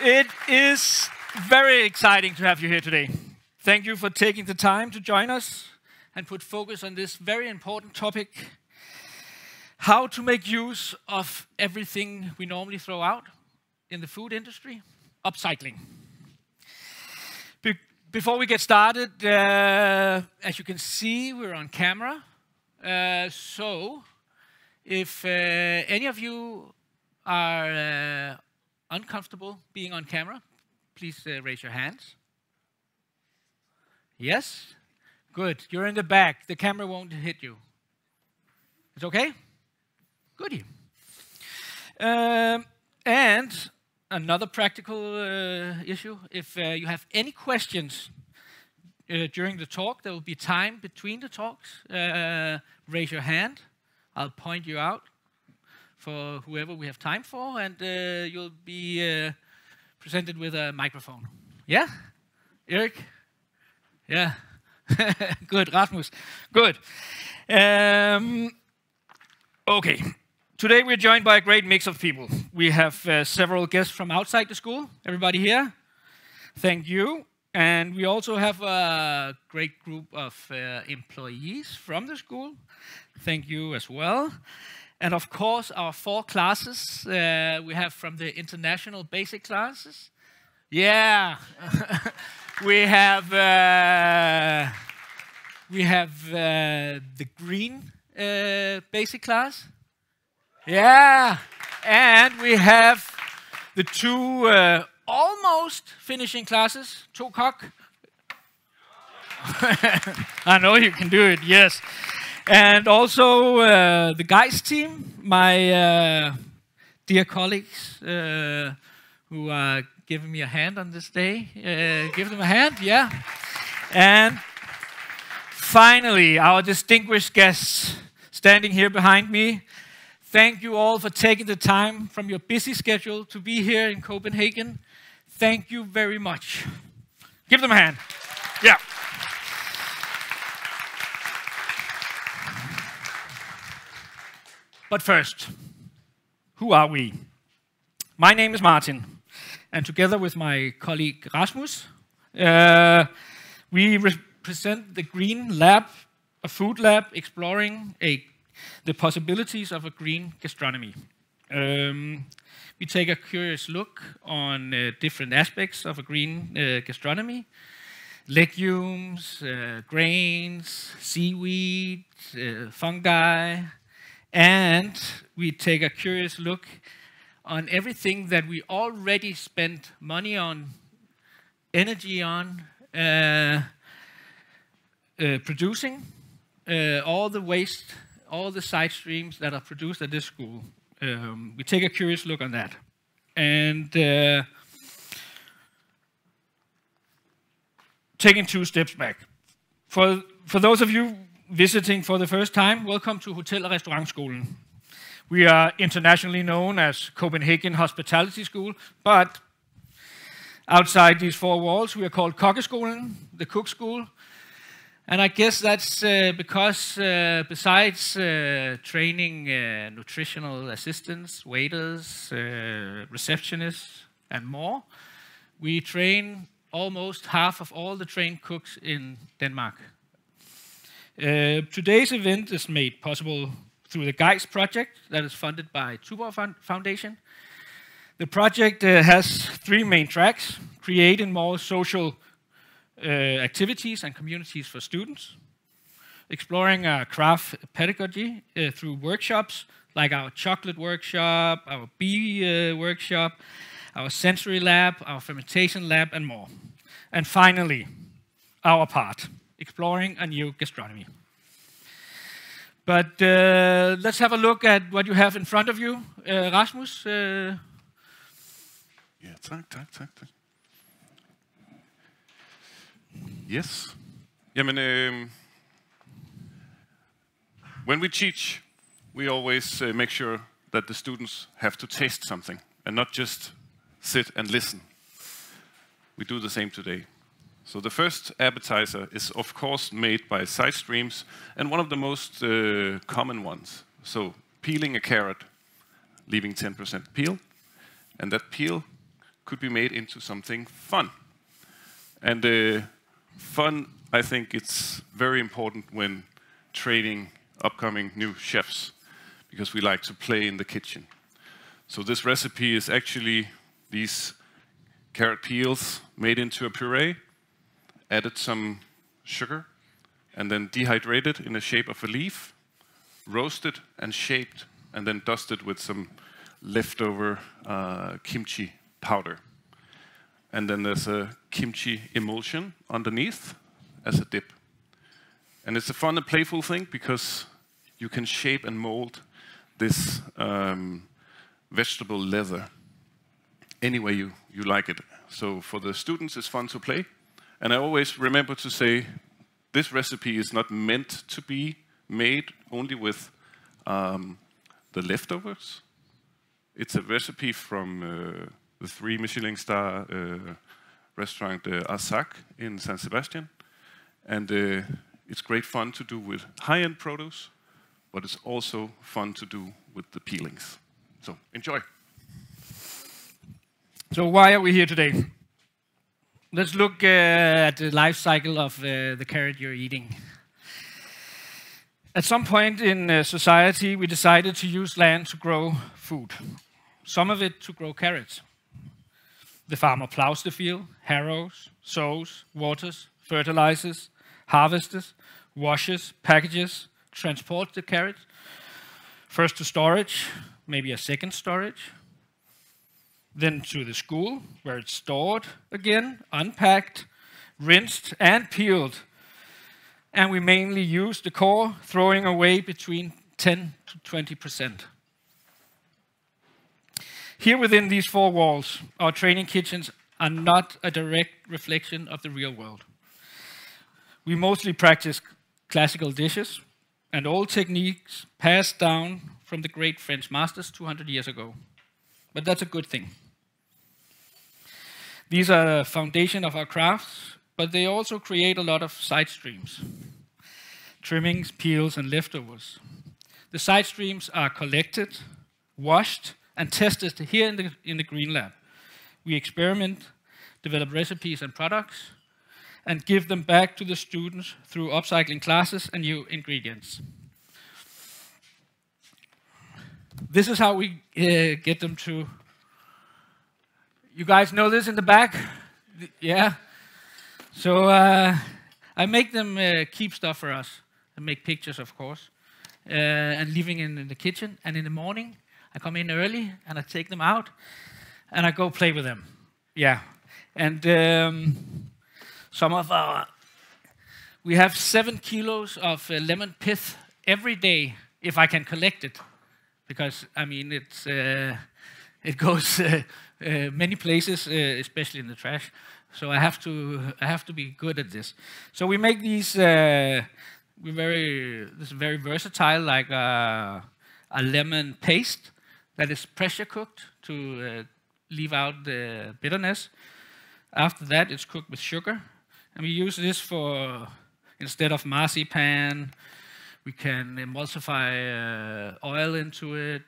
It is very exciting to have you here today. Thank you for taking the time to join us and put focus on this very important topic: how to make use of everything we normally throw out in the food industry, upcycling. Before we get started, as you can see, we're on camera. So if any of you are uncomfortable being on camera, please raise your hands. Yes? Good. You're in the back. The camera won't hit you. It's okay? Goody. And another practical issue, if you have any questions during the talk, there will be time between the talks. Raise your hand. I'll point you out for whoever we have time for, and you'll be presented with a microphone. Yeah? Erik? Yeah. Good. Rasmus? Good. Okay. Today we're joined by a great mix of people. We have several guests from outside the school. Everybody here? Thank you. And we also have a great group of employees from the school. Thank you as well. And of course, our 4 classes we have from the international basic classes. Yeah. we have the green basic class. Yeah. And we have the 2 almost finishing classes, 2 cock. I know you can do it, yes. And also the guys team, my dear colleagues who are giving me a hand on this day. Give them a hand, yeah. And finally, our distinguished guests standing here behind me. Thank you all for taking the time from your busy schedule to be here in Copenhagen. Thank you very much. Give them a hand. Yeah. But first, who are we? My name is Martin, and together with my colleague Rasmus, we represent the Green Lab, a food lab exploring the possibilities of a green gastronomy. We take a curious look on different aspects of a green gastronomy: legumes, grains, seaweed, fungi, and we take a curious look on everything that we already spent money on, energy on, producing, all the waste, all the side streams that are produced at this school. We take a curious look on that. And taking 2 steps back. For those of you visiting for the first time, welcome to Hotel- og Restaurantskolen. We are internationally known as Copenhagen Hospitality School, but outside these 4 walls, we are called Kokkeskolen, the cook school. And I guess that's because besides training nutritional assistants, waiters, receptionists, and more, we train almost half of all the trained cooks in Denmark. Today's event is made possible through the GUIDES project that is funded by Tuborg Foundation. The project has 3 main tracks: creating more social activities and communities for students, exploring craft pedagogy through workshops like our chocolate workshop, our bee workshop, our sensory lab, our fermentation lab, and more. And finally, our part, exploring a new gastronomy. But let's have a look at what you have in front of you. Rasmus? Ja, tak. Yes. Jamen, when we teach, we always make sure that the students have to taste something and not just sit and listen. We do the same today. So the first appetizer is of course made by side streams, and one of the most common ones. So peeling a carrot, leaving 10% peel, and that peel could be made into something fun. And fun, I think it's very important when training upcoming new chefs, because we like to play in the kitchen. So this recipe is actually these carrot peels made into a puree, added some sugar, and then dehydrated in the shape of a leaf, roasted and shaped, and then dusted with some leftover kimchi powder. And then there's a kimchi emulsion underneath as a dip. And it's a fun and playful thing because you can shape and mold this vegetable leather any way you like it. So for the students, it's fun to play. And I always remember to say, this recipe is not meant to be made only with the leftovers. It's a recipe from the 3 Michelin star restaurant Arsac in San Sebastian. And it's great fun to do with high-end produce, but it's also fun to do with the peelings. So enjoy. So why are we here today? Let's look at the life cycle of the carrot you're eating. At some point in society, we decided to use land to grow food. Some of it to grow carrots. The farmer plows the field, harrows, sows, waters, fertilizes, harvests, washes, packages, transports the carrot, first to storage, maybe a second storage, then to the school, where it's stored again, unpacked, rinsed, and peeled. And we mainly use the core, throwing away between 10 to 20%. Here within these 4 walls, our training kitchens are not a direct reflection of the real world. We mostly practice classical dishes and old techniques passed down from the great French masters 200 years ago. But that's a good thing. These are the foundation of our crafts, but they also create a lot of side streams. Trimmings, peels, and leftovers. The side streams are collected, washed, and tested here in the Green Lab. We experiment, develop recipes and products, and give them back to the students through upcycling classes and new ingredients. This is how we get them to... You guys know this in the back? Yeah? So I make them keep stuff for us. I make pictures, of course, and leaving in the kitchen. And in the morning, I come in early, and I take them out, and I go play with them. Yeah. And some of our... We have 7 kilos of lemon pith every day, if I can collect it. Because, I mean, it goes many places, especially in the trash. So I have to be good at this. So we make these. This is very versatile, like a lemon paste that is pressure cooked to leave out the bitterness. After that, it's cooked with sugar, and we use this for instead of marzipan. We can emulsify oil into it.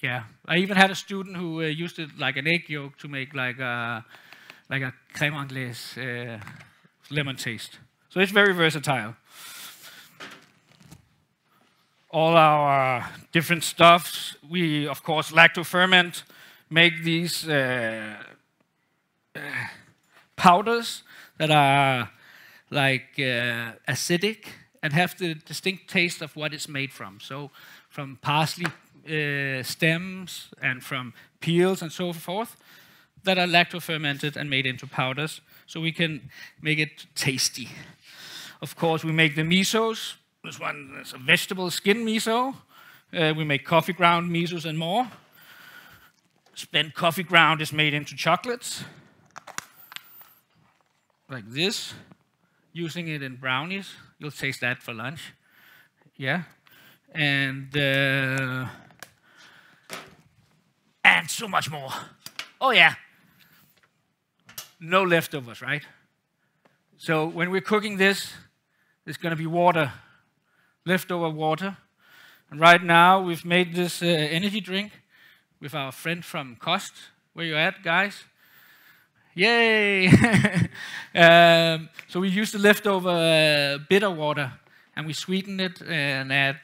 Yeah, I even had a student who used it like an egg yolk to make like a crème anglaise lemon taste. So it's very versatile. All our different stuffs, we of course lacto-ferment, make these powders that are like acidic and have the distinct taste of what it's made from. So from parsley stems and from peels and so forth that are lacto-fermented and made into powders, so we can make it tasty. Of course, we make the misos. This one is a vegetable skin miso. We make coffee ground misos and more. Spent coffee ground is made into chocolates, like this. Using it in brownies. You'll taste that for lunch. Yeah. And so much more. Oh, yeah. No leftovers, right? So when we're cooking this, there's going to be water, leftover water. And right now, we've made this energy drink with our friend from Kost. Where you at, guys? Yay! So we use the leftover bitter water, and we sweeten it and add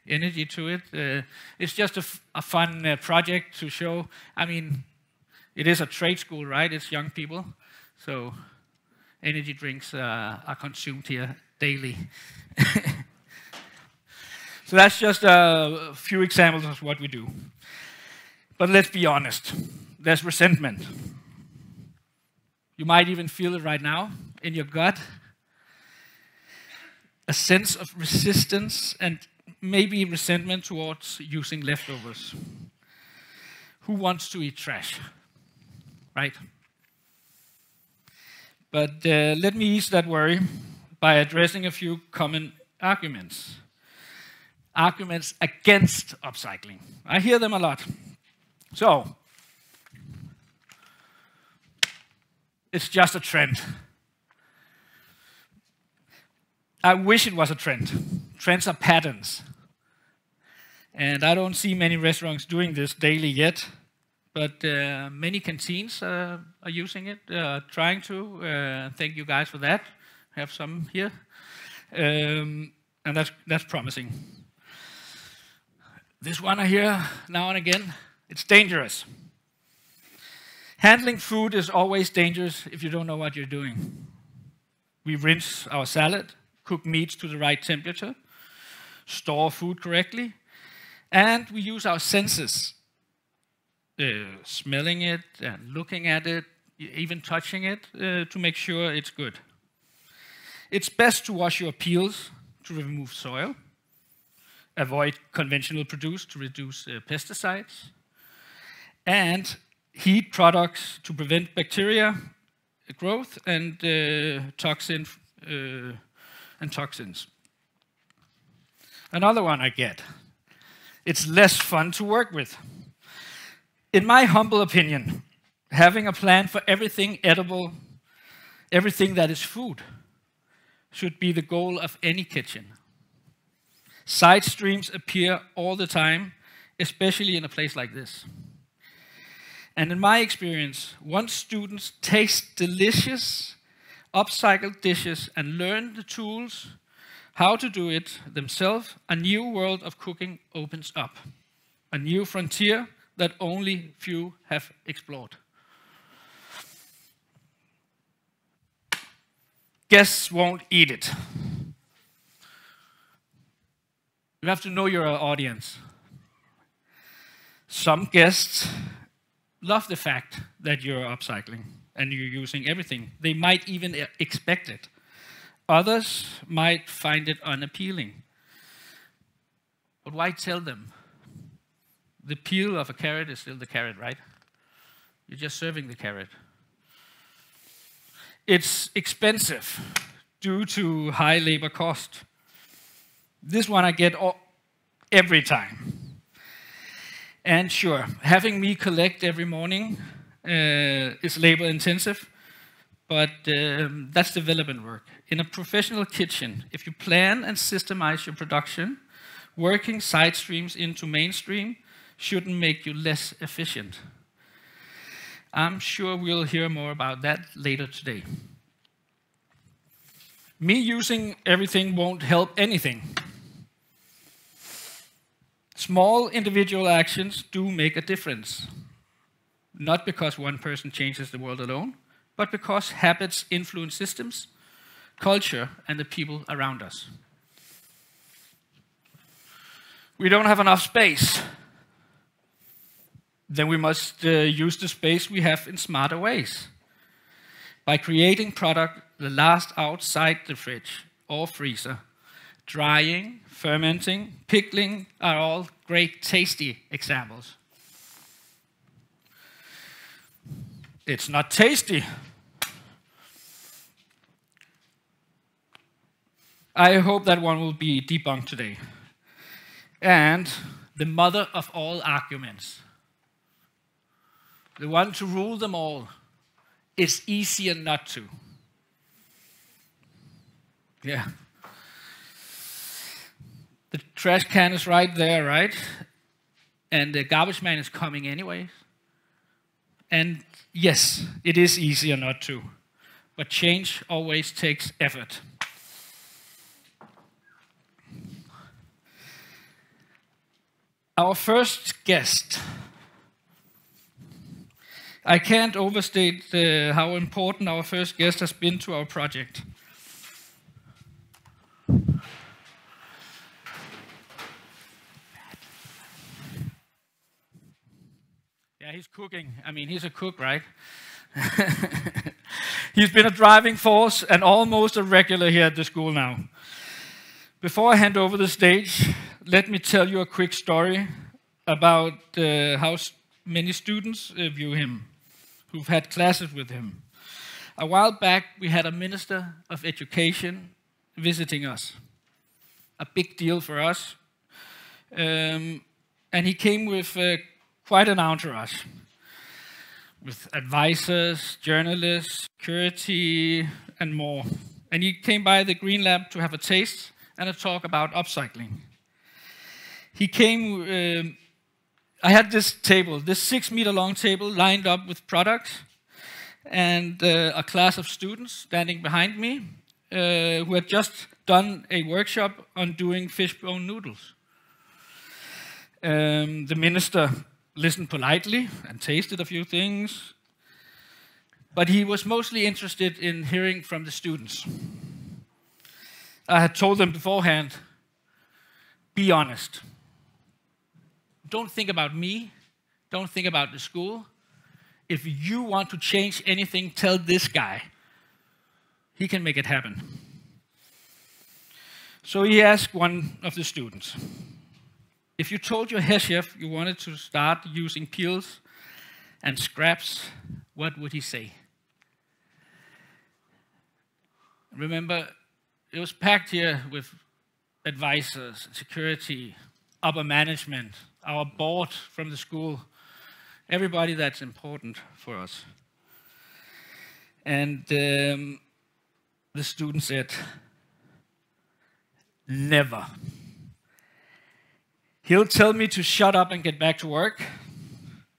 energy to it. It's just a fun project to show. I mean, it is a trade school, right? It's young people, so energy drinks are consumed here daily. So that's just a few examples of what we do. But let's be honest, there's resentment. You might even feel it right now in your gut. A sense of resistance and maybe resentment towards using leftovers. Who wants to eat trash? Right? But let me ease that worry by addressing a few common arguments. Arguments against upcycling. I hear them a lot. So, it's just a trend. I wish it was a trend. Trends are patterns. And I don't see many restaurants doing this daily yet, but many canteens are using it, trying to. Thank you guys for that. I have some here. And that's promising. This one I hear now and again, it's dangerous. Handling food is always dangerous if you don't know what you're doing. We rinse our salad, cook meats to the right temperature, store food correctly, and we use our senses, smelling it and looking at it, even touching it, to make sure it's good. It's best to wash your peels to remove soil, avoid conventional produce to reduce pesticides, and heat products to prevent bacteria growth and toxins. Another one I get. It's less fun to work with. In my humble opinion, having a plan for everything edible, everything that is food, should be the goal of any kitchen. Side streams appear all the time, especially in a place like this. And in my experience, once students taste delicious, upcycled dishes and learn the tools, how to do it themselves, a new world of cooking opens up. A new frontier that only few have explored. Guests won't eat it. You have to know your audience. Some guests love the fact that you're upcycling and you're using everything. They might even expect it. Others might find it unappealing. But why tell them? The peel of a carrot is still the carrot, right? You're just serving the carrot. It's expensive due to high labor cost. This one I get every time. And sure, having me collect every morning is labor intensive, but that's development work. In a professional kitchen, if you plan and systemize your production, working side streams into mainstream shouldn't make you less efficient. I'm sure we'll hear more about that later today. Me using everything won't help anything. Small individual actions do make a difference. Not because one person changes the world alone, but because habits influence systems, culture, and the people around us. We don't have enough space. Then we must use the space we have in smarter ways. By creating product that lasts outside the fridge or freezer. Drying, fermenting, pickling are all great tasty examples. It's not tasty. I hope that one will be debunked today. And the mother of all arguments, the one to rule them all, it's easier not to. Yeah. The trash can is right there, right? And the garbage man is coming anyway. And yes, it is easier not to, but change always takes effort. Our first guest. I can't overstate how important our first guest has been to our project. Yeah, he's cooking. I mean, he's a cook, right? He's been a driving force and almost a regular here at the school now. Before I hand over the stage, let me tell you a quick story about how many students view him, who've had classes with him. A while back, we had a minister of education visiting us. A big deal for us. And he came with quite an entourage, with advisors, journalists, security, and more. And he came by the Green Lab to have a taste and a talk about upcycling. He came, I had this table, this 6-meter-long table lined up with products, and a class of students standing behind me who had just done a workshop on doing fishbone noodles. The minister listened politely and tasted a few things, but he was mostly interested in hearing from the students. I had told them beforehand, be honest. Don't think about me, don't think about the school. If you want to change anything, tell this guy. He can make it happen. So he asked one of the students, if you told your head chef you wanted to start using peels and scraps, what would he say? Remember, it was packed here with advisors, security, upper management, our board from the school, everybody that's important for us. And the student said, never. He'll tell me to shut up and get back to work.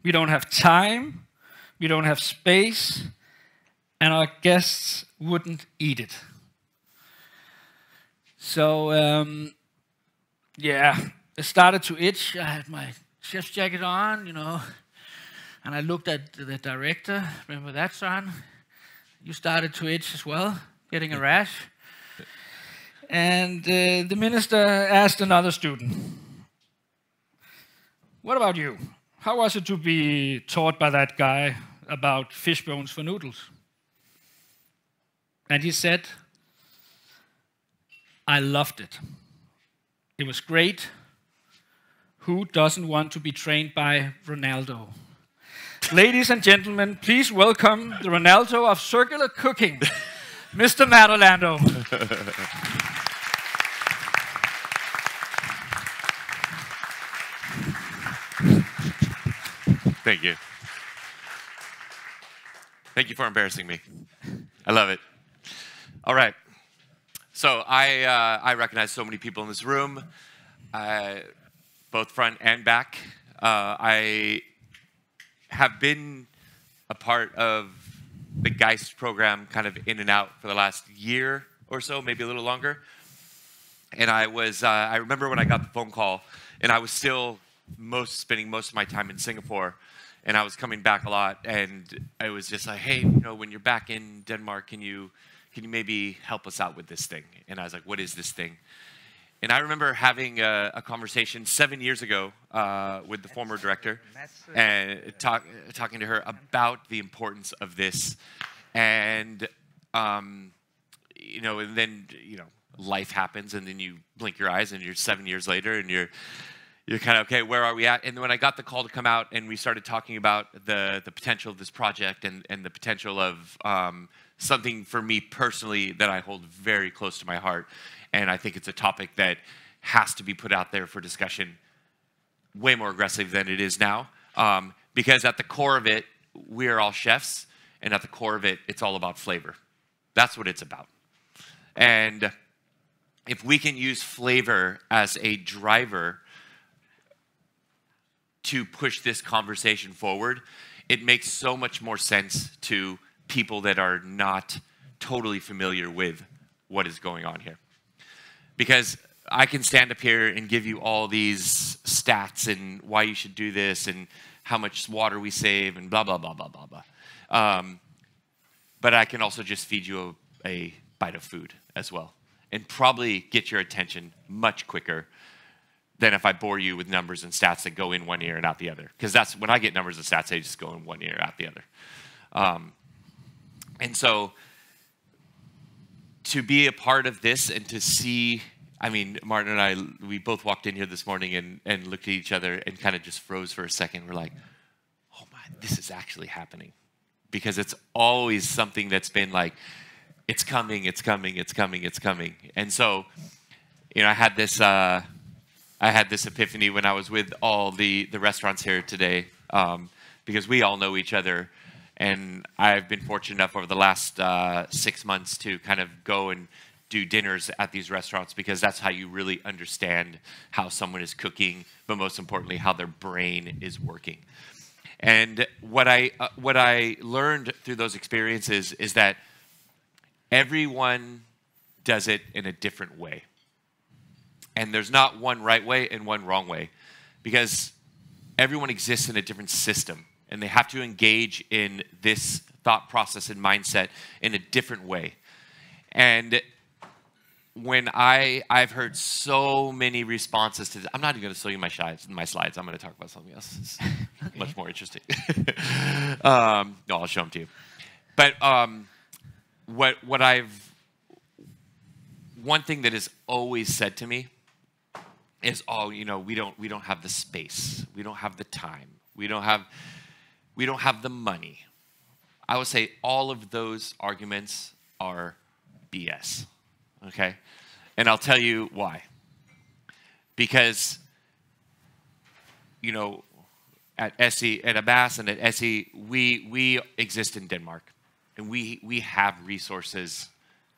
We don't have time, we don't have space, and our guests wouldn't eat it. So, yeah, it started to itch. I had my chef's jacket on, you know, and I looked at the director. Remember that, son? You started to itch as well, getting a rash. And the minister asked another student, what about you? How was it to be taught by that guy about fish bones for noodles? And he said, I loved it. It was great. Who doesn't want to be trained by Ronaldo? Ladies and gentlemen, please welcome the Ronaldo of circular cooking, Mr. Matt Orlando. Thank you. Thank you for embarrassing me. I love it. All right. So I recognize so many people in this room, both front and back. I have been a part of the Geist program kind of in and out for the last year or so, maybe a little longer. And I remember when I got the phone call, and I was still spending most of my time in Singapore, and I was coming back a lot, and I was just like, hey, you know, when you're back in Denmark, can you maybe help us out with this thing? And I was like, what is this thing? And I remember having a conversation 7 years ago with the former director and talking to her about the importance of this. And, you know, and then, you know, life happens, and then you blink your eyes and you're 7 years later and you're kind of, okay, where are we at? And when I got the call to come out and we started talking about the potential of this project and the potential of something for me personally that I hold very close to my heart. And I think it's a topic that has to be put out there for discussion way more aggressive than it is now. Because at the core of it, we're all chefs. And at the core of it, it's all about flavor. That's what it's about. And if we can use flavor as a driver to push this conversation forward, it makes so much more sense to people that are not totally familiar with what is going on here. Because I can stand up here and give you all these stats and why you should do this and how much water we save and blah, blah, blah, blah, blah, blah. But I can also just feed you a bite of food as well and probably get your attention much quicker than if I bore you with numbers and stats that go in one ear and out the other. Because that's when I get numbers and stats, they just go in one ear, out the other. And so to be a part of this and to see, I mean, Martin and I, we both walked in here this morning and looked at each other and kind of just froze for a second. We're like, oh my, this is actually happening. Because it's always something that's been like, it's coming, it's coming, it's coming, it's coming. And so, you know, I had this epiphany when I was with all the restaurants here today, because we all know each other. And I've been fortunate enough over the last 6 months to kind of go and do dinners at these restaurants, because that's how you really understand how someone is cooking, but most importantly, how their brain is working. And what I learned through those experiences is that everyone does it in a different way. And there's not one right way and one wrong way, because everyone exists in a different system, and they have to engage in this thought process and mindset in a different way. And when I've heard so many responses to this, I'm not even going to show you my slides. I'm going to talk about something else. It's okay. Much more interesting. No, I'll show them to you. But one thing that is always said to me is, oh, you know, we don't have the space, we don't have the time, we don't have the money. I would say all of those arguments are BS. Okay? And I'll tell you why. Because, you know, at ESSE, at Abbas and at ESSE, we exist in Denmark. And we have resources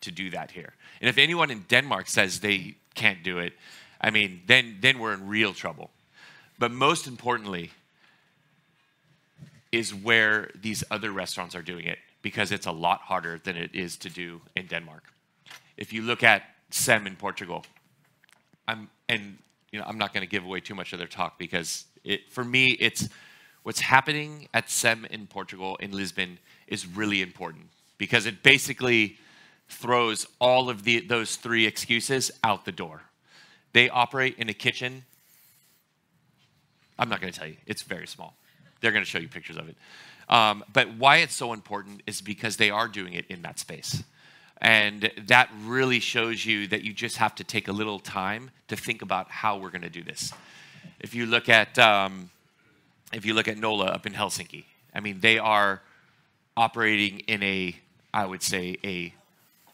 to do that here. And if anyone in Denmark says they can't do it, I mean, then we're in real trouble. But most importantly is where these other restaurants are doing it, because it's a lot harder than it is to do in Denmark. If you look at SEM in Portugal, I'm not going to give away too much of their talk, because for me, it's what's happening at SEM in Portugal, in Lisbon, is really important, because it basically throws all of those three excuses out the door. They operate in a kitchen. I'm not going to tell you. It's very small. They're going to show you pictures of it. But why it's so important is because they are doing it in that space. And that really shows you that you just have to take a little time to think about how we're going to do this. If you look at Nolla up in Helsinki, I mean, they are operating in I would say, a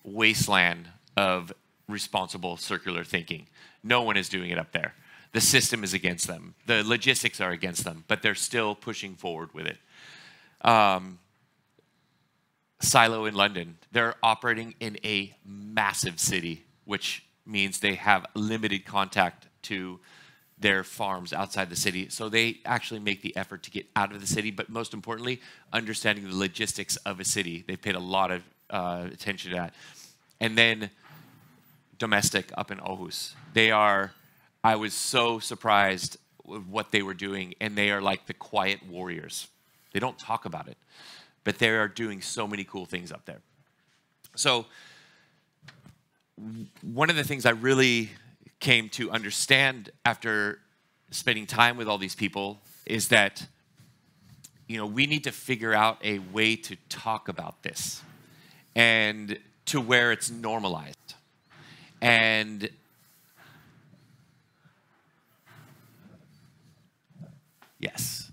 wasteland of responsible circular thinking. No one is doing it up there. The system is against them. The logistics are against them, but they're still pushing forward with it. Silo in London, they're operating in a massive city, which means they have limited contact to their farms outside the city. So they actually make the effort to get out of the city, but most importantly, understanding the logistics of a city. They paid a lot of attention to that. And then domestic up in Aarhus. I was so surprised with what they were doing, and they are like the quiet warriors. They don't talk about it, but they are doing so many cool things up there. So one of the things I really came to understand after spending time with all these people is that, you know, we need to figure out a way to talk about this and to where it's normalized. And yes.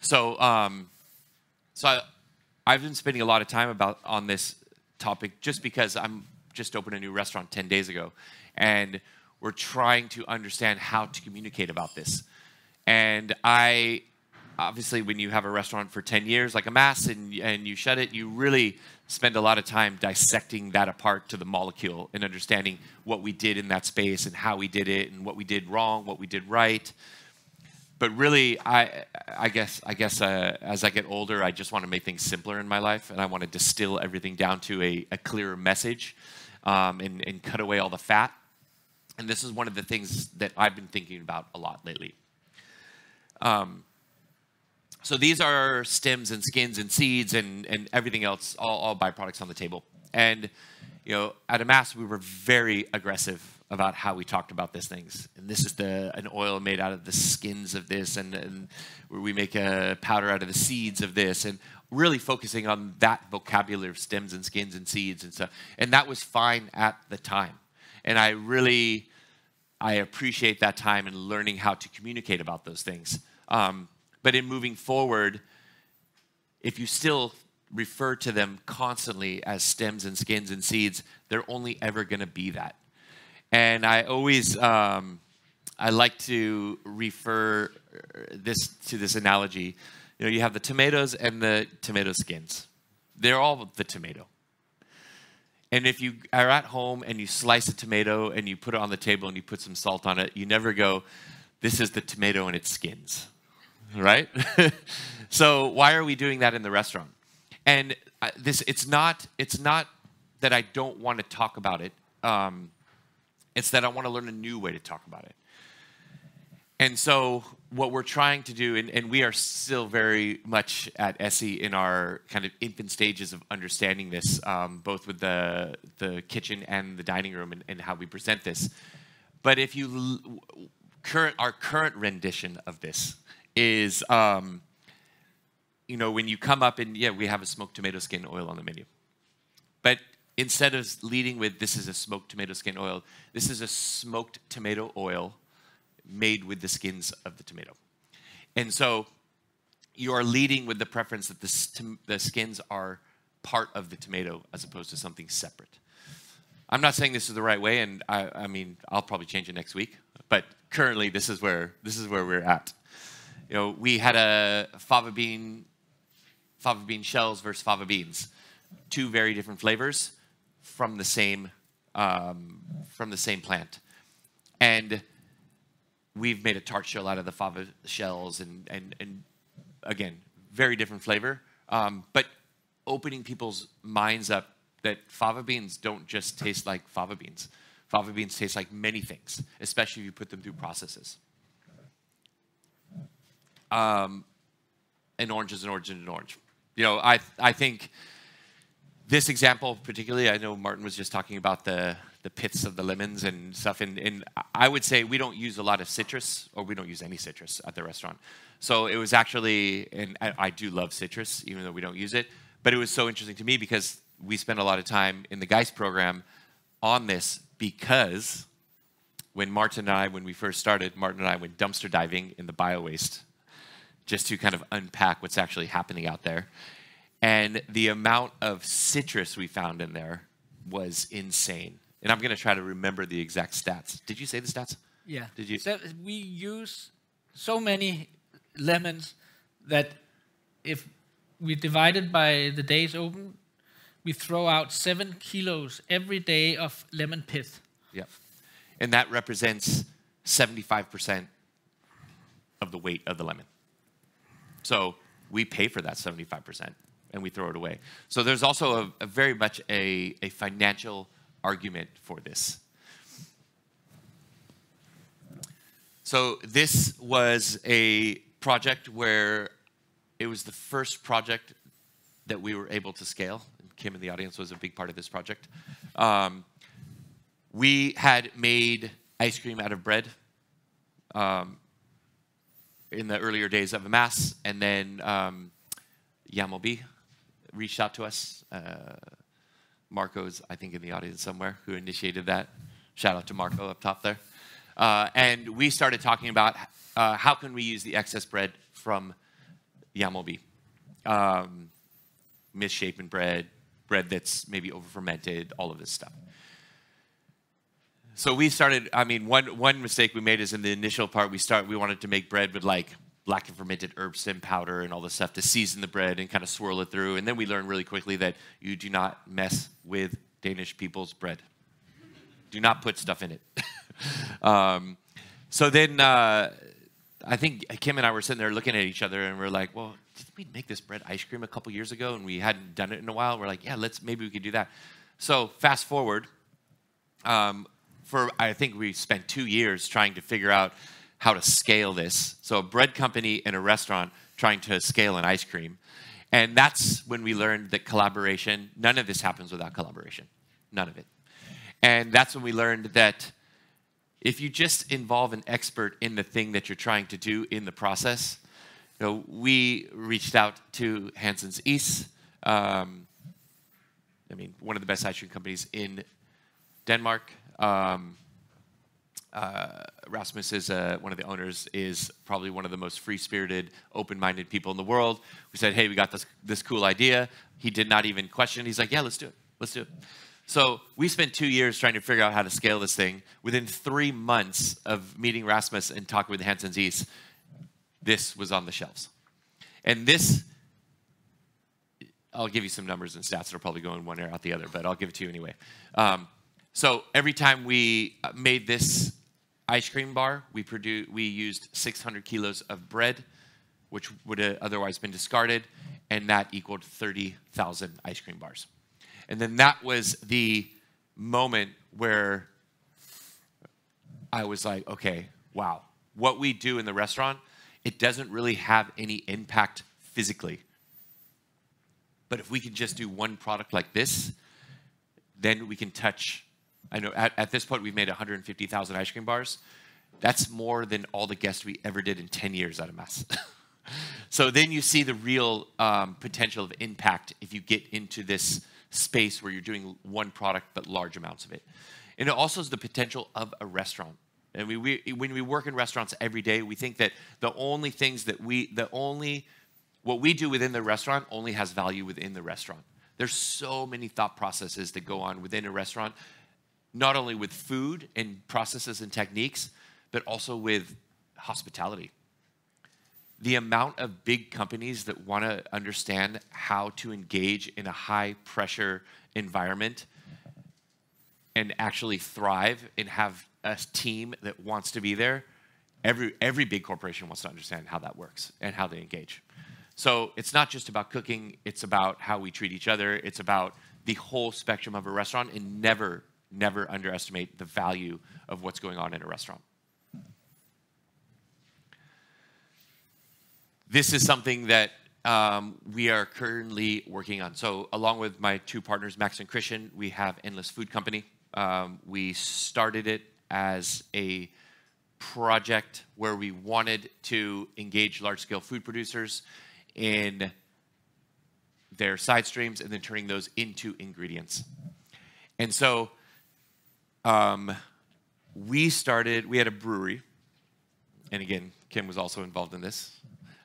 So I've been spending a lot of time on this topic just because I'm just opened a new restaurant 10 days ago, and we're trying to understand how to communicate about this. And obviously, when you have a restaurant for 10 years, like a Mass, and you shut it, you really spend a lot of time dissecting that apart to the molecule and understanding what we did in that space and how we did it and what we did wrong, what we did right. But really, I guess as I get older, I just want to make things simpler in my life, and I want to distill everything down to a clearer message, and cut away all the fat. And this is one of the things that I've been thinking about a lot lately. So these are stems and skins and seeds and everything else, all byproducts on the table. And at Amass, we were very aggressive about how we talked about these things. And this is an oil made out of the skins of this, and where we make a powder out of the seeds of this, and really focusing on that vocabulary of stems and skins and seeds and stuff. And that was fine at the time. And I appreciate that time and learning how to communicate about those things. But in moving forward, if you still refer to them constantly as stems and skins and seeds, they're only ever going to be that. And I always, I like to refer to this analogy. You have the tomatoes and the tomato skins. They're all the tomato. And if you are at home and you slice a tomato and you put it on the table and you put some salt on it, you never go, this is the tomato and its skins, right? So why are we doing that in the restaurant? And it's not that I don't want to talk about it. It's that I want to learn a new way to talk about it. And so what we're trying to do, and we are still very much at ESSE in our kind of infant stages of understanding this, both with the kitchen and the dining room and how we present this. But if you our current rendition of this is, when you come up and we have a smoked tomato skin oil on the menu. But instead of leading with this is a smoked tomato skin oil, this is a smoked tomato oil made with the skins of the tomato. And so you are leading with the preference that the skins are part of the tomato as opposed to something separate. I'm not saying this is the right way, and I mean, I'll probably change it next week, but currently this is where we're at. We had a fava bean shells versus fava beans, two very different flavors from the same plant. And we've made a tart shell out of the fava shells, and again, very different flavor. But opening people's minds up that fava beans don't just taste like fava beans. Fava beans taste like many things, especially if you put them through processes. An orange is an orange is an orange. I think this example particularly, I know Martin was just talking about the pits of the lemons and stuff, and I would say we don't use a lot of citrus, or we don't use any citrus at the restaurant. So it was actually, and I do love citrus, even though we don't use it, but it was so interesting to me because we spent a lot of time in the GEIST program on this, because when we first started, Martin and I went dumpster diving in the bio-waste just to kind of unpack what's actually happening out there. And the amount of citrus we found in there was insane. And I'm going to try to remember the exact stats. Did you say the stats? Yeah. Did you? So we use so many lemons that if we divide it by the days open, we throw out 7 kilos every day of lemon pith. Yeah. And that represents 75% of the weight of the lemon. So we pay for that 75%. And we throw it away. So there's also a very much a financial argument for this. So this was a project where it was the first project that we were able to scale. Kim in the audience was a big part of this project. We had made ice cream out of bread in the earlier days of Amass, and then Yamobi reached out to us. Marco's, I think, in the audience somewhere, who initiated that. Shout out to Marco up top there. And we started talking about how can we use the excess bread from Yamobi. Misshapen bread that's maybe over-fermented, all of this stuff. So we started, I mean, one mistake we made is in the initial part, we wanted to make bread with like black and fermented herb stem powder and all this stuff to season the bread and kind of swirl it through. And then we learned really quickly that you do not mess with Danish people's bread. Do not put stuff in it. So then I I think Kim and I were sitting there looking at each other, and we're like, well, didn't we make this bread ice cream a couple years ago, and we hadn't done it in a while? We're like, yeah, maybe we could do that. So fast forward, I think we spent 2 years trying to figure out how to scale this. So a bread company and a restaurant trying to scale an ice cream. And that's when we learned that collaboration, none of this happens without collaboration. None of it. And that's when we learned that if you just involve an expert in the thing that you're trying to do in the process, we reached out to Hansens ESSE, one of the best ice cream companies in Denmark. Rasmus is one of the owners, is probably one of the most free-spirited, open-minded people in the world. We said, hey, we got this cool idea. He did not even question it. He's like, yeah, let's do it. Let's do it. So we spent 2 years trying to figure out how to scale this thing. Within 3 months of meeting Rasmus and talking with Hansens ESSE, this was on the shelves. And this, I'll give you some numbers and stats. It'll probably go in one ear out the other, but I'll give it to you anyway. So every time we made this ice cream bar, we used 600 kilos of bread, which would have otherwise been discarded, and that equaled 30,000 ice cream bars. And then that was the moment where I was like, okay, wow. What we do in the restaurant, it doesn't really have any impact physically. But if we can just do one product like this, then we can touch. I know at this point we've made 150,000 ice cream bars. That's more than all the guests we ever did in 10 years at a mess. So then you see the real potential of impact if you get into this space where you're doing one product but large amounts of it. And it also is the potential of a restaurant. And when we work in restaurants every day, we think that what we do within the restaurant only has value within the restaurant. There's so many thought processes that go on within a restaurant, not only with food and processes and techniques, but also with hospitality. The amount of big companies that want to understand how to engage in a high-pressure environment and actually thrive and have a team that wants to be there, every big corporation wants to understand how that works and how they engage. So it's not just about cooking, it's about how we treat each other, it's about the whole spectrum of a restaurant, and never underestimate the value of what's going on in a restaurant. This is something that we are currently working on. So along with my two partners, Max and Christian, we have Endless Food Company. We started it as a project where we wanted to engage large-scale food producers in their side streams and then turning those into ingredients. And so we had a brewery, and again, Kim was also involved in this.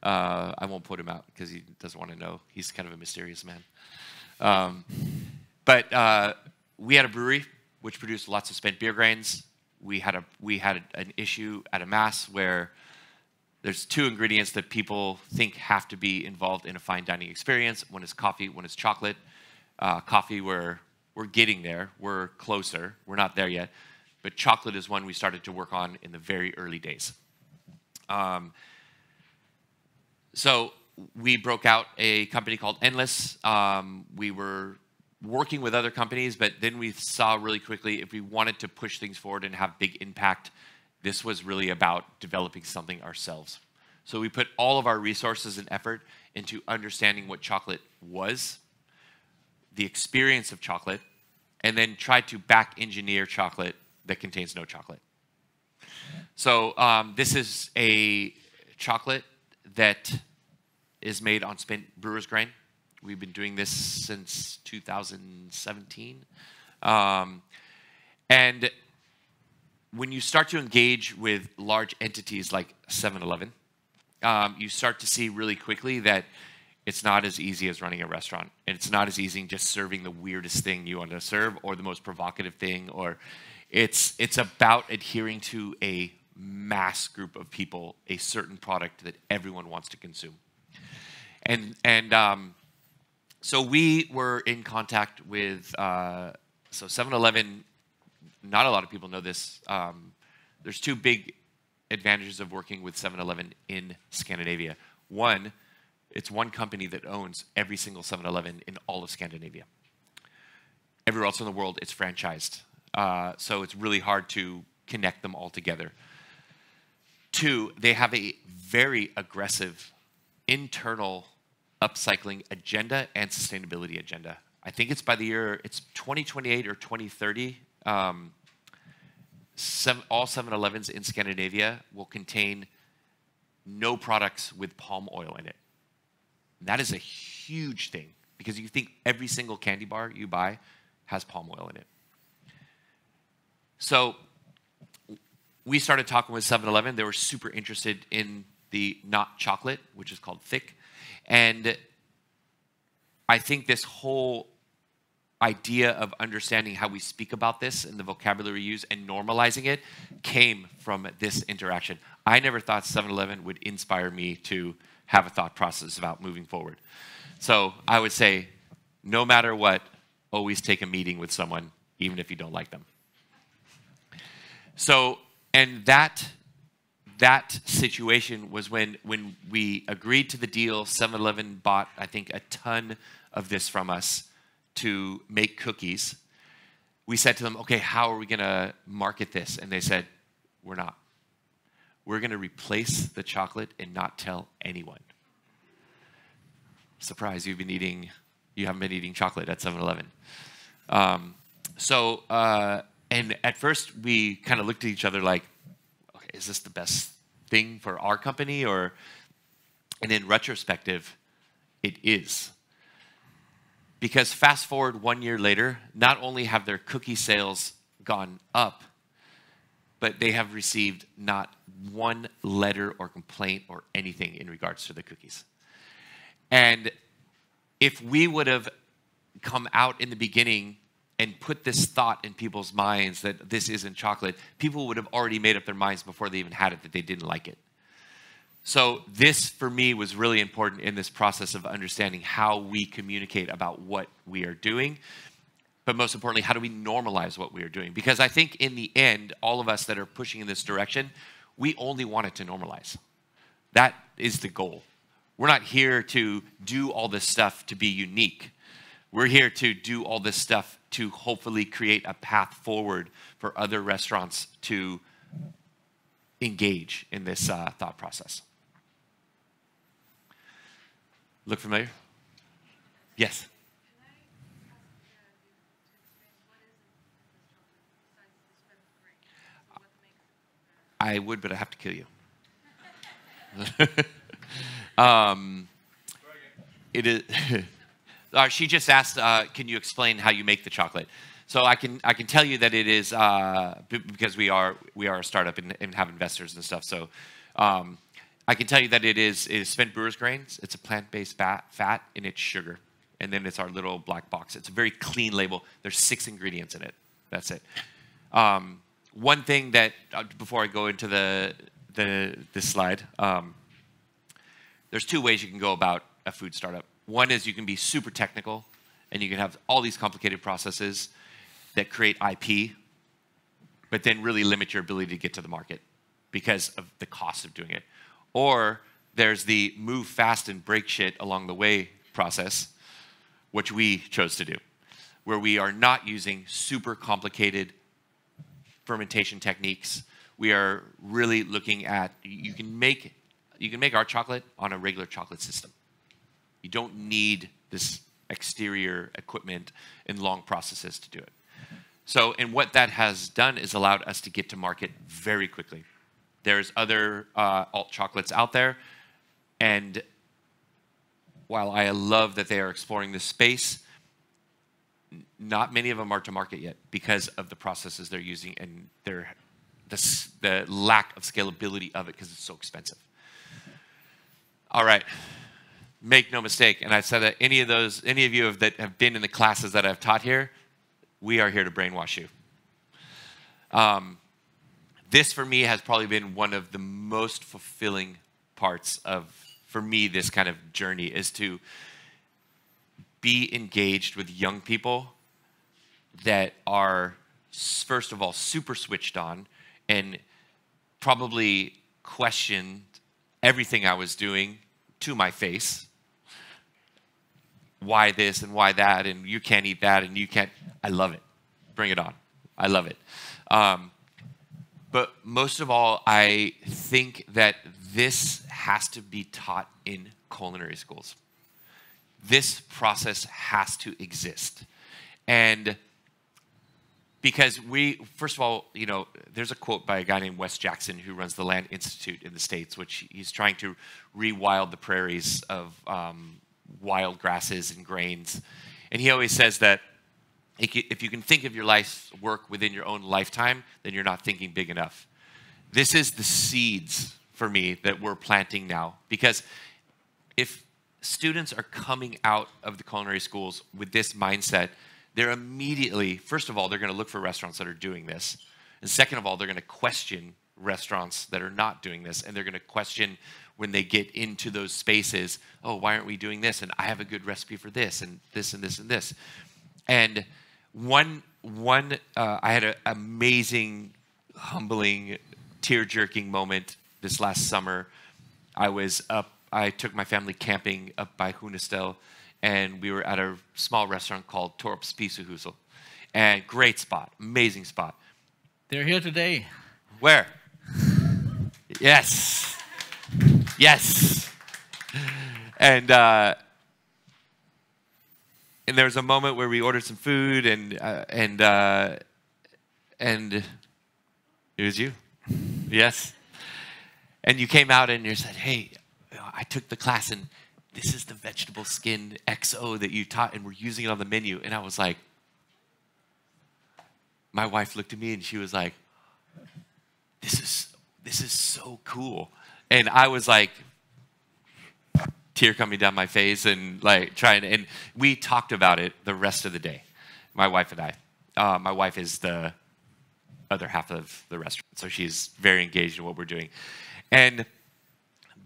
I won't put him out because he doesn't want to know. He's kind of a mysterious man. But we had a brewery which produced lots of spent beer grains. We had an issue at a mass where there's two ingredients that people think have to be involved in a fine dining experience. One is coffee, one is chocolate. Coffee, we're getting there. We're closer. We're not there yet. But chocolate is one we started to work on in the very early days. So we broke out a company called Endless. We were working with other companies, but then we saw really quickly if we wanted to push things forward and have big impact, this was really about developing something ourselves. So we put all of our resources and effort into understanding what chocolate was, the experience of chocolate, and then tried to back engineer chocolate that contains no chocolate. So this is a chocolate that is made on spent brewer's grain. We've been doing this since 2017. And when you start to engage with large entities like 7-Eleven, you start to see really quickly that it's not as easy as running a restaurant. And it's not as easy just serving the weirdest thing you want to serve or the most provocative thing. Or it's about adhering to a mass group of people, a certain product that everyone wants to consume. And so we were in contact with, so 7-Eleven, not a lot of people know this. There's two big advantages of working with 7-Eleven in Scandinavia. One, it's one company that owns every single 7-Eleven in all of Scandinavia. Everywhere else in the world, it's franchised. So it's really hard to connect them all together. Two, they have a very aggressive internal upcycling agenda and sustainability agenda. I think it's by the year, it's 2028 or 2030. All 7-Elevens in Scandinavia will contain no products with palm oil in it. That is a huge thing because you think every single candy bar you buy has palm oil in it. So we started talking with 7-Eleven. They were super interested in the not chocolate, which is called thick. And I think this whole idea of understanding how we speak about this and the vocabulary we use and normalizing it came from this interaction. I never thought 7-Eleven would inspire me to have a thought process about moving forward. So I would say, no matter what, always take a meeting with someone, even if you don't like them. So, and that situation was when we agreed to the deal. 7-Eleven bought, I think, a ton of this from us to make cookies. We said to them, okay, how are we going to market this? And they said, we're not. We're going to replace the chocolate and not tell anyone. Surprise, you haven't been eating chocolate at 7-Eleven. And at first we kind of looked at each other like, okay, is this the best thing for our company? And in retrospective, it is. Because fast forward 1 year later, not only have their cookie sales gone up, but they have received not one letter or complaint or anything in regards to the cookies. And if we would have come out in the beginning and put this thought in people's minds that this isn't chocolate, people would have already made up their minds before they even had it that they didn't like it. So this, for me, was really important in this process of understanding how we communicate about what we are doing, but most importantly, how do we normalize what we are doing? Because I think in the end, all of us that are pushing in this direction, we only want it to normalize. That is the goal. We're not here to do all this stuff to be unique. We're here to do all this stuff to hopefully create a path forward for other restaurants to engage in this thought process. Look familiar? Yes. I would, but I have to kill you. It is. She just asked, "Can you explain how you make the chocolate?" So I can tell you that it is because we are a startup and have investors and stuff. So I can tell you that it is spent brewer's grains. It's a plant-based fat and it's sugar, and then it's our little black box. It's a very clean label. There's 6 ingredients in it. That's it. One thing that before I go into this slide, there's 2 ways you can go about a food startup. One is you can be super technical, and you can have all these complicated processes that create IP, but then really limit your ability to get to the market because of the cost of doing it. Or there's the move fast and break shit along the way process, which we chose to do, where we are not using super complicated fermentation techniques. We are really looking at, you can make our chocolate on a regular chocolate system. You don't need this exterior equipment and long processes to do it. So, and what that has done is allowed us to get to market very quickly. There's other alt chocolates out there, and while I love that they are exploring this space, not many of them are to market yet because of the processes they're using and the lack of scalability of it because it's so expensive. All right. Make no mistake, and I said that any of you that have been in the classes that I've taught here, we are here to brainwash you. This for me has probably been one of the most fulfilling parts of, for me, this kind of journey is to be engaged with young people that are, first of all, super switched on and probably questioned everything I was doing to my face. Why this and why that, and you can't eat that, and you can't. I love it. Bring it on. I love it. But most of all, I think that this has to be taught in culinary schools. This process has to exist. And because first of all, you know, there's a quote by a guy named Wes Jackson who runs the Land Institute in the States, which he's trying to rewild the prairies of wild grasses and grains. And he always says that if you can think of your life's work within your own lifetime, then you're not thinking big enough. This is the seeds for me that we're planting now. Because if students are coming out of the culinary schools with this mindset, they're immediately, first of all, they're going to look for restaurants that are doing this. And second of all, they're going to question restaurants that are not doing this. And they're going to question when they get into those spaces, oh, why aren't we doing this? And I have a good recipe for this and this and this and this. And I had an amazing, humbling, tear-jerking moment this last summer. I took my family camping up by Hunestel, and we were at a small restaurant called Torps Pisehusel. And great spot, amazing spot. They're here today. Where? Yes. Yes. And there was a moment where we ordered some food, and it was you. Yes. And you came out and you said, hey, I took the class, and this is the vegetable skin XO that you taught, and we're using it on the menu. And I was like, my wife looked at me and she was like, this is so cool. And I was like, tear coming down my face, and like and we talked about it the rest of the day, my wife and I. My wife is the other half of the restaurant, so she's very engaged in what we're doing. And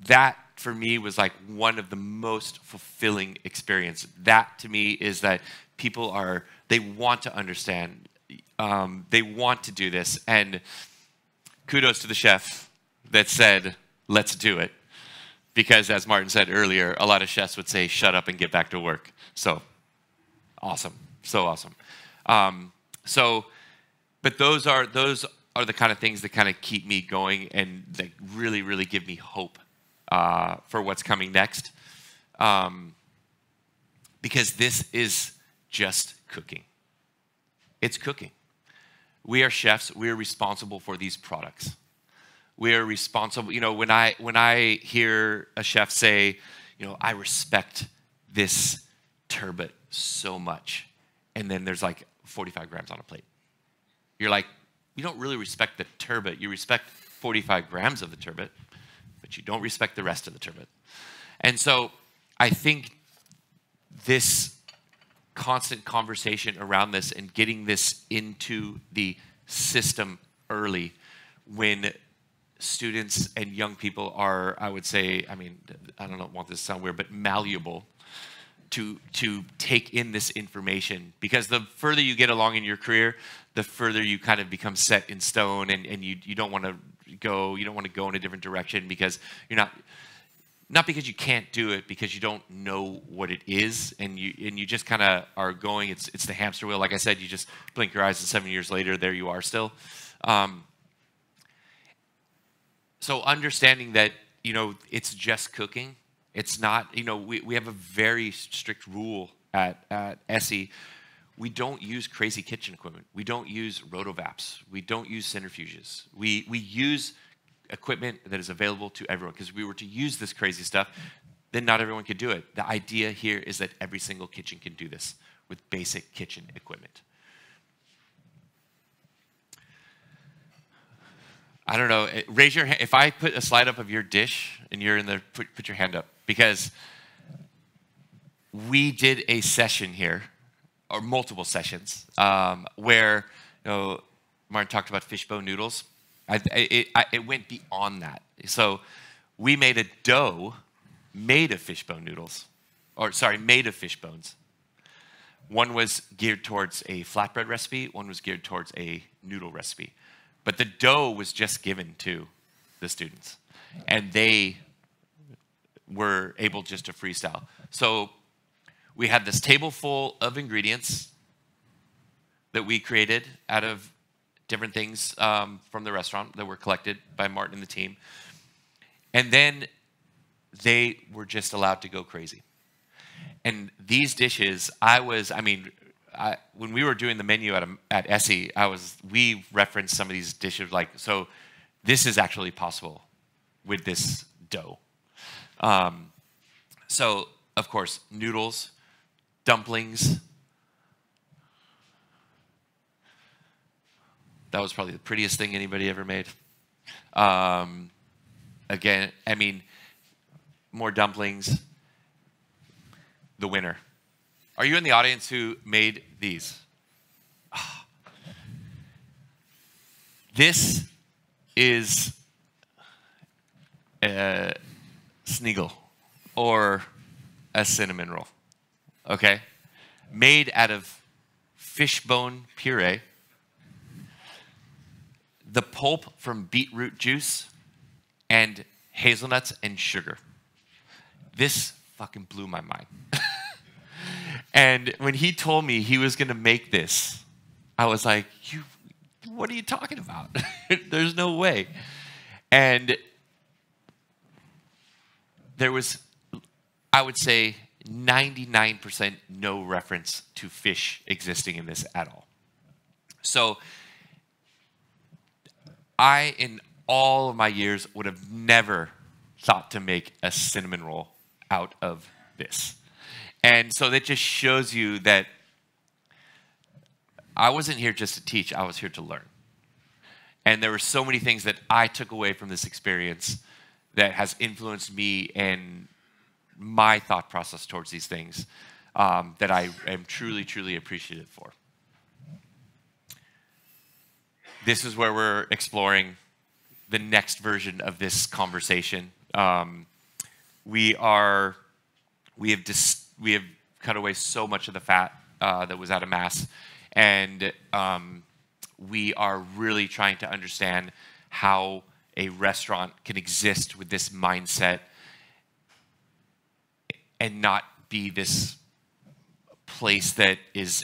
that, for me, was like one of the most fulfilling experiences. That, to me, is that people they want to understand. They want to do this. And kudos to the chef that said, let's do it. Because, as Martin said earlier, a lot of chefs would say, shut up and get back to work. So, awesome. So awesome. But those are the kind of things that kind of keep me going and that really, really give me hope for what's coming next. Because this is just cooking. It's cooking. We are chefs. We are responsible for these products. We are responsible. You know, when I hear a chef say, you know, I respect this turbot so much, and then there's like 45 grams on a plate. You're like, you don't really respect the turbot. You respect 45 grams of the turbot, but you don't respect the rest of the turbot. And so I think this constant conversation around this and getting this into the system early, when students and young people are, I would say, I mean, I don't want this to sound weird, but malleable to take in this information. Because the further you get along in your career, the further you kind of become set in stone, and you don't want to go in a different direction, because you're not because you can't do it, because you don't know what it is, and you just kind of are going. It's the hamster wheel. Like I said, you just blink your eyes, and 7 years later, there you are still. So understanding that, you know, it's just cooking. It's not, you know, we have a very strict rule at ESSE. We don't use crazy kitchen equipment. We don't use rotovaps. We don't use centrifuges. We use equipment that is available to everyone, because if we were to use this crazy stuff, then not everyone could do it. The idea here is that every single kitchen can do this with basic kitchen equipment. I don't know, raise your hand. If I put a slide up of your dish and you're in there, put your hand up, because we did a session here, or multiple sessions, where, you know, Martin talked about fishbone noodles. It went beyond that. So we made a dough made of fishbone noodles, made of fish bones. One was geared towards a flatbread recipe. One was geared towards a noodle recipe. But the dough was just given to the students. And they were able just to freestyle. So we had this table full of ingredients that we created out of different things from the restaurant that were collected by Martin and the team. And then they were just allowed to go crazy. And these dishes, when we were doing the menu at ESSE, we referenced some of these dishes so this is actually possible with this dough. So, of course, noodles, dumplings. That was probably the prettiest thing anybody ever made. Again, more dumplings. The winner. Are you in the audience who made these? Oh. This is a snigel or a cinnamon roll, okay? Made out of fishbone puree, the pulp from beetroot juice, and hazelnuts and sugar. This fucking blew my mind. And when he told me he was going to make this, I was like, what are you talking about? There's no way. And there was, I would say, 99% no reference to fish existing in this at all. So in all of my years, would have never thought to make a cinnamon roll out of this. And so that just shows you that I wasn't here just to teach, I was here to learn. And there were so many things that I took away from this experience that has influenced me and my thought process towards these things that I am truly, truly appreciative for. This is where we're exploring the next version of this conversation. We have cut away so much of the fat that was out of mass, and we are really trying to understand how a restaurant can exist with this mindset and not be this place that is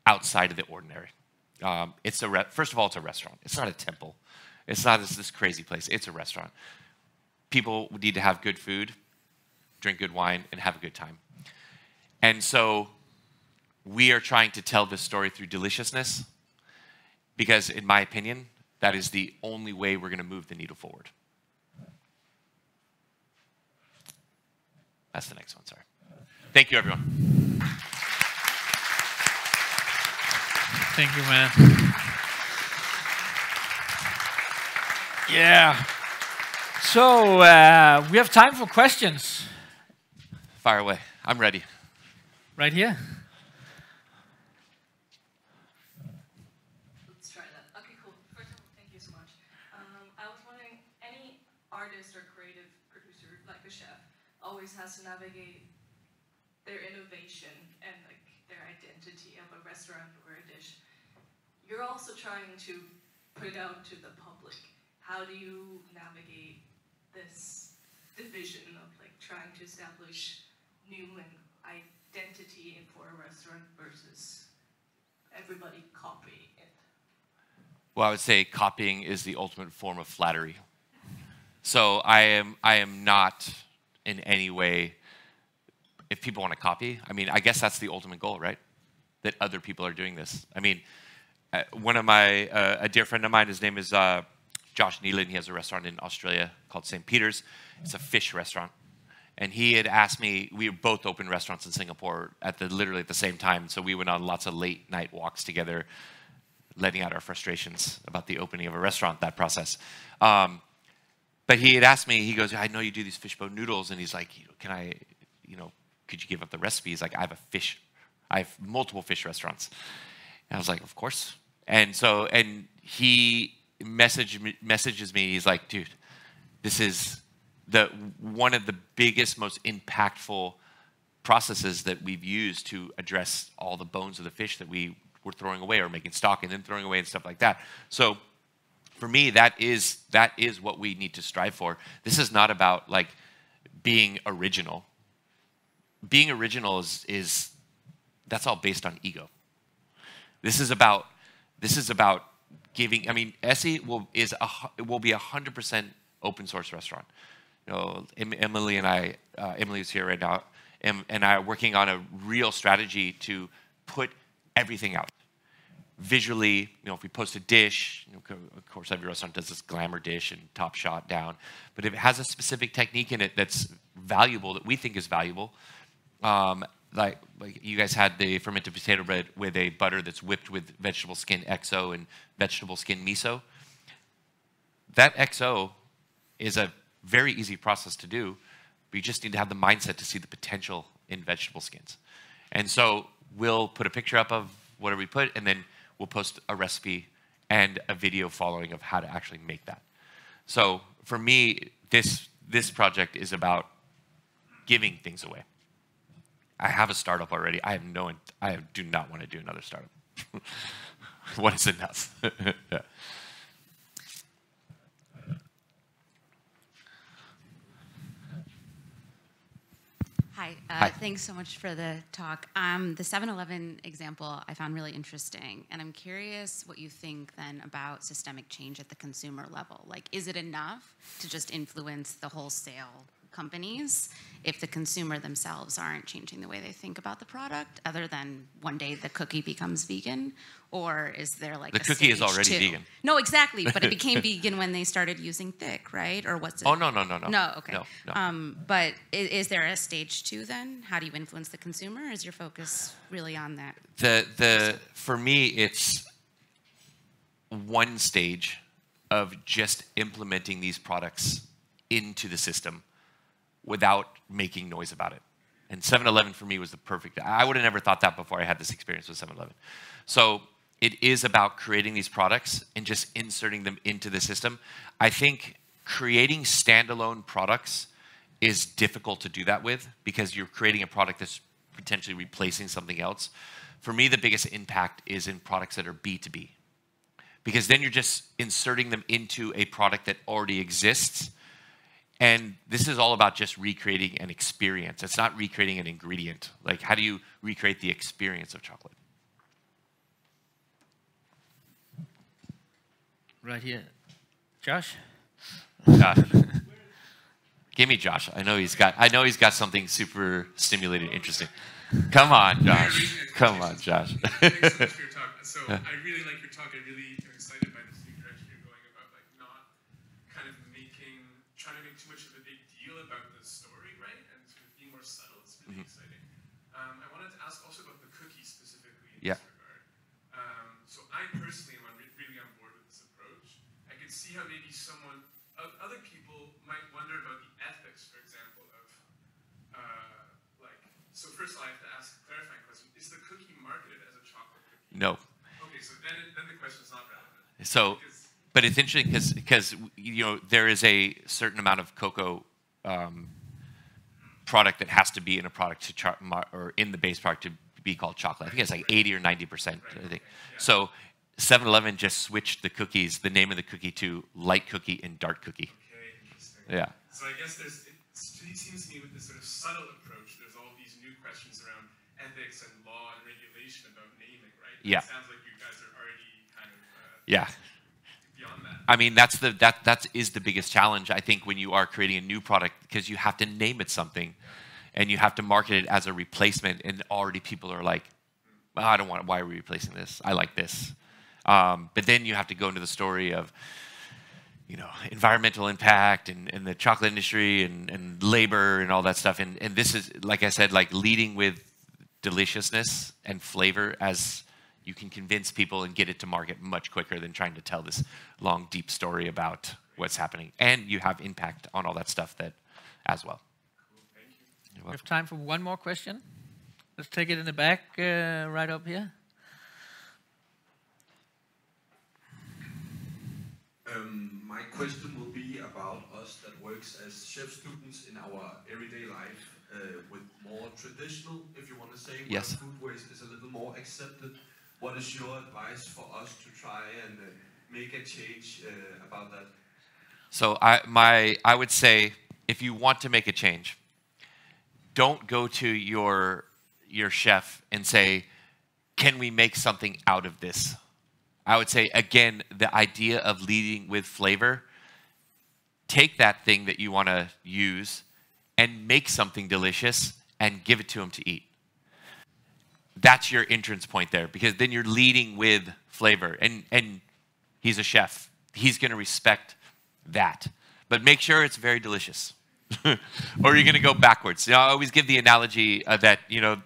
outside of the ordinary. First of all, it's a restaurant. It's not a temple. It's not this crazy place. It's a restaurant. People need to have good food, drink good wine, and have a good time. And so we are trying to tell this story through deliciousness because, in my opinion, that is the only way we're going to move the needle forward. That's the next one, sorry. Thank you, everyone. Thank you, man. Yeah. So we have time for questions. Fire away. I'm ready. Right here. Let's try that. Okay, cool. First of all, thank you so much. I was wondering, any artist or creative producer, like a chef, always has to navigate their innovation and like their identity of a restaurant or a dish. You're also trying to put it out to the public. How do you navigate this division of like trying to establish new and identity for a restaurant versus everybody copying it? Well, I would say copying is the ultimate form of flattery. So I am not in any way, if people want to copy, I guess that's the ultimate goal, right? That other people are doing this. A dear friend of mine, his name is Josh Nealon. He has a restaurant in Australia called St. Peter's. It's a fish restaurant. And he had asked me, we both opened restaurants in Singapore literally at the same time. So we went on lots of late night walks together, letting out our frustrations about the opening of a restaurant, that process. But he had asked me, he goes, I know you do these fishbone noodles. And he's like, could you give up the recipes? Like, I have multiple fish restaurants. And I was like, of course. And he messages me, he's like, dude, this is one of the biggest, most impactful processes that we've used to address all the bones of the fish that we were throwing away or making stock and then throwing away and stuff like that. So for me, that is what we need to strive for. This is not about like being original. Being original is that's all based on ego. This is about giving. I mean, ESSE will be 100% open source restaurant. You know, Emily and I, Emily's here right now, and I are working on a real strategy to put everything out. Visually, you know, if we post a dish, you know, of course every restaurant does this glamour dish and top shot down, but if it has a specific technique in it that's valuable, that we think is valuable, like you guys had the fermented potato bread with a butter that's whipped with vegetable skin XO and vegetable skin miso. That XO is a very easy process to do, but you just need to have the mindset to see the potential in vegetable skins. And so we'll put a picture up of whatever we put, and then we'll post a recipe and a video following of how to actually make that. So for me, this project is about giving things away. I have a startup already. I do not want to do another startup. What is enough? Yeah. Hi, thanks so much for the talk. The 7-Eleven example I found really interesting, and I'm curious what you think then about systemic change at the consumer level. Like, is it enough to just influence the wholesale companies if the consumer themselves aren't changing the way they think about the product, other than one day the cookie becomes vegan? Or is there like the cookie is already vegan? No, exactly, but it became vegan when they started using thick, right? Or what's it? Oh, no. No, okay. No. But is there a stage 2 then? How do you influence the consumer? Is your focus really on that? For me, it's one stage of just implementing these products into the system without making noise about it. And 7-Eleven for me was the perfect. I would have never thought that before I had this experience with 7-Eleven. So it is about creating these products and just inserting them into the system. I think creating standalone products is difficult to do that with because you're creating a product that's potentially replacing something else. For me, the biggest impact is in products that are B2B, because then you're just inserting them into a product that already exists. And this is all about just recreating an experience. It's not recreating an ingredient. Like, how do you recreate the experience of chocolate? Right here. Josh? Give me Josh. I know he's got something super stimulating, interesting. Come on, Josh. Come on, Josh. Thanks so much for your talk. So I really like your talk. I really am excited by this new direction you're going about, like not kind of trying to make too much of a big deal about the story, right? And sort of being more subtle. It's really exciting. I wanted to ask also about the cookies specifically in this regard. So I personally am really on board with this approach. I could see how maybe other people might wonder about the ethics, for example, of so first of all, I have to ask a clarifying question. Is the cookie marketed as a chocolate cookie? No. Okay, so then the question is not relevant. So, but it's interesting because you know there is a certain amount of cocoa product that has to be in a product or in the base product to be called chocolate. I think it's like 80 or 90%. Right. I think. Yeah. So 7-Eleven just switched the name of the cookie to light cookie and dark cookie. Okay, interesting. Yeah. So I guess it seems to me with this sort of subtle approach, there's all these new questions around ethics and law and regulation about naming, right? Yeah. It sounds like you guys are already kind of beyond that. I mean, that is the biggest challenge, I think, when you are creating a new product, because you have to name it something, and you have to market it as a replacement, and already people are like, oh, I don't want it. Why are we replacing this? I like this. But then you have to go into the story of, you know, environmental impact and the chocolate industry and labor and all that stuff. And this is, like I said, like leading with deliciousness and flavor, as you can convince people and get it to market much quicker than trying to tell this long, deep story about what's happening. And you have impact on all that stuff as well. Cool, thank you. We have time for one more question. Let's take it in the back, right up here. My question will be about us that works as chef students in our everyday life with more traditional, if you want to say, where food waste is a little more accepted. What is your advice for us to try and make a change about that? So I would say, if you want to make a change, don't go to your chef and say, can we make something out of this? I would say, again, the idea of leading with flavor, take that thing that you want to use and make something delicious and give it to him to eat. That's your entrance point there, because then you're leading with flavor. And he's a chef. He's going to respect that. But make sure it's very delicious. Or you're going to go backwards. You know, I always give the analogy that, you know,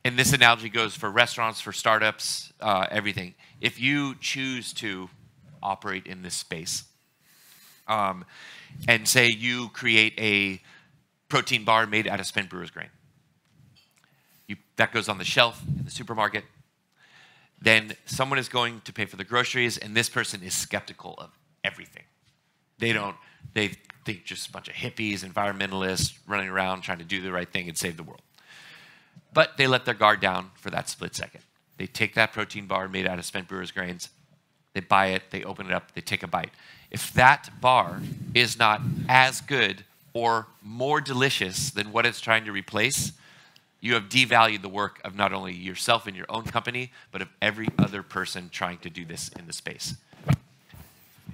and this analogy goes for restaurants, for startups, everything. If you choose to operate in this space, and say you create a protein bar made out of spent brewer's grain, that goes on the shelf in the supermarket, then someone is going to pay for the groceries, and this person is skeptical of everything. They think just a bunch of hippies, environmentalists running around trying to do the right thing and save the world. But they let their guard down for that split second. They take that protein bar made out of spent brewer's grains, they buy it, they open it up, they take a bite. If that bar is not as good or more delicious than what it's trying to replace, you have devalued the work of not only yourself and your own company, but of every other person trying to do this in the space.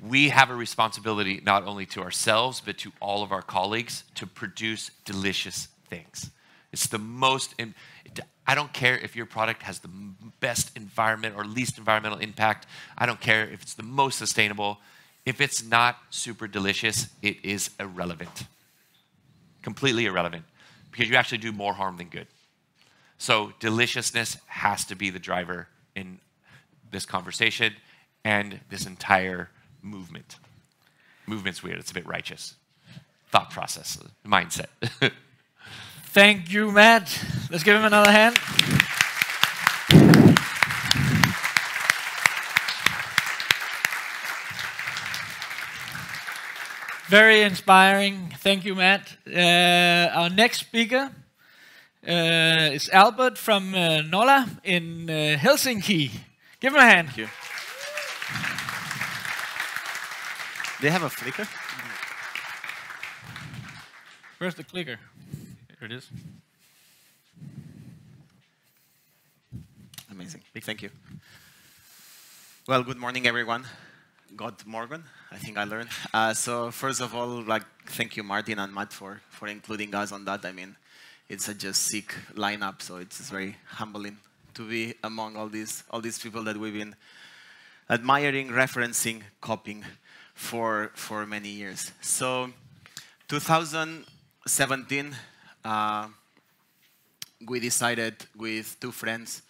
We have a responsibility not only to ourselves, but to all of our colleagues to produce delicious things. It's the most, I don't care if your product has the best environment or least environmental impact. I don't care if it's the most sustainable. If it's not super delicious, it is irrelevant. Completely irrelevant, because you actually do more harm than good. So deliciousness has to be the driver in this conversation and this entire movement. Movement's weird, it's a bit righteous. Thought process, mindset. Thank you, Matt. Let's give him another hand. Very inspiring. Thank you, Matt. Our next speaker is Albert from Nolla in Helsinki. Give him a hand. Thank you. They have a flicker? Where's the clicker? Here it is. Amazing. Thank you. Well, good morning, everyone. God morgen, I think I learned. So first of all, thank you, Martin and Matt, for including us on that. I mean, it's such a sick lineup, so it's very humbling to be among all these people that we've been admiring, referencing, copying for many years. So 2017, we decided with two friends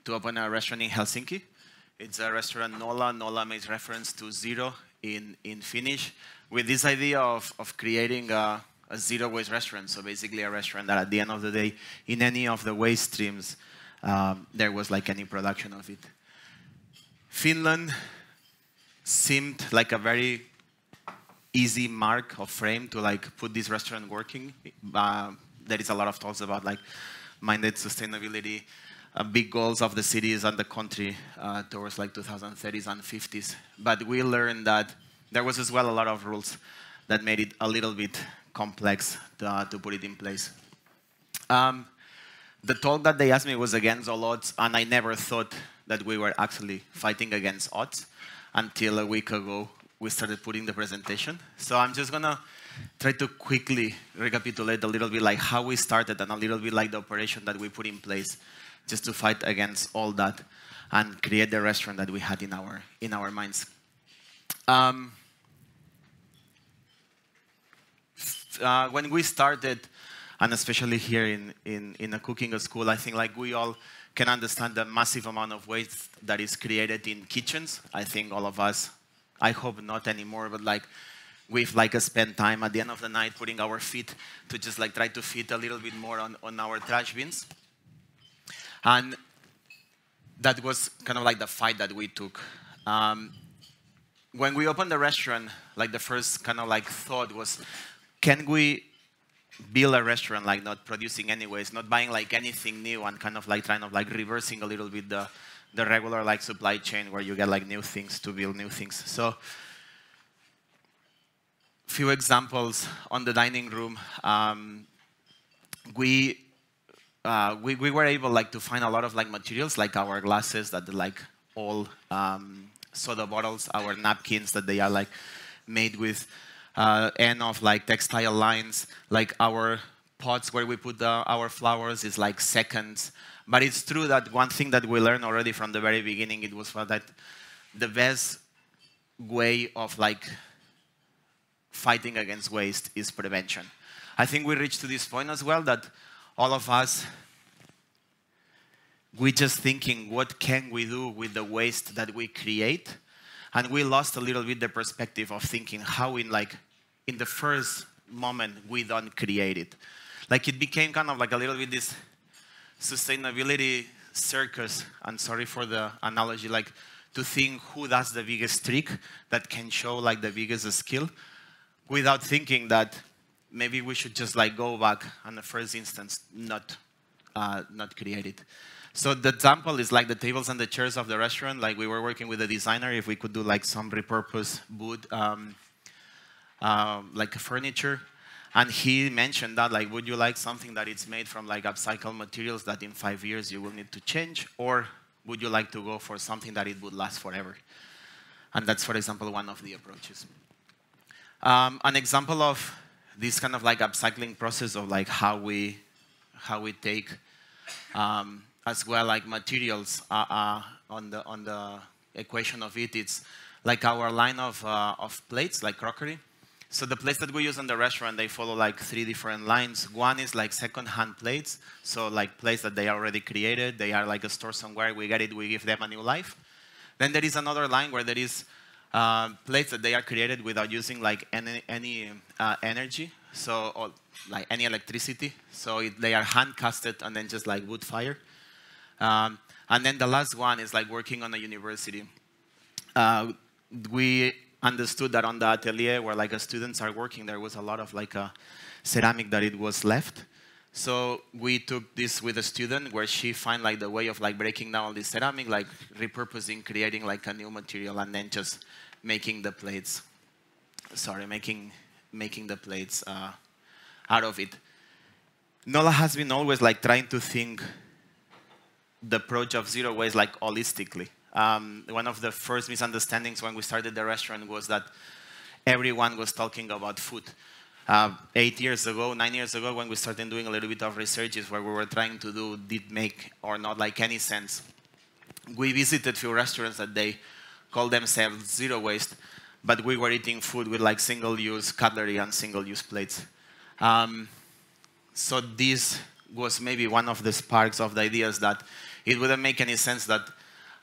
to open a restaurant in Helsinki. It's a restaurant, Nolla. Nolla makes reference to zero in Finnish, with this idea of creating a zero-waste restaurant. So basically a restaurant that at the end of the day, in any of the waste streams, there was any production of it. Finland seemed like a very easy mark of frame to put this restaurant working. There is a lot of talks about minded sustainability, big goals of the cities and the country towards 2030s and 50s. But we learned that there was as well a lot of rules that made it a little bit complex to put it in place. The talk that they asked me was against all odds, and I never thought that we were actually fighting against odds until a week ago we started putting the presentation. So I'm just gonna try to quickly recapitulate a little bit how we started and a little bit the operation that we put in place just to fight against all that and create the restaurant that we had in our minds. When we started, and especially here in a cooking school, I think we all can understand the massive amount of waste that is created in kitchens. I think all of us, I hope not anymore, but we've spent time at the end of the night putting our feet to just try to fit a little bit more on our trash bins. And that was kind of the fight that we took. When we opened the restaurant, the first kind of thought was, can we build a restaurant not producing any waste, not buying anything new, and kind of trying to reversing a little bit the regular like supply chain where you get like new things to build new things. So few examples on the dining room. We were able like to find a lot of like materials, like our glasses that like all soda bottles, our napkins that they are like made with end of like textile lines, like our pots where we put our flowers is like seconds. But it's true that one thing that we learned already from the very beginning, it was that the best way of like fighting against waste is prevention. I think we reached to this point as well that all of us, we're just thinking, what can we do with the waste that we create? And we lost a little bit the perspective of thinking how in the first moment we don't create it. Like it became kind of like a little bit this sustainability circus, and sorry for the analogy, like to think who does the biggest trick that can show like the biggest skill without thinking that maybe we should just like go back on the first instance, not create it. So the example is like the tables and the chairs of the restaurant. Like we were working with a designer if we could do like some repurposed wood, like furniture. And he mentioned that like, would you like something that it's made from like upcycled materials that in 5 years you will need to change? Or would you like to go for something that it would last forever? And that's, for example, one of the approaches. An example of this kind of like upcycling process of like how we take as well like materials on the equation of it. It's like our line of plates, like crockery. So the plates that we use in the restaurant, they follow like 3 different lines. One is like second-hand plates, so like plates that they are already created. They are like a store somewhere. We get it, we give them a new life. Then there is another line where there is plates that they are created without using like any energy, so or like any electricity. So they are hand-casted and then just like wood fire. And then the last one is like working on a university. We understood that on the atelier where like students are working, there was a lot of like ceramic that it was left. So we took this with a student where she found like the way of like breaking down all this ceramic, like repurposing, creating like a new material, and then just making the plates. Sorry, making the plates out of it. Nolla has been always like trying to think the approach of zero waste like holistically. One of the first misunderstandings when we started the restaurant was that everyone was talking about food. 8 years ago, 9 years ago, when we started doing a little bit of researches where we were trying to do, did make or not like any sense. We visited a few restaurants that they call themselves zero waste, but we were eating food with like single-use cutlery and single-use plates. So this was maybe one of the sparks of the ideas that it wouldn't make any sense that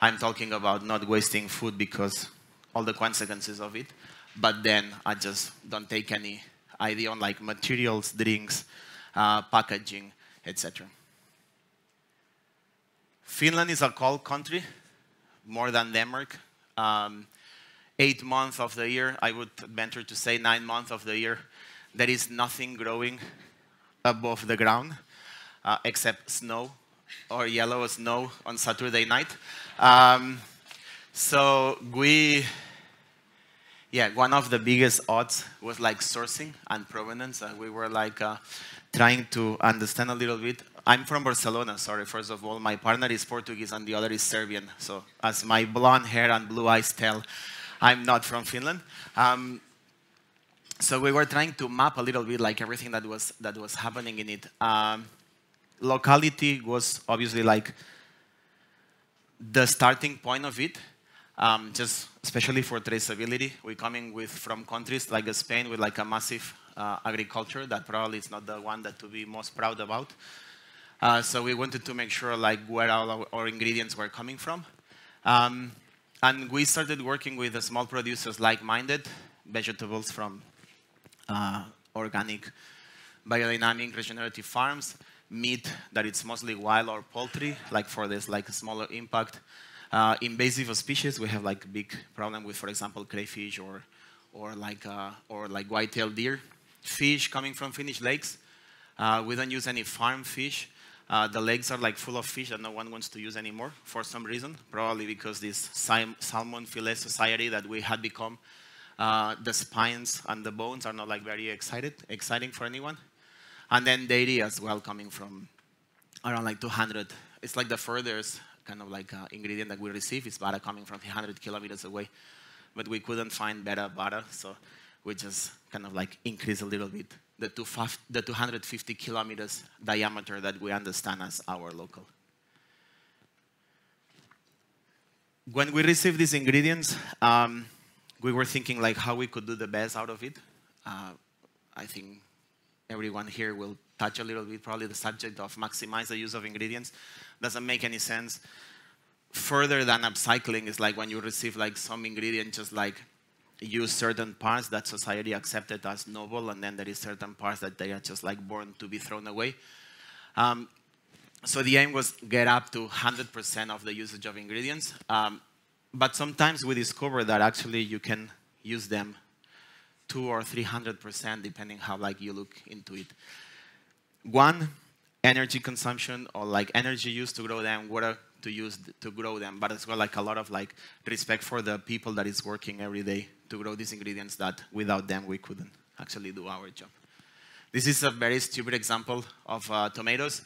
I'm talking about not wasting food because all the consequences of it, but then I just don't take any idea on like materials, drinks, packaging, etc. Finland is a cold country, more than Denmark. 8 months of the year, I would venture to say 9 months of the year, there is nothing growing above the ground except snow or yellow snow on Saturday night. So one of the biggest odds was like sourcing and provenance. We were like trying to understand a little bit. I'm from Barcelona, sorry, first of all. My partner is Portuguese and the other is Serbian. So as my blonde hair and blue eyes tell, I'm not from Finland. So we were trying to map a little bit like everything that was happening in it. Locality was obviously like the starting point of it, just especially for traceability. We're coming from countries like Spain with like a massive agriculture that probably is not the one that to be most proud about. So we wanted to make sure like where all our ingredients were coming from. And we started working with the small producers like-minded, vegetables from organic, biodynamic, regenerative farms, meat that it's mostly wild or poultry, like for this like a smaller impact. Invasive species, we have like a big problem with, for example, crayfish or like white-tailed deer. Fish coming from Finnish lakes. We don't use any farm fish. The legs are like full of fish that no one wants to use anymore for some reason. Probably because this salmon fillet society that we had become, the spines and the bones are not like very exciting for anyone. And then dairy as well, coming from around like 200. It's like the furthest kind of like ingredient that we receive is butter coming from 100 kilometers away. But we couldn't find better butter, so we just kind of like increase a little bit the 250 kilometers diameter that we understand as our local. When we received these ingredients, we were thinking like how we could do the best out of it. I think everyone here will touch a little bit probably the subject of maximize the use of ingredients. Doesn't make any sense. Further than upcycling is like when you receive like some ingredient, just like use certain parts that society accepted as noble, and then there is certain parts that they are just like born to be thrown away. So the aim was get up to 100% of the usage of ingredients. But sometimes we discover that actually you can use them 200 or 300% depending how like you look into it. One, energy consumption or like energy used to grow them, water to use to grow them, but as well like a lot of like respect for the people that is working every day to grow these ingredients that without them we couldn't actually do our job. This is a very stupid example of tomatoes.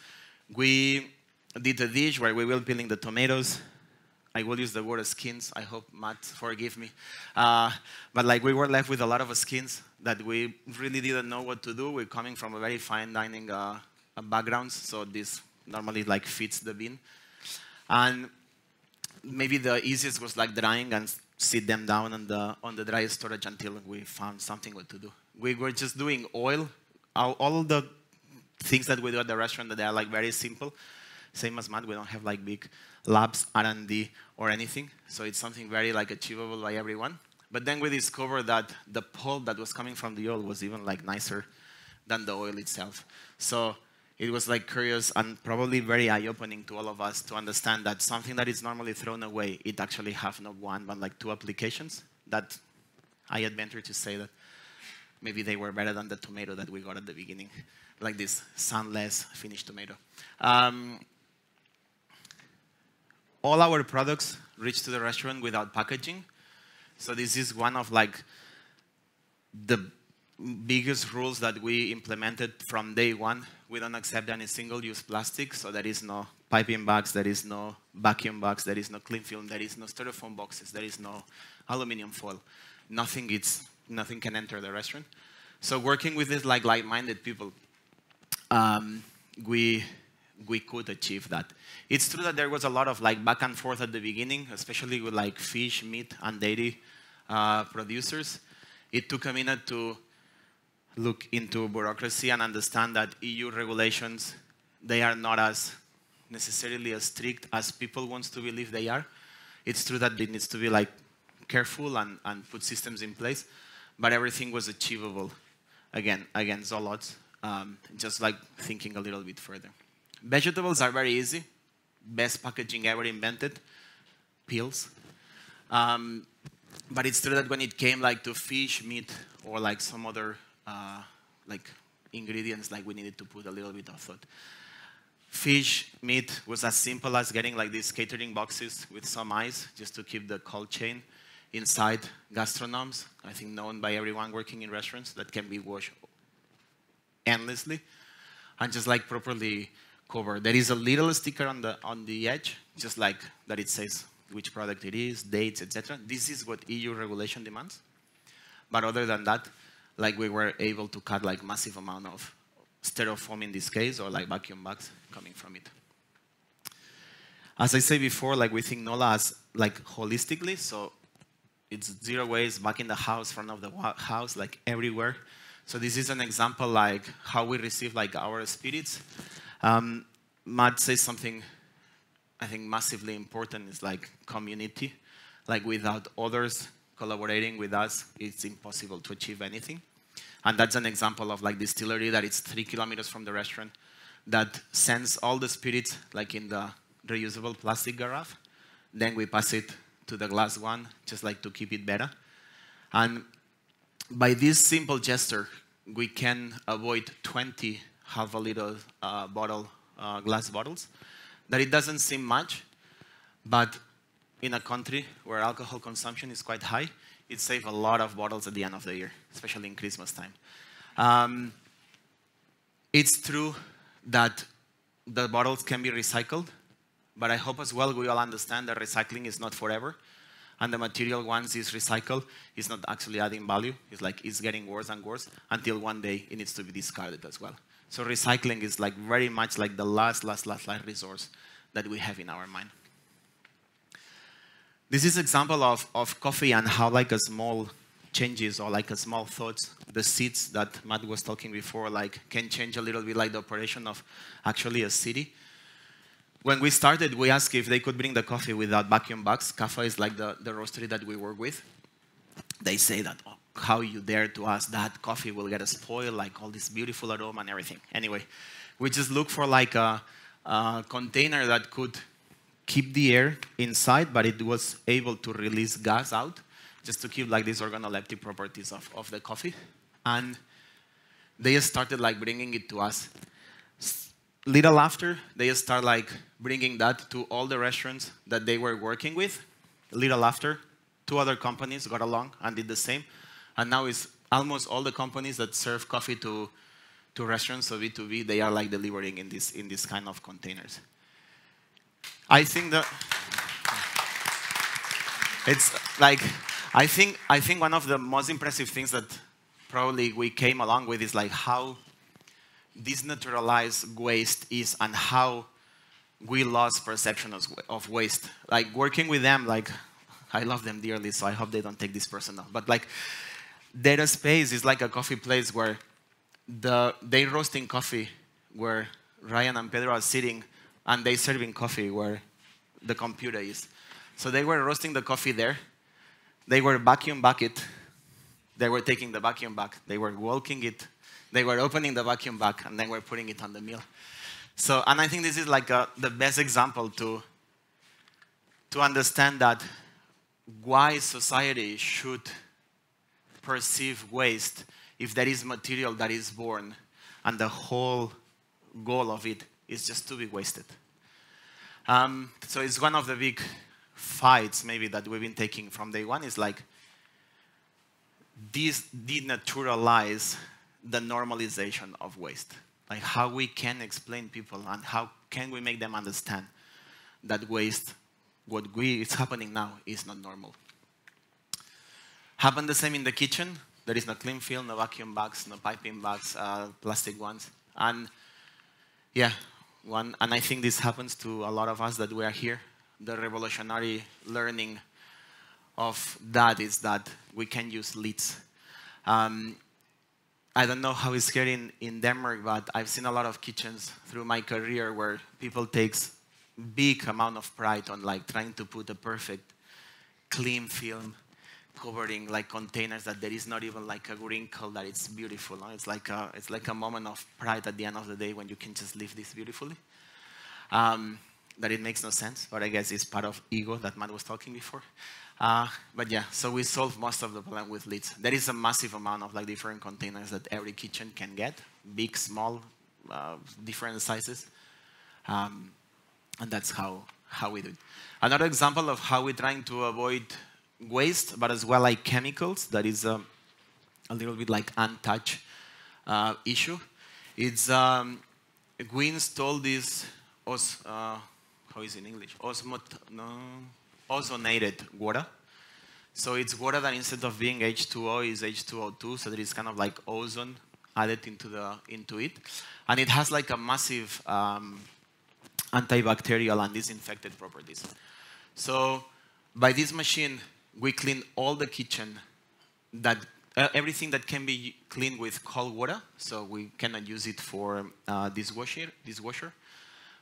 We did a dish where we were peeling the tomatoes. I will use the word skins. I hope Matt forgive me. But like we were left with a lot of skins that we really didn't know what to do. We're coming from a very fine dining backgrounds, so this normally like fits the bin. And maybe the easiest was like drying and sit them down on the dry storage until we found something what to do. We were just doing oil. All the things that we do at the restaurant that they are like very simple. Same as Matt, we don't have like big labs, R&D or anything. So it's something very like achievable by everyone. But then we discovered that the pulp that was coming from the oil was even like nicer than the oil itself. So it was like curious and probably very eye-opening to all of us to understand that something that is normally thrown away, it actually have not one but like two applications that I adventure to say that maybe they were better than the tomato that we got at the beginning, like this sunless finished tomato. All our products reach to the restaurant without packaging. So this is one of like the biggest rules that we implemented from day one. We don't accept any single-use plastic, so there is no piping bags, there is no vacuum bags, there is no cling film, there is no styrofoam boxes, there is no aluminum foil. Nothing can enter the restaurant. So working with these like like-minded people, we could achieve that. It's true that there was a lot of like back and forth at the beginning, especially with like fish, meat, and dairy producers. It took a minute to look into bureaucracy and understand that EU regulations, they are not as necessarily as strict as people want to believe they are. It's true that it needs to be like careful and put systems in place, but everything was achievable. Again, against all odds, just like thinking a little bit further. Vegetables are very easy. Best packaging ever invented, peels. But it's true that when it came like to fish, meat, or like some other like ingredients, like we needed to put a little bit of thought. Fish, meat was as simple as getting like these catering boxes with some ice just to keep the cold chain inside gastronomes, I think known by everyone working in restaurants, that can be washed endlessly and just like properly covered. There is a little sticker on the edge, just like that it says which product it is, dates, etc. This is what EU regulation demands. But other than that, like we were able to cut like massive amount of styrofoam in this case, or like vacuum bags coming from it. As I said before, like we think Nolla as like holistically, so it's zero waste back in the house, front of the house, like everywhere. So this is an example like how we receive like our spirits. Matt says something I think massively important is like community. Like without others collaborating with us, it's impossible to achieve anything. And that's an example of like distillery that it's 3 kilometers from the restaurant that sends all the spirits like in the reusable plastic carafe. Then we pass it to the glass one, just like to keep it better. And by this simple gesture, we can avoid 20 half a liter bottle glass bottles. That it doesn't seem much, but in a country where alcohol consumption is quite high, it saves a lot of bottles at the end of the year, especially in Christmas time. It's true that the bottles can be recycled, but I hope as well we all understand that recycling is not forever. And the material, once it's recycled, is not actually adding value. It's getting worse and worse until one day it needs to be discarded as well. So recycling is like very much like the last resource that we have in our mind. This is an example of coffee and how like a small changes or like a small thoughts, the seeds that Matt was talking before, like can change a little bit like the operation of actually a city. When we started, we asked if they could bring the coffee without vacuum bags. Cafa is like the roastery that we work with. They say that, oh, how you dare to ask that? Coffee will get spoiled, like all this beautiful aroma and everything. Anyway, we just look for like a container that could keep the air inside, but it was able to release gas out, just to keep like these organoleptic properties of the coffee. And they started like bringing it to us. Little after, they start like bringing that to all the restaurants that they were working with. Little after, 2 other companies got along and did the same. And now it's almost all the companies that serve coffee to restaurants, so B2B, they are like delivering in this kind of containers. I think that it's like, I think one of the most impressive things that probably we came along with is like how desnaturalized waste is and how we lost perception of waste. Like working with them, like I love them dearly, so I hope they don't take this personal. But like Data Space is like a coffee place where they roasting coffee where Ryan and Pedro are sitting and they serving coffee where the computer is. So they were roasting the coffee there. They were vacuum bag it. They were taking the vacuum bag. They were walking it. They were opening the vacuum bag and then were putting it on the mill. So, and I think this is like the best example to understand that why society should perceive waste if there is material that is born and the whole goal of it is just to be wasted. So it's one of the big fights maybe that we've been taking from day one is like this denaturalize the normalization of waste. Like how we can explain people and how can we make them understand that waste, what is happening now, is not normal. Happen the same in the kitchen. There is no clean film, no vacuum bags, no piping bags, plastic ones. And yeah, and I think this happens to a lot of us that we are here. The revolutionary learning of that is that we can use lids. I don't know how it's here in Denmark, but I've seen a lot of kitchens through my career where people takes big amount of pride on like trying to put a perfect clean film covering like containers that there is not even like a wrinkle, that it's beautiful. No? It's like a moment of pride at the end of the day when you can just leave this beautifully. That it makes no sense, but I guess it's part of ego that Matt was talking before. But yeah, so we solve most of the problem with lids. There is a massive amount of like different containers that every kitchen can get, big, small, different sizes. And that's how we do it. Another example of how we're trying to avoid waste, but as well like chemicals, that is a little bit like untouched issue. It's we installed this, how is it in English? Ozonated water. So it's water that instead of being H2O is H2O2, so there is kind of like ozone added into it. And it has like a massive antibacterial and disinfectant properties. So by this machine, we clean all the kitchen, everything that can be cleaned with cold water. So we cannot use it for dishwasher.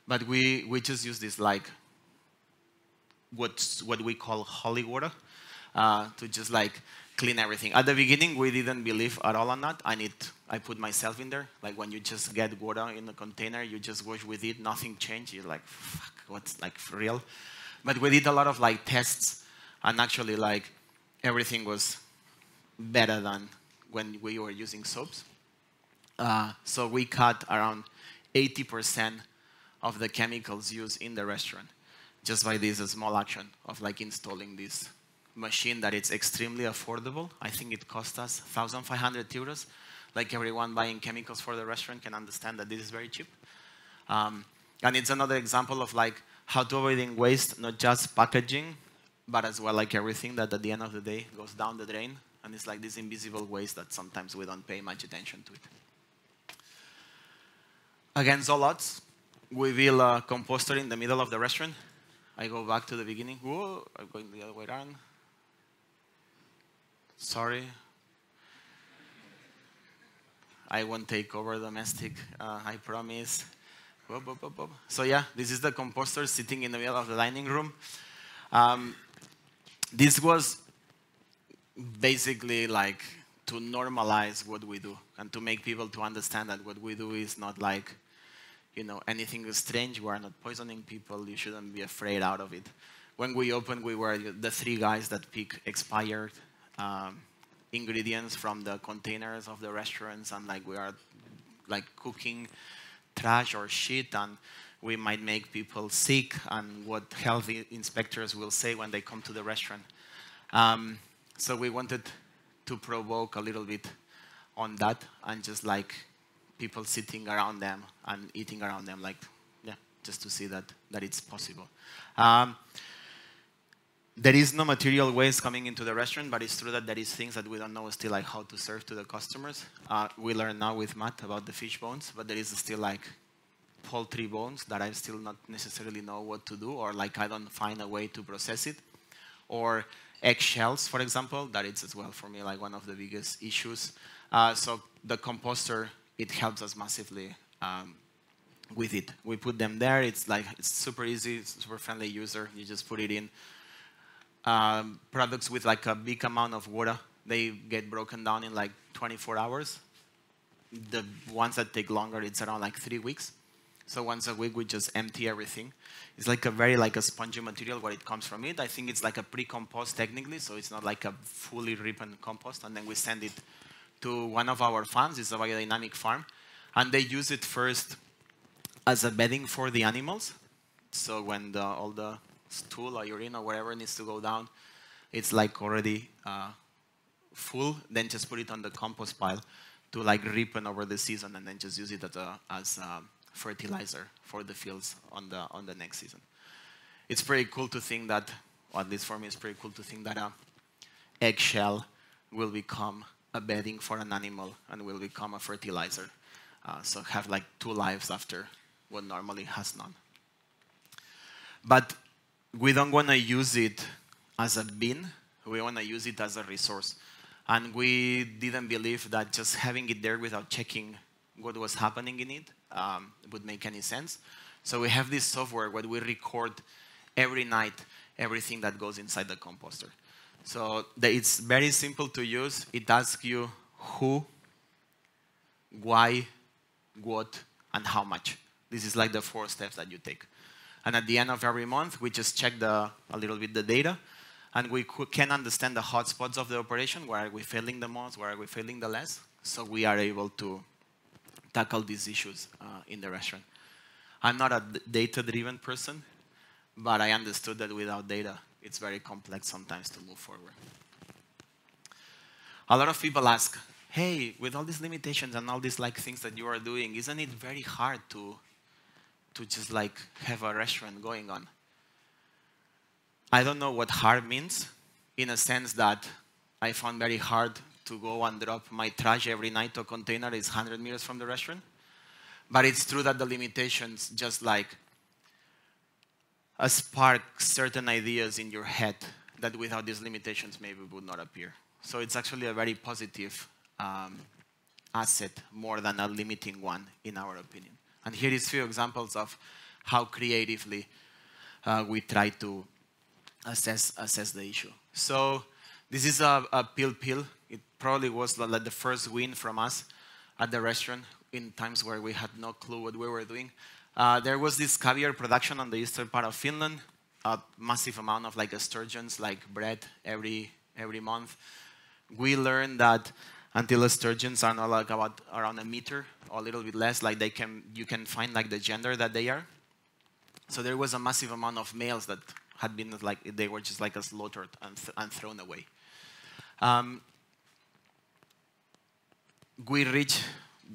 But we just use this like what we call holy water to just like clean everything. At the beginning, we didn't believe at all on that. I put myself in there. Like when you just get water in a container, you just wash with it, nothing changed. You're like, fuck, what's like for real? But we did a lot of like tests, and actually like everything was better than when we were using soaps. So we cut around 80% of the chemicals used in the restaurant, just by this small action of like installing this machine that it's extremely affordable. I think it cost us 1,500 euros. Like everyone buying chemicals for the restaurant can understand that this is very cheap. And it's another example of like how to avoiding waste, not just packaging, but as well like everything that at the end of the day goes down the drain. And it's like this invisible waste that sometimes we don't pay much attention to it. Against all odds, we build a composter in the middle of the restaurant. I go back to the beginning. Whoa, I'm going the other way around. Sorry. I won't take over domestic, I promise. Whoop, whoop, whoop, whoop. So yeah, this is the composter sitting in the middle of the dining room. This was basically like to normalize what we do and to make people to understand that what we do is not like, you know, anything strange. We are not poisoning people. You shouldn't be afraid out of it. When we opened, we were the 3 guys that pick expired ingredients from the containers of the restaurants, and like we are like cooking trash or shit, and we might make people sick, and what health inspectors will say when they come to the restaurant. So we wanted to provoke a little bit on that, and just like people sitting around them and eating around them, like, yeah, just to see that it's possible. There is no material waste coming into the restaurant, but it's true that there is things that we don't know still, like how to serve to the customers. We learn now with Matt about the fish bones, but there is still like poultry bones that I still not necessarily know what to do, or like I don't find a way to process it. Or eggshells, for example, that it's as well for me like one of the biggest issues. So the composter, it helps us massively with it. We put them there. It's like it's super easy, it's super friendly user. You just put it in. Products with like a big amount of water, they get broken down in like 24 hours. The ones that take longer, it's around like 3 weeks. So once a week, we just empty everything. It's like a very like a spongy material where it comes from it. I think it's like a pre-compost technically, so it's not like a fully ripen compost. And then we send it to one of our farms. It's a biodynamic farm. And they use it first as a bedding for the animals. So when all the stool or urine or whatever needs to go down, it's like already full. Then just put it on the compost pile to like ripen over the season, and then just use it as fertilizer for the fields on the next season. It's pretty cool to think that, or at least for me, it's pretty cool to think that an eggshell will become a bedding for an animal and will become a fertilizer. So have like 2 lives after what normally has none. But we don't want to use it as a bin. We want to use it as a resource. And we didn't believe that just having it there without checking what was happening in it would make any sense. So we have this software where we record every night everything that goes inside the composter. So it's very simple to use. It asks you who, why, what, and how much. This is like the 4 steps that you take. And at the end of every month, we just check a little bit the data, and we can understand the hotspots of the operation. Where are we failing the most? Where are we failing the less? So we are able to tackle these issues in the restaurant. I'm not a data-driven person, but I understood that without data, it's very complex sometimes to move forward. A lot of people ask, hey, with all these limitations and all these like things that you are doing, isn't it very hard to just like have a restaurant going on? I don't know what hard means, in a sense that I found very hard to go and drop my trash every night to a container is 100 meters from the restaurant. But it's true that the limitations just like spark certain ideas in your head that without these limitations maybe would not appear. So it's actually a very positive asset more than a limiting one in our opinion. And here is a few examples of how creatively we try to assess the issue. So this is a pill. It probably was like the first win from us at the restaurant in times where we had no clue what we were doing. There was this caviar production on the eastern part of Finland, a massive amount of like sturgeons, like bread every month. We learned that until sturgeons are not like around a meter or a little bit less, like you can find like the gender that they are. So there was a massive amount of males that had been like, they were just like slaughtered and thrown away. We reached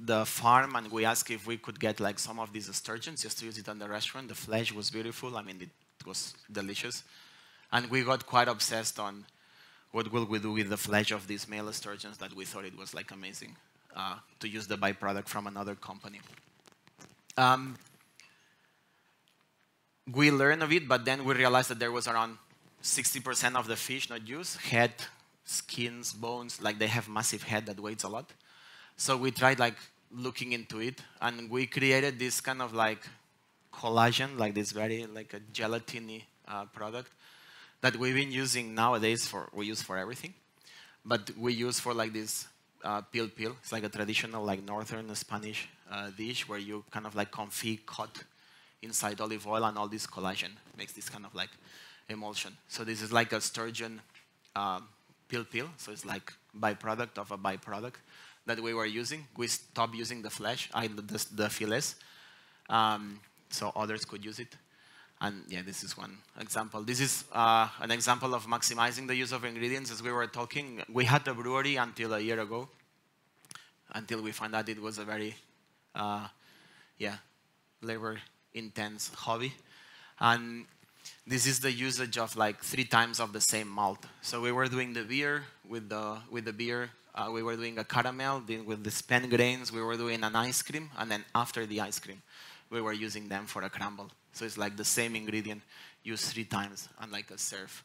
the farm and we asked if we could get like some of these sturgeons just to use it on the restaurant. The flesh was beautiful. I mean, it was delicious. And we got quite obsessed on what will we do with the flesh of these male sturgeons, that we thought it was like amazing to use the byproduct from another company. We learned of it, but then we realized that there was around 60% of the fish not used. Head, skins, bones, like they have massive head that weighs a lot. So we tried like looking into it, and we created this kind of like collagen, like this very like a gelatiny product that we've been using nowadays we use for everything. But we use for like this pil. It's like a traditional like northern Spanish dish where you kind of like confit cut inside olive oil, and all this collagen makes this kind of like emulsion. So this is like a sturgeon pil. So it's like byproduct of a byproduct that we were using. We stopped using the flesh, the fillets, so others could use it. And yeah, this is one example. This is an example of maximizing the use of ingredients. As we were talking, we had the brewery until a year ago, until we found out it was a very, labor-intense hobby. And this is the usage of like 3 times of the same malt. So we were doing the beer with the beer. We were doing a caramel with the spent grains. We were doing an ice cream, and then after the ice cream, we were using them for a crumble. So it's like the same ingredient used 3 times and like a serve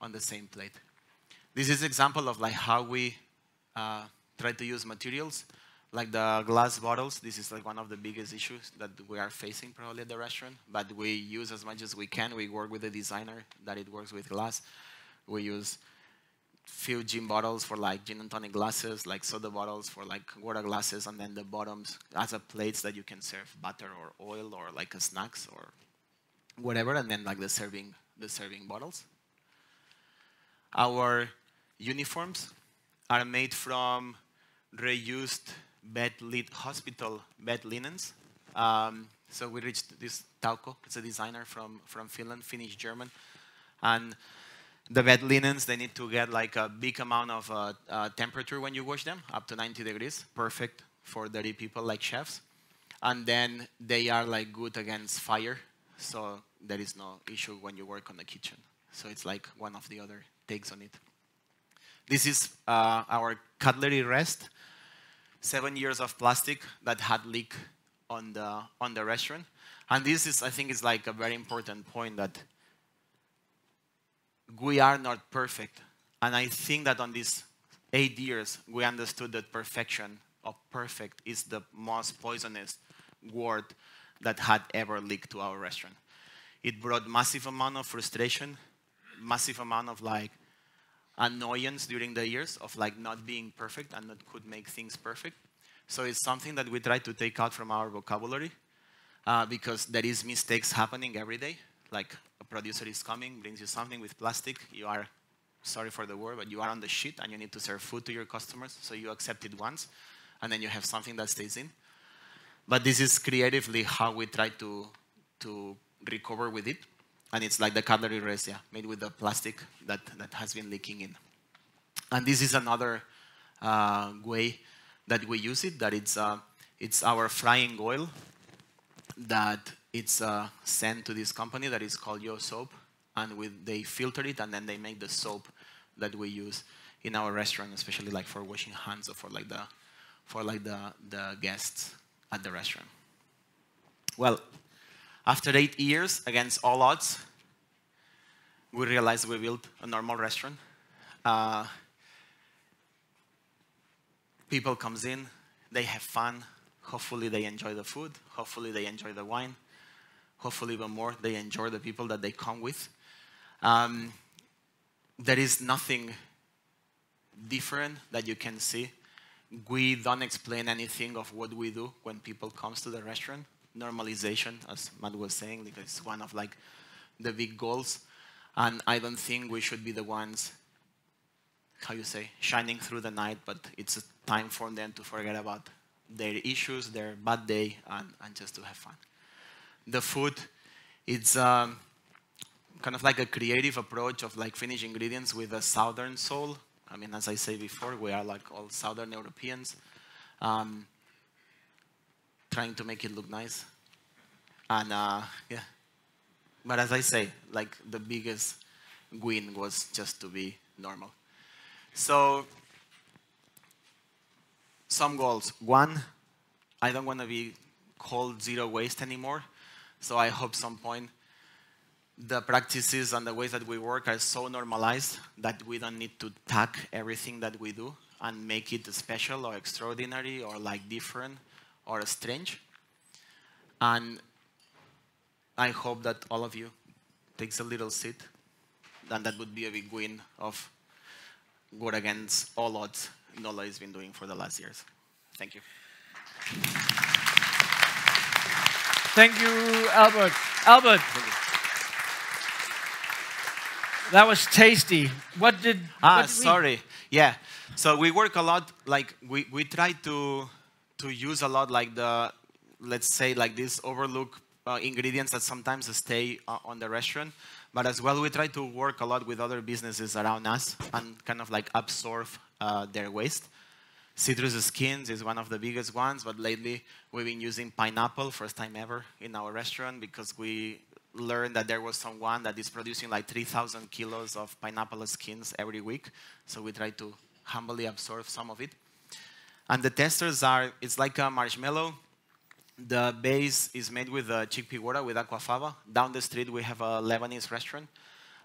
on the same plate. This is an example of like how we try to use materials. Like the glass bottles, this is like one of the biggest issues that we are facing probably at the restaurant, but we use as much as we can. We work with a designer that it works with glass. We use few gin bottles for like gin and tonic glasses, like soda bottles for like water glasses, and then the bottoms as a plates that you can serve butter or oil or like a snacks or whatever, and then like the serving bottles. Our uniforms are made from reused hospital bed linens. So we reached this Tauko. It's a designer from Finland, Finnish German, and the bed linens, they need to get like a big amount of temperature when you wash them, up to 90 degrees, perfect for dirty people like chefs. And then they are like good against fire, so there is no issue when you work on the kitchen. So it's like one of the other takes on it. This is our cutlery rest. 7 years of plastic that had leaked on the restaurant. And this is, I think, is like a very important point, that we are not perfect. And I think that on these 8 years, we understood that perfection or perfect is the most poisonous word that had ever leaked to our restaurant. It brought massive amount of frustration, massive amount of like annoyance during the years of like not being perfect and not could make things perfect. So it's something that we try to take out from our vocabulary because there is mistakes happening every day. Like a producer is coming, brings you something with plastic. You are, sorry for the word, but you are on the shit and you need to serve food to your customers. So you accept it once and then you have something that stays in. But this is creatively how we try to recover with it. And it's like the cutlery rest, made with the plastic that has been leaking in. And this is another way that we use it, that it's our frying oil that it's sent to this company that is called Yo Soap, and they filter it and then they make the soap that we use in our restaurant, especially like for washing hands or for the guests at the restaurant. Well, after 8 years, against all odds, we realized we built a normal restaurant. People comes in, they have fun. Hopefully they enjoy the food. Hopefully they enjoy the wine. Hopefully even more, they enjoy the people that they come with. There is nothing different that you can see. We don't explain anything of what we do when people comes to the restaurant. Normalization, as Matt was saying, because it's one of like the big goals. And I don't think we should be the ones, how you say, shining through the night, but it's a time for them to forget about their issues, their bad day, and just to have fun. The food It's kind of like a creative approach of like Finnish ingredients with a southern soul. I mean, as I say before, we are like all southern Europeans, trying to make it look nice. And yeah, but as I say, like the biggest win was just to be normal. So some goals. One, I don't want to be called zero waste anymore. So I hope some point the practices and the ways that we work are so normalized that we don't need to tag everything that we do and make it special or extraordinary or like different or strange. And I hope that all of you takes a little seat, and that would be a big win of what against all odds Nolla has been doing for the last years. Thank you. Thank you, Albert. Albert, that was tasty. What did sorry. Yeah. So we work a lot, like we try to use a lot like the, let's say like this overlook ingredients that sometimes stay on the restaurant. But as well, we try to work a lot with other businesses around us and kind of like absorb their waste. Citrus skins is one of the biggest ones, but lately we've been using pineapple, first time ever in our restaurant, because we learned that there was someone that is producing like 3,000 kilos of pineapple skins every week. So we try to humbly absorb some of it. And the testers are, it's like a marshmallow. The base is made with chickpea water with aquafaba. Down the street we have a Lebanese restaurant,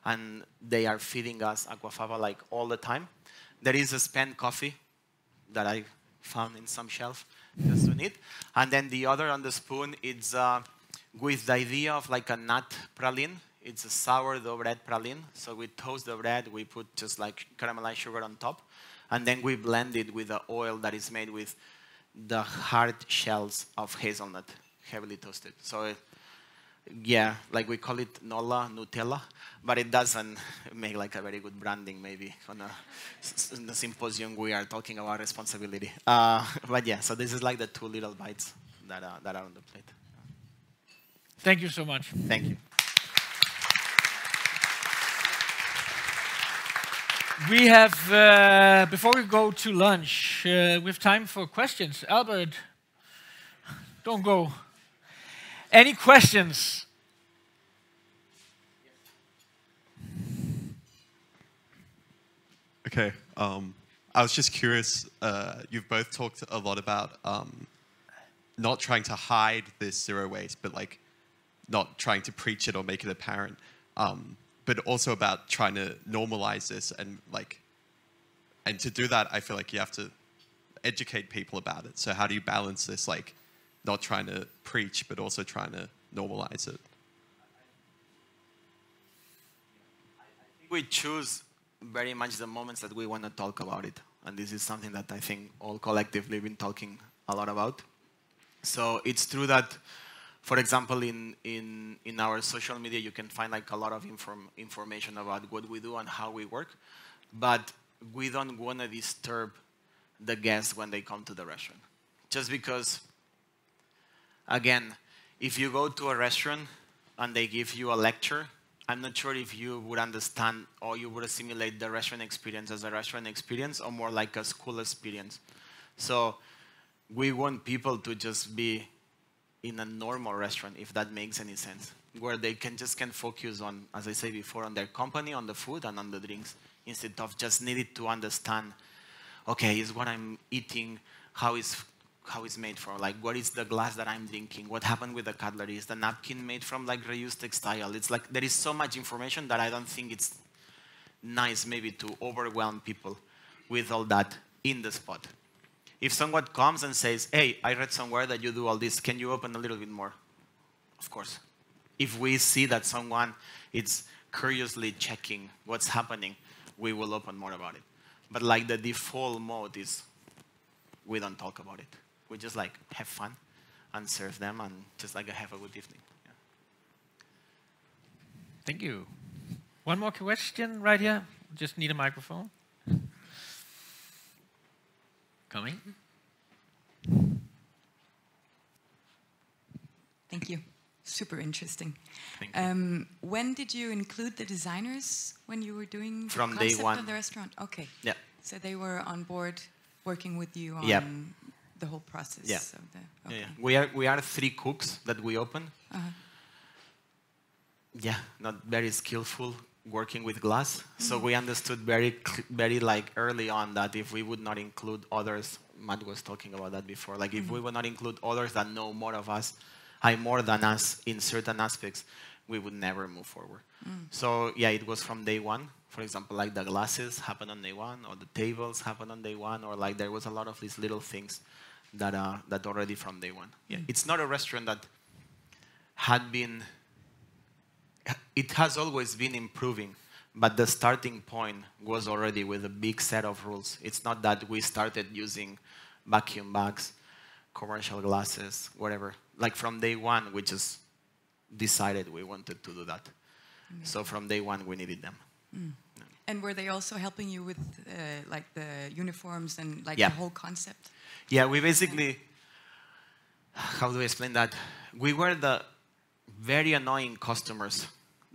and they are feeding us aquafaba like all the time. There is a spent coffee that I found in some shelf just to eat. And then the other on the spoon, it's with the idea of like a nut praline. It's a sourdough bread praline. So we toast the bread, we put just like caramelized sugar on top, and then we blend it with the oil that is made with the hard shells of hazelnut, heavily toasted. So yeah, like we call it Nolla Nutella, but it doesn't make like a very good branding maybe on the symposium we are talking about responsibility. But yeah, so this is like the two little bites that are on the plate. Thank you so much. Thank you. We have, before we go to lunch, we have time for questions. Albert, don't go. Any questions? Okay. I was just curious, you've both talked a lot about not trying to hide this zero waste, but like not trying to preach it or make it apparent. But also about trying to normalize this and to do that, I feel like you have to educate people about it. So how do you balance this, like not trying to preach, but also trying to normalize it? We choose very much the moments that we want to talk about it. And this is something that I think all collectively been talking a lot about. So it's true that, for example, in our social media, you can find like a lot of information about what we do and how we work, but we don't want to disturb the guests when they come to the restaurant. Just because, again, if you go to a restaurant and they give you a lecture, I'm not sure if you would understand or you would assimilate the restaurant experience as a restaurant experience or more like a school experience. So we want people to just be in a normal restaurant, if that makes any sense, where they can focus on, as I said before, on their company, on the food, and on the drinks, instead of just needing to understand, okay, is what I'm eating, how it's made from, like what is the glass that I'm drinking, what happened with the cutlery, is the napkin made from like reused textile. It's like there is so much information that I don't think it's nice maybe to overwhelm people with all that in the spot. If someone comes and says, hey, I read somewhere that you do all this, can you open a little bit more? Of course. If we see that someone is curiously checking what's happening, we will open more about it. But like the default mode is, we don't talk about it. We just like have fun and serve them and just like have a good evening. Yeah. Thank you. One more question right here. Just need a microphone. Coming. Thank you. super interesting. Thank you. When did you include the designers when you were doing From the day concept one. of the restaurant? Okay. Yeah. So they were on board working with you on Yeah. the whole process. Yeah. Of the, okay. Yeah. We are 3 cooks that we open. Uh-huh. Yeah, not very skillful working with glass. So we understood very like early on that if we would not include others, Matt was talking about that before, like if we would not include others that know more of us, more than us in certain aspects, we would never move forward. So yeah, it was from day one. For example, like the glasses happened on day one, or the tables happened on day one, or like there was a lot of these little things that that already from day one. Yeah, it's not a restaurant that had been. It has always been improving, but the starting point was already with a big set of rules. It's not that we started using vacuum bags, commercial glasses, whatever. Like from day one, we just decided we wanted to do that. So from day one, we needed them. And were they also helping you with like the uniforms and like Yeah. the whole concept? Yeah, we basically, how do I explain that? We were the very annoying customers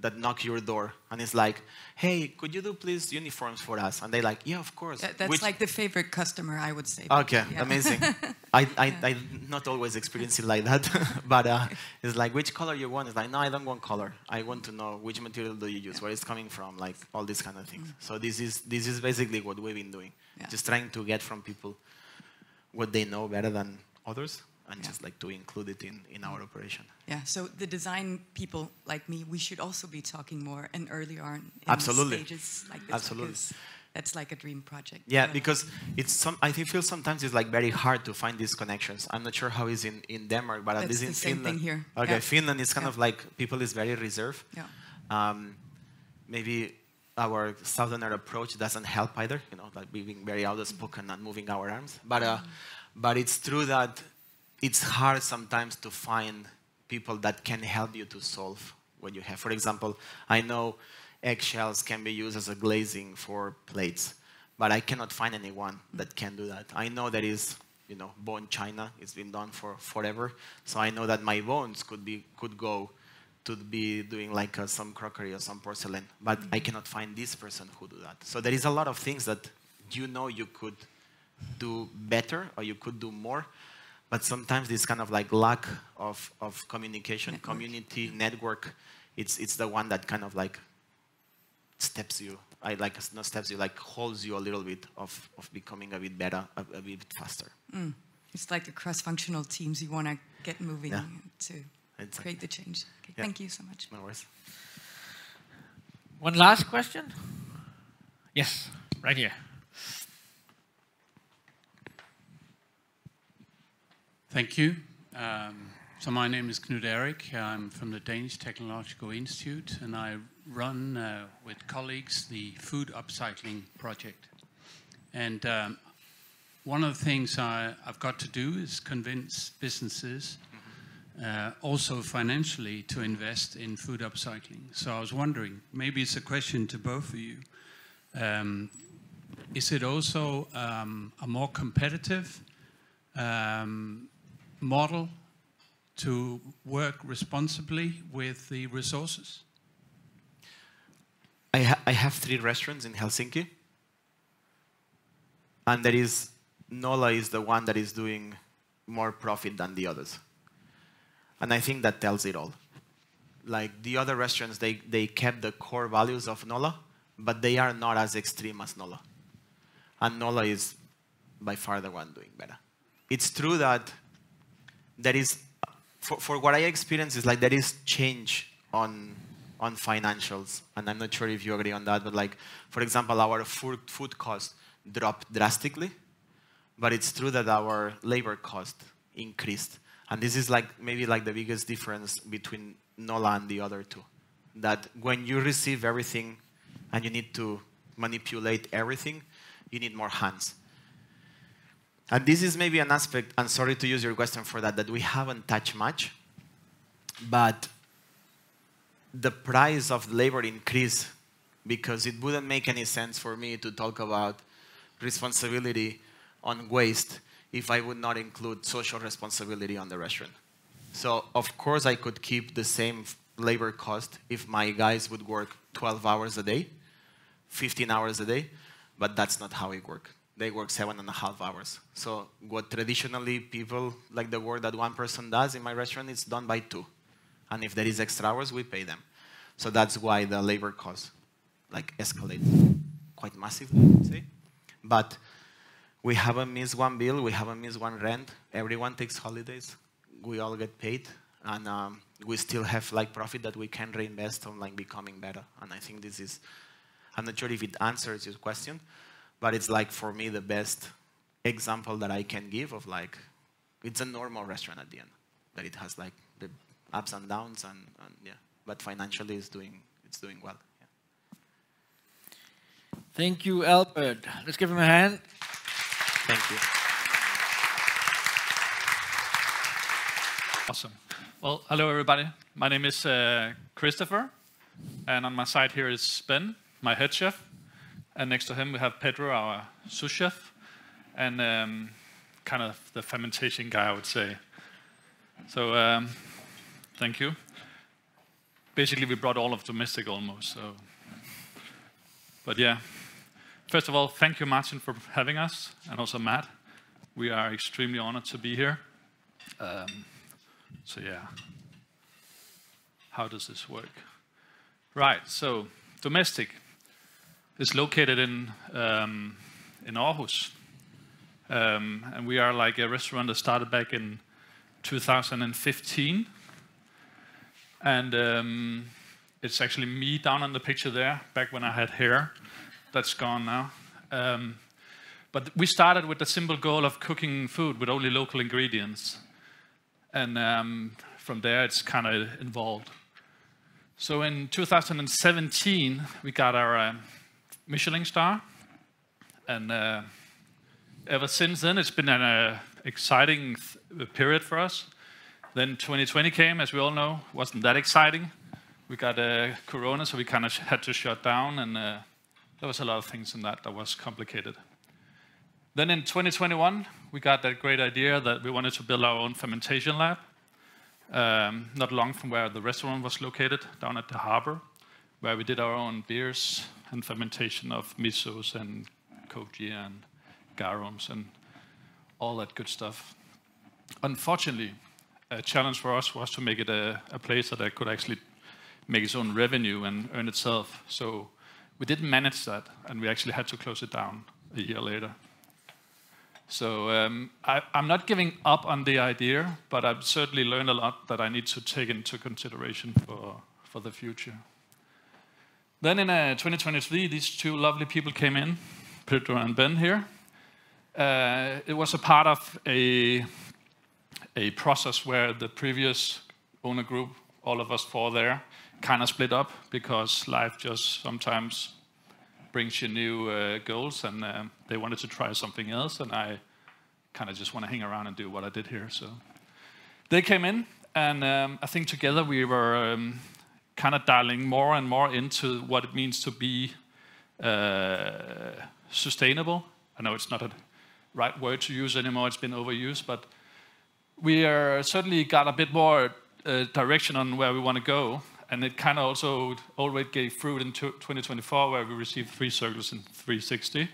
that knock your door and it's like, hey, could you do please uniforms for us? And they're like, yeah, of course. That's like the favorite customer, I would say. Okay, Yeah. amazing. I not always experience it like that, but it's like, which color you want? It's like, no, I don't want color. I want to know which material do you use, where it's coming from, like all these kind of things. So this is basically what we've been doing, just trying to get from people what they know better than others, and just like to include it in our operation. Yeah, so the design people like me, we should also be talking more and earlier on in Absolutely. stages like this. Absolutely. Because that's like a dream project. Yeah, because I feel sometimes it's like very hard to find these connections. I'm not sure how it's in Denmark, but at least in the same Finland. thing here. Okay, Yeah. Finland is kind of like people is very reserved. Yeah. Maybe our southerner approach doesn't help either. You know, like being very outspoken and moving our arms. But it's true that it's hard sometimes to find people that can help you to solve what you have. For example, I know eggshells can be used as a glazing for plates, but I cannot find anyone that can do that. I know there is, you know, bone china. It's been done for forever. So I know that my bones could go to be doing like some crockery or some porcelain, but I cannot find this person who do that. So there is a lot of things that you know you could do better or you could do more, but sometimes this kind of like lack of communication, community, network, it's the one that kind of like steps you, not steps you, like holds you a little bit of becoming a bit better, a bit faster. It's like the cross-functional teams you want to get moving to create the change. Okay, thank you so much. No worries. One last question? Yes, right here. Thank you. So my name is Knud Erik. I'm from the Danish Technological Institute, and I run with colleagues the food upcycling project. And one of the things I've got to do is convince businesses, also financially, to invest in food upcycling. So I was wondering, maybe it's a question to both of you. Is it also a more competitive model to work responsibly with the resources? I have 3 restaurants in Helsinki, and there is Nolla is the one that is doing more profit than the others, and I think that tells it all. Like the other restaurants, they kept the core values of Nolla, but they are not as extreme as Nolla, and Nolla is by far the one doing better. It's true that there is, for what I experience, is like there is change on financials, and I'm not sure if you agree on that, but like, for example, our food cost dropped drastically, but it's true that our labor cost increased. And this is like maybe like the biggest difference between Nolla and the other two. That when you receive everything and you need to manipulate everything, you need more hands. And this is maybe an aspect, and sorry to use your question for that we haven't touched much, but the price of labor increased because it wouldn't make any sense for me to talk about responsibility on waste if I would not include social responsibility on the restaurant. So of course I could keep the same labor cost if my guys would work 12 hours a day, 15 hours a day, but that's not how it works. They work 7.5 hours. So what traditionally people, like the work that one person does in my restaurant, is done by 2. And if there is extra hours, we pay them. So that's why the labor costs like escalate quite massively, I would say. But we haven't missed one bill, we haven't missed one rent. Everyone takes holidays. We all get paid, and we still have like profit that we can reinvest on like becoming better. And I think this is, I'm not sure if it answers your question, but it's like for me the best example that I can give of like, it's a normal restaurant at the end, that it has like the ups and downs, and yeah, but financially it's doing well. Yeah. Thank you, Albert. Let's give him a hand. Thank you. Awesome. Well, hello everybody. My name is Christoffer, and on my side here is Ben, my head chef, and next to him we have Pedro, our sous chef, and kind of the fermentation guy, I would say. So thank you. Basically, we brought all of domestic almost. So, but yeah. First of all, thank you, Martin, for having us, and also Matt. We are extremely honored to be here. So yeah, how does this work? Right, so domestic is located in Aarhus, and we are like a restaurant that started back in 2015, and it's actually me down on the picture there, back when I had hair. That's gone now. But we started with the simple goal of cooking food with only local ingredients. And from there, it's kind of evolved. So in 2017, we got our Michelin star. And ever since then, it's been an exciting period for us. Then 2020 came, as we all know, wasn't that exciting. We got Corona, so we kind of had to shut down, and there was a lot of things in that was complicated. Then in 2021, we got that great idea that we wanted to build our own fermentation lab, not long from where the restaurant was located, down at the harbor, where we did our own beers and fermentation of misos and koji and garums and all that good stuff. Unfortunately, a challenge for us was to make it a place that could actually make its own revenue and earn itself. So we didn't manage that, and we actually had to close it down a year later. So I'm not giving up on the idea, but I've certainly learned a lot that I need to take into consideration for the future. Then in 2023, these two lovely people came in, Pedro and Ben here. It was a part of a process where the previous owner group, all of us four there, kind of split up because life just sometimes brings you new goals, and they wanted to try something else, and I kind of just want to hang around and do what I did here. So they came in, and I think together we were kind of dialing more and more into what it means to be sustainable. I know it's not a right word to use anymore, it's been overused, but we are certainly got a bit more direction on where we want to go. And it kind of also always gave fruit in 2024, where we received 3 circles in 360.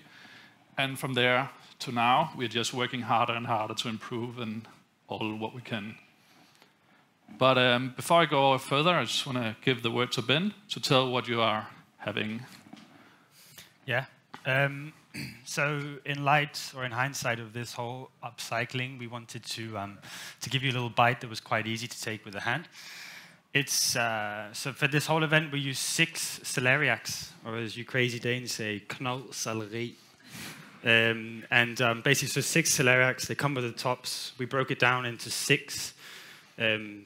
And from there to now, we're just working harder and harder to improve and all what we can. But before I go further, I just want to give the word to Ben to tell what you are having. Yeah. So in light or in hindsight of this whole upcycling, we wanted to give you a little bite that was quite easy to take with the hand. It's so for this whole event we use 6 celeriacs, or as you crazy Danes say, knolselleri. Basically, so 6 celeriacs. They come with the tops. We broke it down into 6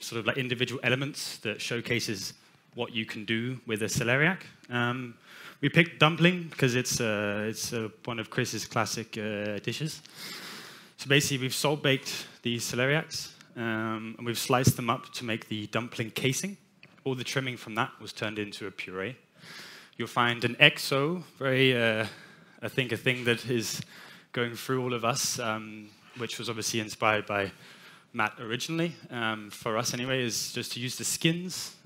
sort of like individual elements that showcases what you can do with a celeriac. We picked dumpling because it's one of Chris's classic dishes. So basically, we've salt baked these celeriacs. And we've sliced them up to make the dumpling casing. All the trimming from that was turned into a puree. You'll find an XO, very, I think, a thing that is going through all of us, which was obviously inspired by mat originally, for us anyway, is just to use the skins.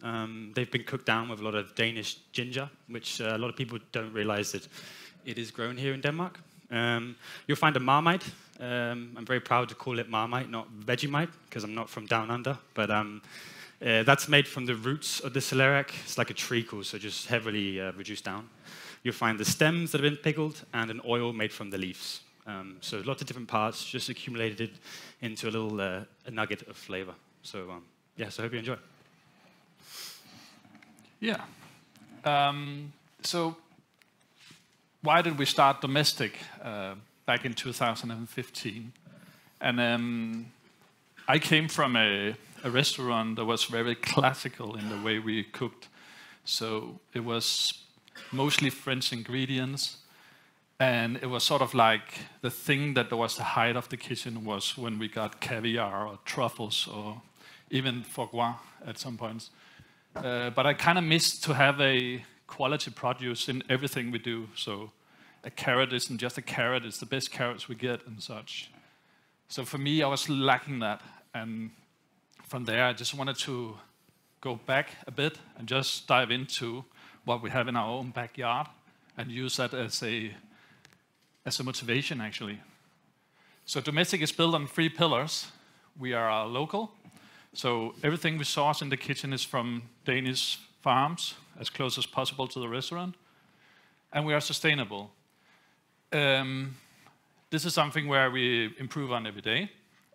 They've been cooked down with a lot of Danish ginger, which a lot of people don't realize that it is grown here in Denmark. You'll find a Marmite. I'm very proud to call it Marmite, not Vegemite, because I'm not from down under. But that's made from the roots of the celeriac. It's like a treacle, so just heavily reduced down. You'll find the stems that have been pickled and an oil made from the leaves. So lots of different parts, just accumulated into a little a nugget of flavor. So yeah, so I hope you enjoy. Yeah. So why did we start domestic back in 2015? And I came from a restaurant that was very classical in the way we cooked. So it was mostly French ingredients. And it was sort of like the thing that was the height of the kitchen was when we got caviar or truffles or even foie gras at some points. But I kind of missed to have a quality produce in everything we do. So a carrot isn't just a carrot, it's the best carrots we get and such. So for me, I was lacking that. And from there, I just wanted to go back a bit and just dive into what we have in our own backyard and use that as a motivation, actually. So domestic is built on 3 pillars. We are local. So everything we source in the kitchen is from Danish farms, as close as possible to the restaurant. And we are sustainable. This is something where we improve on every day.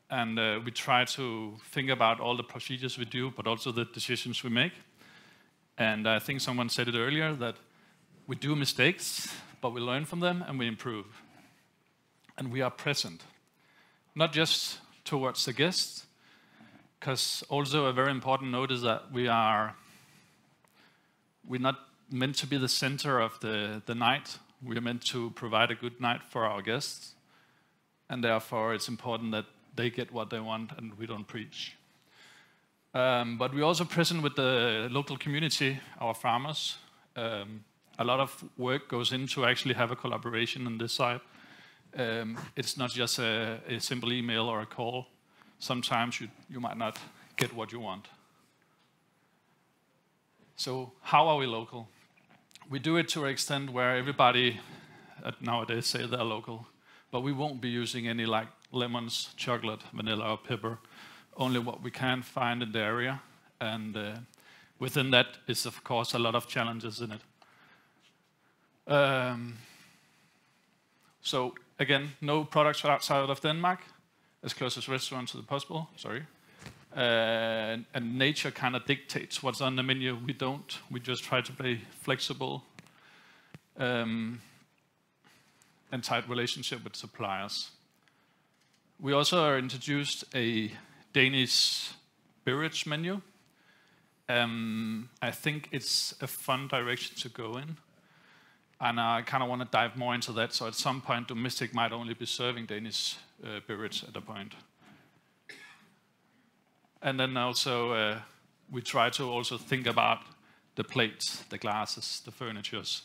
And we try to think about all the procedures we do, but also the decisions we make. And I think someone said it earlier, that we do mistakes, but we learn from them and we improve. And we are present, not just towards the guests, because also a very important note is that we're not meant to be the center of the night. We are meant to provide a good night for our guests. And therefore, it's important that they get what they want and we don't preach. But we're also present with the local community, our farmers. A lot of work goes into actually have a collaboration on this side. It's not just a simple email or a call. Sometimes you might not get what you want. So how are we local? We do it to an extent where everybody nowadays say they're local, but we won't be using any like lemons, chocolate, vanilla, or pepper. Only what we can find in the area, and within that is of course a lot of challenges in it. So again, no products outside of Denmark, as close as restaurants as possible, sorry. And nature kind of dictates what's on the menu. We don't, we just try to be flexible and tight relationship with suppliers. We also introduced a Danish beverage menu. I think it's a fun direction to go in. And I kind of want to dive more into that. So at some point, domestic might only be serving Danish beverage at a point. And then also, we try to also think about the plates, the glasses, the furnitures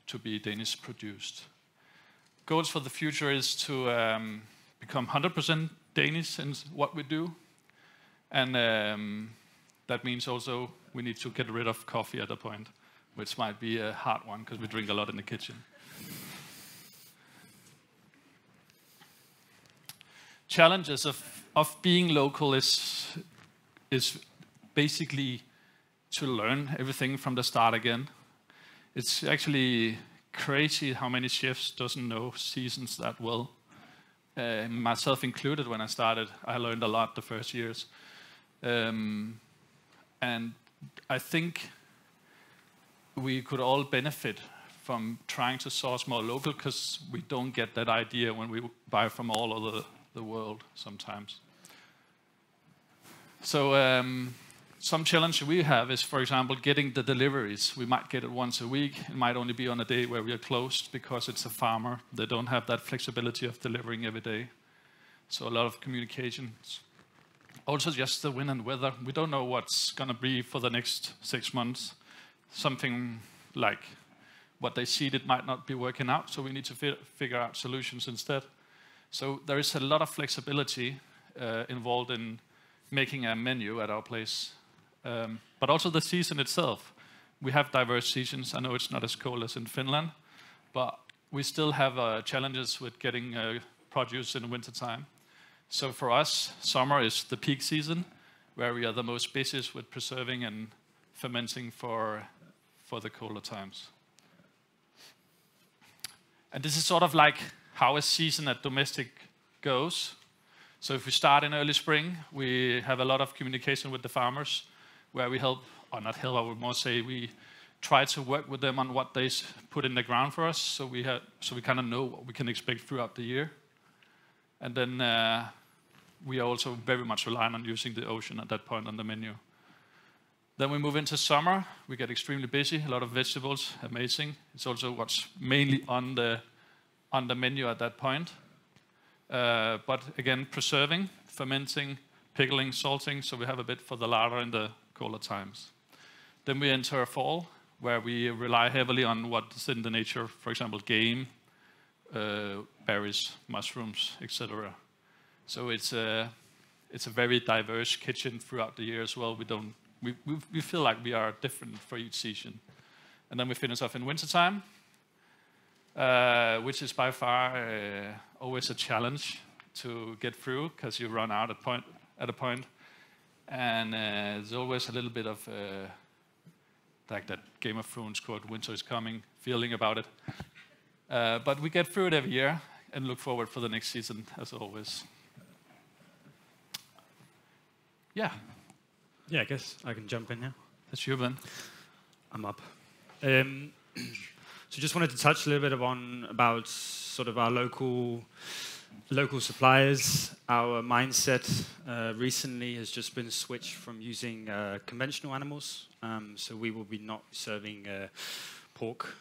to be Danish produced. Goals for the future is to become 100% Danish in what we do. And that means also we need to get rid of coffee at a point, which might be a hard one because we drink a lot in the kitchen. Challenges of being local is basically to learn everything from the start again. It's actually crazy how many chefs doesn't know seasons that well. Myself included, when I started, I learned a lot the first years. And I think we could all benefit from trying to source more local, because we don't get that idea when we buy from all over the world sometimes. So some challenge we have is, for example, getting the deliveries. We might get it once a week. It might only be on a day where we are closed because it's a farmer. They don't have that flexibility of delivering every day. So a lot of communications. Also just the wind and weather. We don't know what's going to be for the next 6 months. Something like what they seeded might not be working out, so we need to figure out solutions instead. So there is a lot of flexibility involved in making a menu at our place. But also the season itself. We have diverse seasons. I know it's not as cold as in Finland, but we still have challenges with getting produce in the wintertime. So for us, summer is the peak season, where we are the most busiest with preserving and fermenting for the colder times. And this is sort of like how a season at domestic goes. So if we start in early spring, we have a lot of communication with the farmers, where we help, or not help, I would more say we try to work with them on what they put in the ground for us, so we kind of know what we can expect throughout the year. And then we are also very much reliant on using the ocean at that point on the menu. Then we move into summer. We get extremely busy. A lot of vegetables, amazing. It's also what's mainly on the menu at that point. But again, preserving, fermenting, pickling, salting. So we have a bit for the Lara in the colder times. Then we enter fall, where we rely heavily on what's in the nature. For example, game, berries, mushrooms, etc. So it's a very diverse kitchen throughout the year as well. We feel like we are different for each season. And then we finish off in wintertime, which is by far always a challenge to get through, because you run out at a point. And there's always a little bit of like that Game of Thrones quote, "Winter is coming," feeling about it. But we get through it every year and look forward for the next season, as always. Yeah. Yeah, I guess I can jump in now. That's you, Ben. I'm up. So just wanted to touch a little bit about sort of our local suppliers. Our mindset recently has just been switched from using conventional animals. So we will be not serving pork,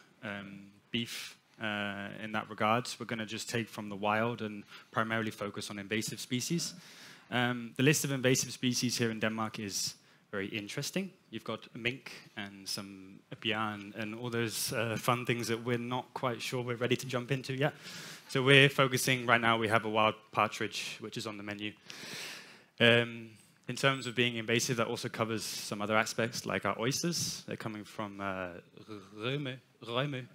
beef in that regard. We're going to just take from the wild and primarily focus on invasive species. The list of invasive species here in Denmark is very interesting. You've got mink and some bjørn and all those fun things that we're not quite sure we're ready to jump into yet. So we're focusing right now, we have a wild partridge, which is on the menu. In terms of being invasive, that also covers some other aspects, like our oysters. They're coming from Rømø.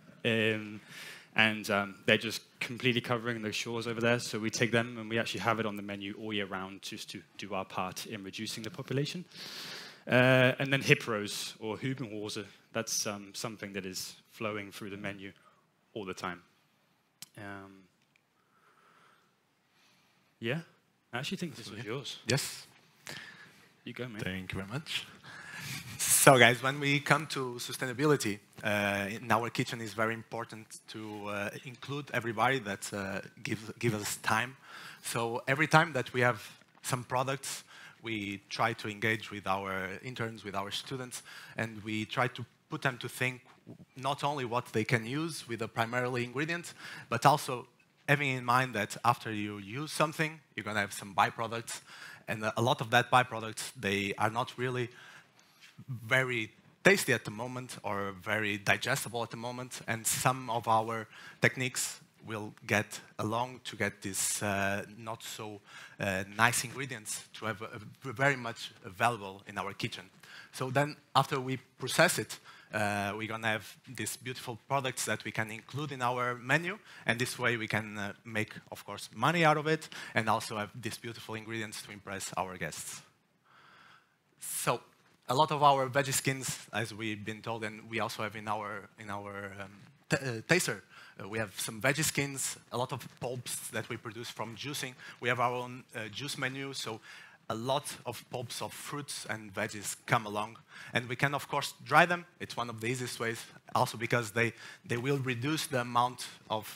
And they're just completely covering the shores over there. So we take them and we actually have it on the menu all year round just to do our part in reducing the population. And then hippos or hybenrose, that's something that is flowing through the menu all the time. Yeah, I actually think this was yours. Yes. You go, man. Thank you very much. So guys, when we come to sustainability, in our kitchen is very important to include everybody that give us time. So every time that we have some products, we try to engage with our interns, with our students, and we try to put them to think not only what they can use with the primary ingredient, but also having in mind that after you use something, you're going to have some byproducts, and a lot of that byproducts, they are not really very tasty at the moment or very digestible at the moment, and some of our techniques will get along to get these not so nice ingredients to have very much available in our kitchen. So then after we process it, we're going to have these beautiful products that we can include in our menu, and this way we can make, of course, money out of it, and also have these beautiful ingredients to impress our guests. So a lot of our veggie skins, as we've been told, and we also have in our taster, we have some veggie skins, a lot of pulps that we produce from juicing. We have our own juice menu, so a lot of pulps of fruits and veggies come along. And we can, of course, dry them. It's one of the easiest ways, also because they will reduce the amount of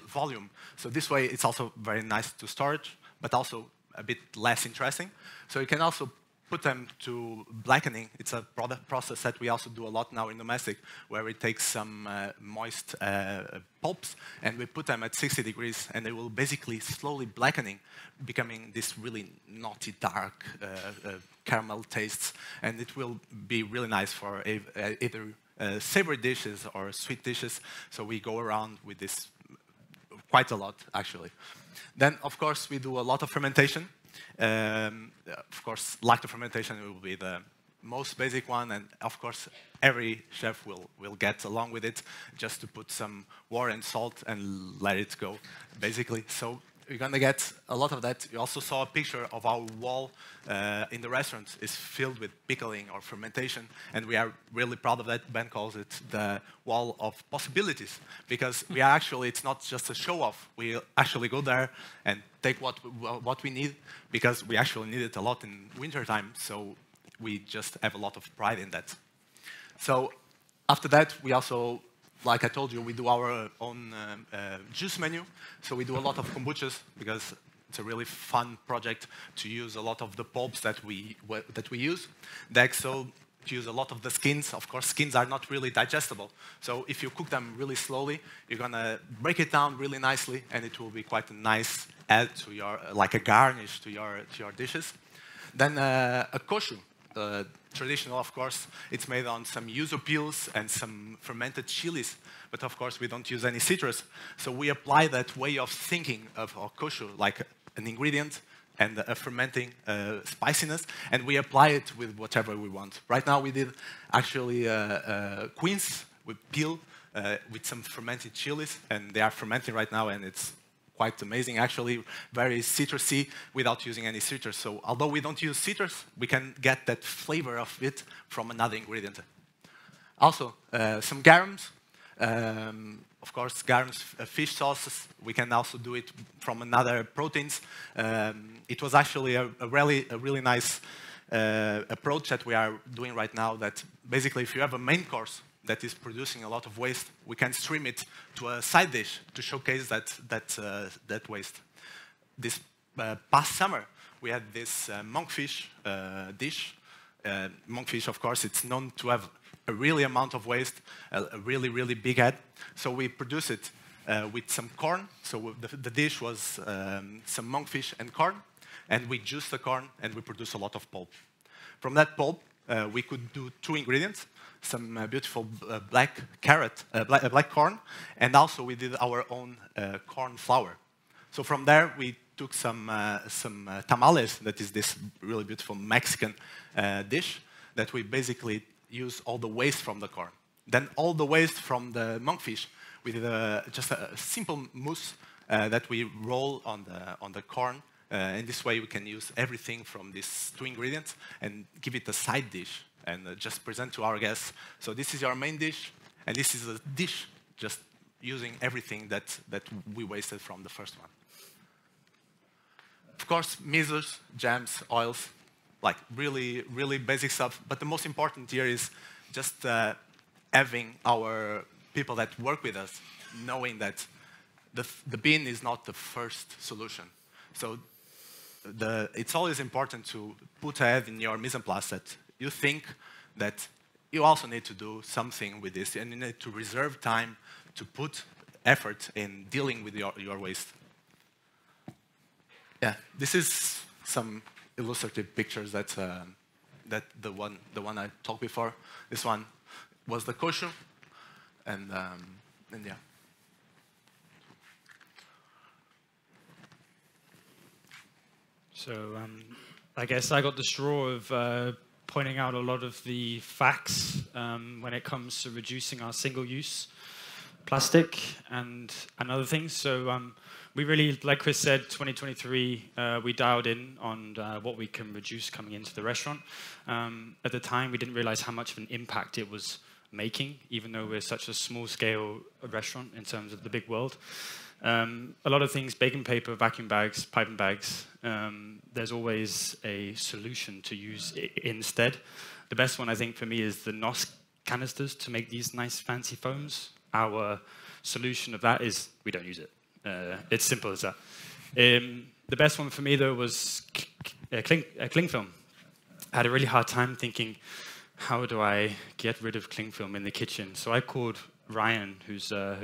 volume. So this way, it's also very nice to storage, but also a bit less interesting. So you can also put them to blackening. It's a process that we also do a lot now in domestic, where we take some moist pulps and we put them at 60 degrees, and they will basically slowly blackening, becoming this really naughty, dark caramel tastes, and it will be really nice for either savory dishes or sweet dishes. So we go around with this quite a lot, actually. Then, of course, we do a lot of fermentation. Of course, lacto fermentation will be the most basic one, and of course, every chef will get along with it, just to put some water and salt and let it go, basically. So you're gonna get a lot of that. You also saw a picture of our wall in the restaurant is filled with pickling or fermentation, and we are really proud of that. Ben calls it the wall of possibilities, because we are actually, it's not just a show-off. We actually go there and take what we need, because we actually need it a lot in wintertime, so we just have a lot of pride in that. So after that, we also, like I told you, we do our own juice menu. So we do a lot of kombuchas, because it's a really fun project to use a lot of the pulps that we use. So to use a lot of the skins. Of course, skins are not really digestible. So if you cook them really slowly, you're gonna break it down really nicely, and it will be quite a nice add to your, like a garnish to your dishes. Then a koshu. Traditional, of course, it's made on some yuzu peels and some fermented chilies, but of course we don't use any citrus. So we apply that way of thinking of our koshu, like an ingredient and a fermenting spiciness, and we apply it with whatever we want. Right now we did actually quince with peel with some fermented chilies, and they are fermenting right now, and it's quite amazing, actually, very citrusy without using any citrus. So although we don't use citrus, we can get that flavor of it from another ingredient. Also, some garums. Of course, garums, fish sauces. We can also do it from another proteins. It was actually a really nice approach that we are doing right now, that basically if you have a main course that is producing a lot of waste, we can stream it to a side dish to showcase that waste. This past summer, we had this monkfish dish. Monkfish, of course, it's known to have a really amount of waste, a really big head. So we produce it with some corn. So the dish was some monkfish and corn, and we juice the corn, and we produce a lot of pulp. From that pulp, we could do two ingredients. Some beautiful black corn, and also we did our own corn flour. So from there, we took some tamales, that is this really beautiful Mexican dish, that we basically use all the waste from the corn. Then all the waste from the monkfish, we did just a simple mousse that we roll on the corn. In this way, we can use everything from these two ingredients and give it a side dish, and just present to our guests. So this is your main dish, and this is a dish just using everything that we wasted from the first one. Of course, measures, jams, oils, like really basic stuff. But the most important here is just having our people that work with us knowing that the bean is not the first solution. So it's always important to put ahead in your mise en place that you think that you also need to do something with this, and you need to reserve time to put effort in dealing with your waste. Yeah, this is some illustrative pictures that the one I talked before. This one was the kosher, and yeah. So I guess I got the straw of pointing out a lot of the facts when it comes to reducing our single-use plastic and other things. So we really, like Chris said, 2023, we dialed in on what we can reduce coming into the restaurant. At the time, we didn't realize how much of an impact it was making, even though we're such a small-scale restaurant in terms of the big world. A lot of things, baking paper, vacuum bags, piping bags, there's always a solution to use instead. The best one, I think, for me is the NOS canisters to make these nice fancy foams. Our solution of that is we don't use it. It's simple as that. The best one for me, though, was cling film. I had a really hard time thinking, how do I get rid of cling film in the kitchen? So I called Ryan, who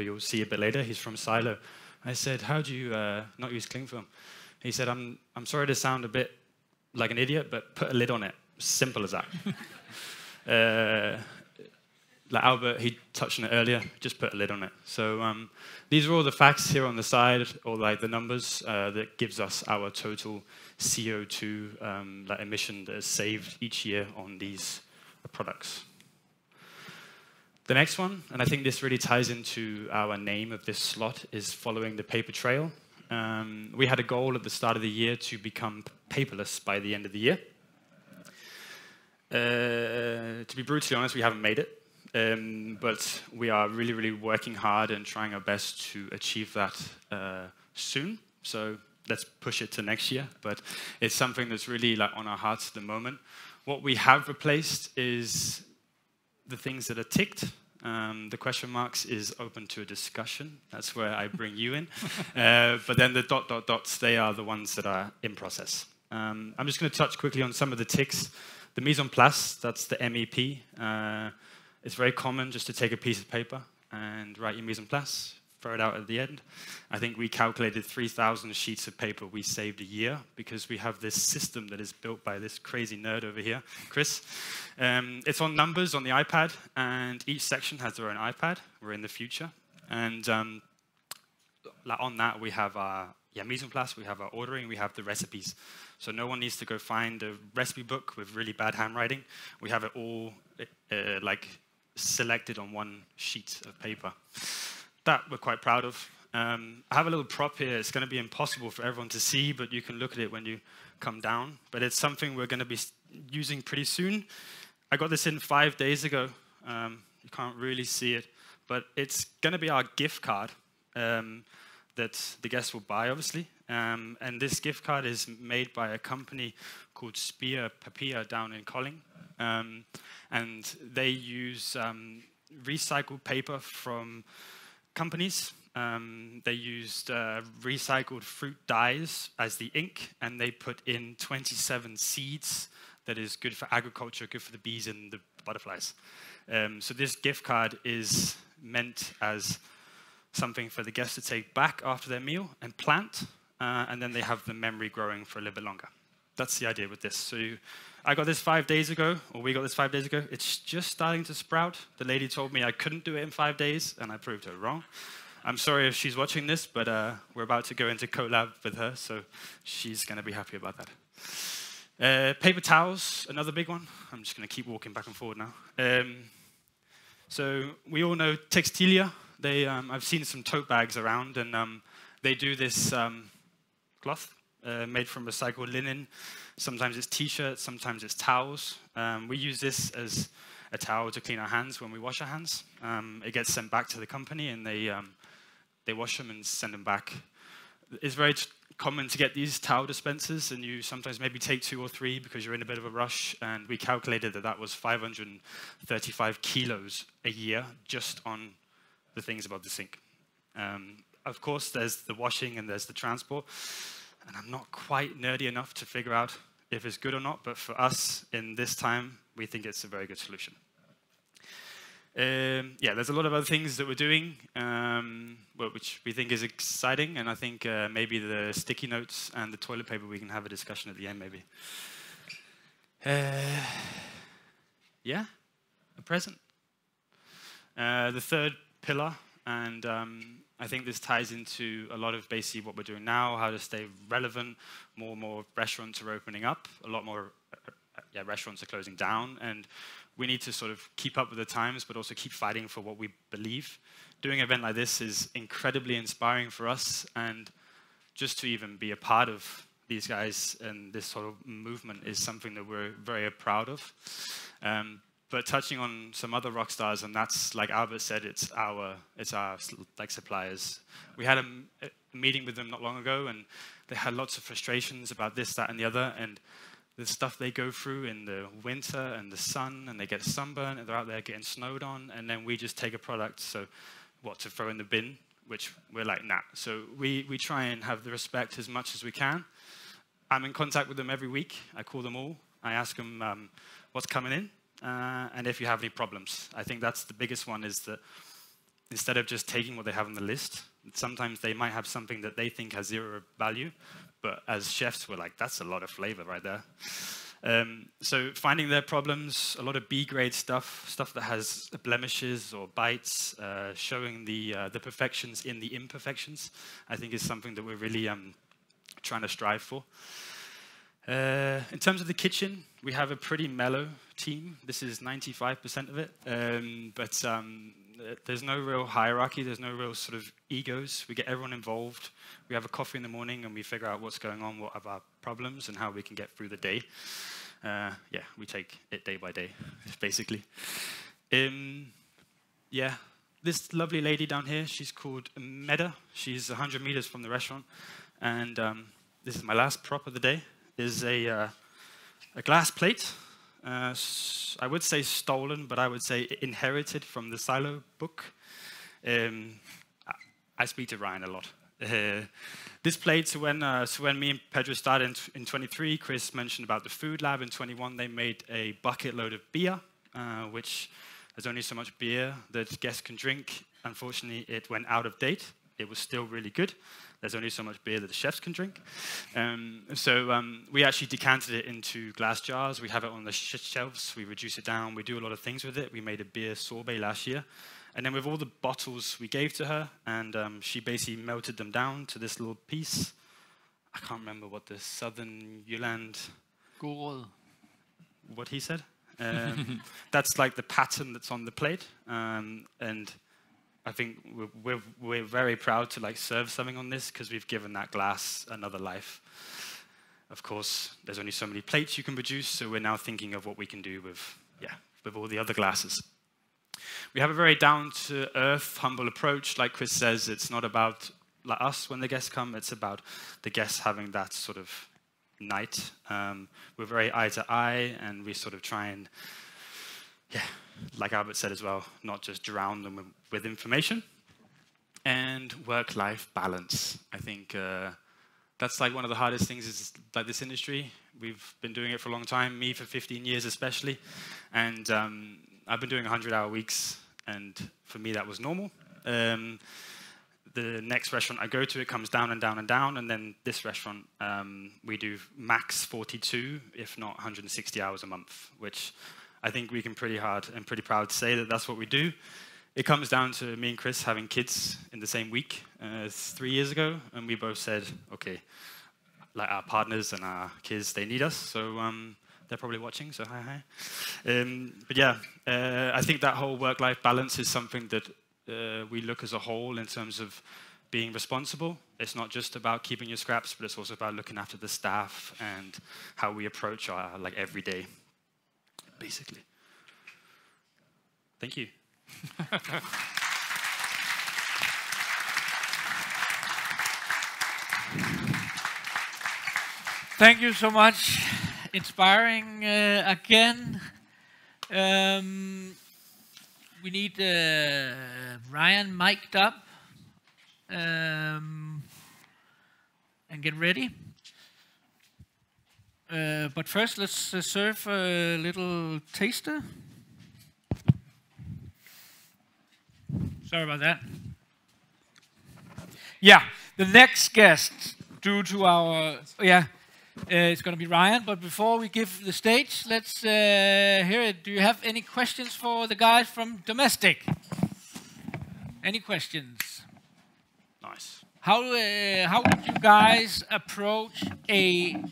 you'll see a bit later. He's from Silo. I said, how do you not use cling film? He said, I'm sorry to sound a bit like an idiot, but put a lid on it. Simple as that. like Albert, he touched on it earlier, just put a lid on it. So these are all the facts here on the side, or like the numbers that gives us our total CO2 like emission that is saved each year on these products. The next one, and I think this really ties into our name of this slot, is following the paper trail. We had a goal at the start of the year to become paperless by the end of the year. To be brutally honest, we haven't made it. But we are really, really working hard and trying our best to achieve that soon. So let's push it to next year. But it's something that's really like on our hearts at the moment. What we have replaced is the things that are ticked. The question marks is open to a discussion. That's where I bring you in. But then the dots, they are the ones that are in process. I'm just going to touch quickly on some of the ticks. The mise en place, that's the MEP. It's very common just to take a piece of paper and write your mise en place, throw it out at the end. I think we calculated 3,000 sheets of paper we saved a year because we have this system that is built by this crazy nerd over here, Chris. It's on numbers on the iPad, and each section has their own iPad. We're in the future. And on that, we have our mise en place, we have our ordering, we have the recipes. So no one needs to go find a recipe book with really bad handwriting. We have it all like selected on one sheet of paper. That we're quite proud of. I have a little prop here. It's going to be impossible for everyone to see, but you can look at it when you come down. But it's something we're going to be using pretty soon. I got this in 5 days ago. You can't really see it, but it's going to be our gift card that the guests will buy, obviously. And this gift card is made by a company called Spear Papier down in Kolding. And they use recycled paper from companies. They used recycled fruit dyes as the ink, and they put in 27 seeds that is good for agriculture, good for the bees and the butterflies. So this gift card is meant as something for the guests to take back after their meal and plant, and then they have the memory growing for a little bit longer. That's the idea with this. So I got this 5 days ago, or we got this 5 days ago. It's just starting to sprout. The lady told me I couldn't do it in 5 days, and I proved her wrong. I'm sorry if she's watching this, but we're about to go into collab with her, so she's going to be happy about that. Paper towels, another big one. I'm just going to keep walking back and forward now. So we all know Textilia. I've seen some tote bags around, and they do this cloth made from recycled linen. Sometimes it's t-shirts, sometimes it's towels. We use this as a towel to clean our hands when we wash our hands. It gets sent back to the company, and they wash them and send them back. It's very common to get these towel dispensers, and you sometimes maybe take 2 or 3 because you're in a bit of a rush, and we calculated that was 535 kilos a year just on the things above the sink. Of course, there's the washing and there's the transport, and I'm not quite nerdy enough to figure out if it's good or not, but for us in this time, we think it's a very good solution. Yeah, there's a lot of other things that we're doing, which we think is exciting, and I think maybe the sticky notes and the toilet paper, we can have a discussion at the end, maybe. Yeah, a present. The third pillar, and I think this ties into a lot of basically what we're doing now, how to stay relevant. More and more restaurants are opening up. A lot more restaurants are closing down, and we need to sort of keep up with the times, but also keep fighting for what we believe. Doing an event like this is incredibly inspiring for us, and just to even be a part of these guys and this sort of movement is something that we're very proud of. But touching on some other rock stars, and that's like Albert said, it's our like suppliers. We had a meeting with them not long ago, and they had lots of frustrations about this, that, and the other, and the stuff they go through in the winter and the sun, and they get sunburned, and they're out there getting snowed on, and then we just take a product, so what, to throw in the bin, which we're like, nah. So we try and have the respect as much as we can. I'm in contact with them every week. I call them all. I ask them what's coming in, and if you have any problems. I think that's the biggest one, is that instead of just taking what they have on the list, sometimes they might have something that they think has 0 value, but as chefs, we're like, that's a lot of flavor right there. So finding their problems, a lot of B-grade stuff that has blemishes or bites, showing the perfections in the imperfections, I think is something that we're really trying to strive for. In terms of the kitchen, we have a pretty mellow team. This is 95% of it, but there's no real hierarchy, there's no real sort of egos. We get everyone involved. We have a coffee in the morning and we figure out what's going on, what are our problems, and how we can get through the day. Yeah, we take it day by day, basically. Yeah, this lovely lady down here, she's called Meda. She's 100 meters from the restaurant. And this is my last prop of the day, is a glass plate. I would say stolen, but I would say inherited from the Silo book. I speak to Ryan a lot. This plate, so when me and Pedro started in 23, Chris mentioned about the food lab. In 21, they made a bucket load of beer, which there's only so much beer that guests can drink. Unfortunately, it went out of date. It was still really good. There's only so much beer that the chefs can drink. So we actually decanted it into glass jars. We have it on the shelves. We reduce it down. We do a lot of things with it. We made a beer sorbet last year. And then with all the bottles we gave to her, and she basically melted them down to this little piece. I can't remember what the Southern Jylland... What he said. That's like the pattern that's on the plate. And I think we're very proud to like serve something on this because we've given that glass another life. Of course, there's only so many plates you can produce, so we're now thinking of what we can do with all the other glasses. We have a very down-to-earth, humble approach. Like Chris says, it's not about like us when the guests come, it's about the guests having that sort of night. We're very eye-to-eye, and we sort of try and, like Albert said as well, not just drown them with information. And work-life balance. I think that's like one of the hardest things is like this industry. We've been doing it for a long time, me for 15 years especially. And I've been doing 100-hour weeks, and for me that was normal. The next restaurant I go to, it comes down and down and down, and then this restaurant, we do max 42, if not 160 hours a month, which I think we can pretty hard and pretty proud to say that that's what we do. It comes down to me and Chris having kids in the same week 3 years ago, and we both said, okay, like our partners and our kids, they need us, so they're probably watching, so hi. But yeah, I think that whole work-life balance is something that we look as a whole in terms of being responsible. It's not just about keeping your scraps, but it's also about looking after the staff and how we approach our like every day, basically. Thank you. Thank you so much. Inspiring again. We need Ryan mic'd up and get ready. But first, let's serve a little taster. Sorry about that. Yeah, the next guest, due to our it's going to be Ryan, but before we give the stage, let's hear it. Do you have any questions for the guys from Domestic? Any questions? Nice. How would you guys approach a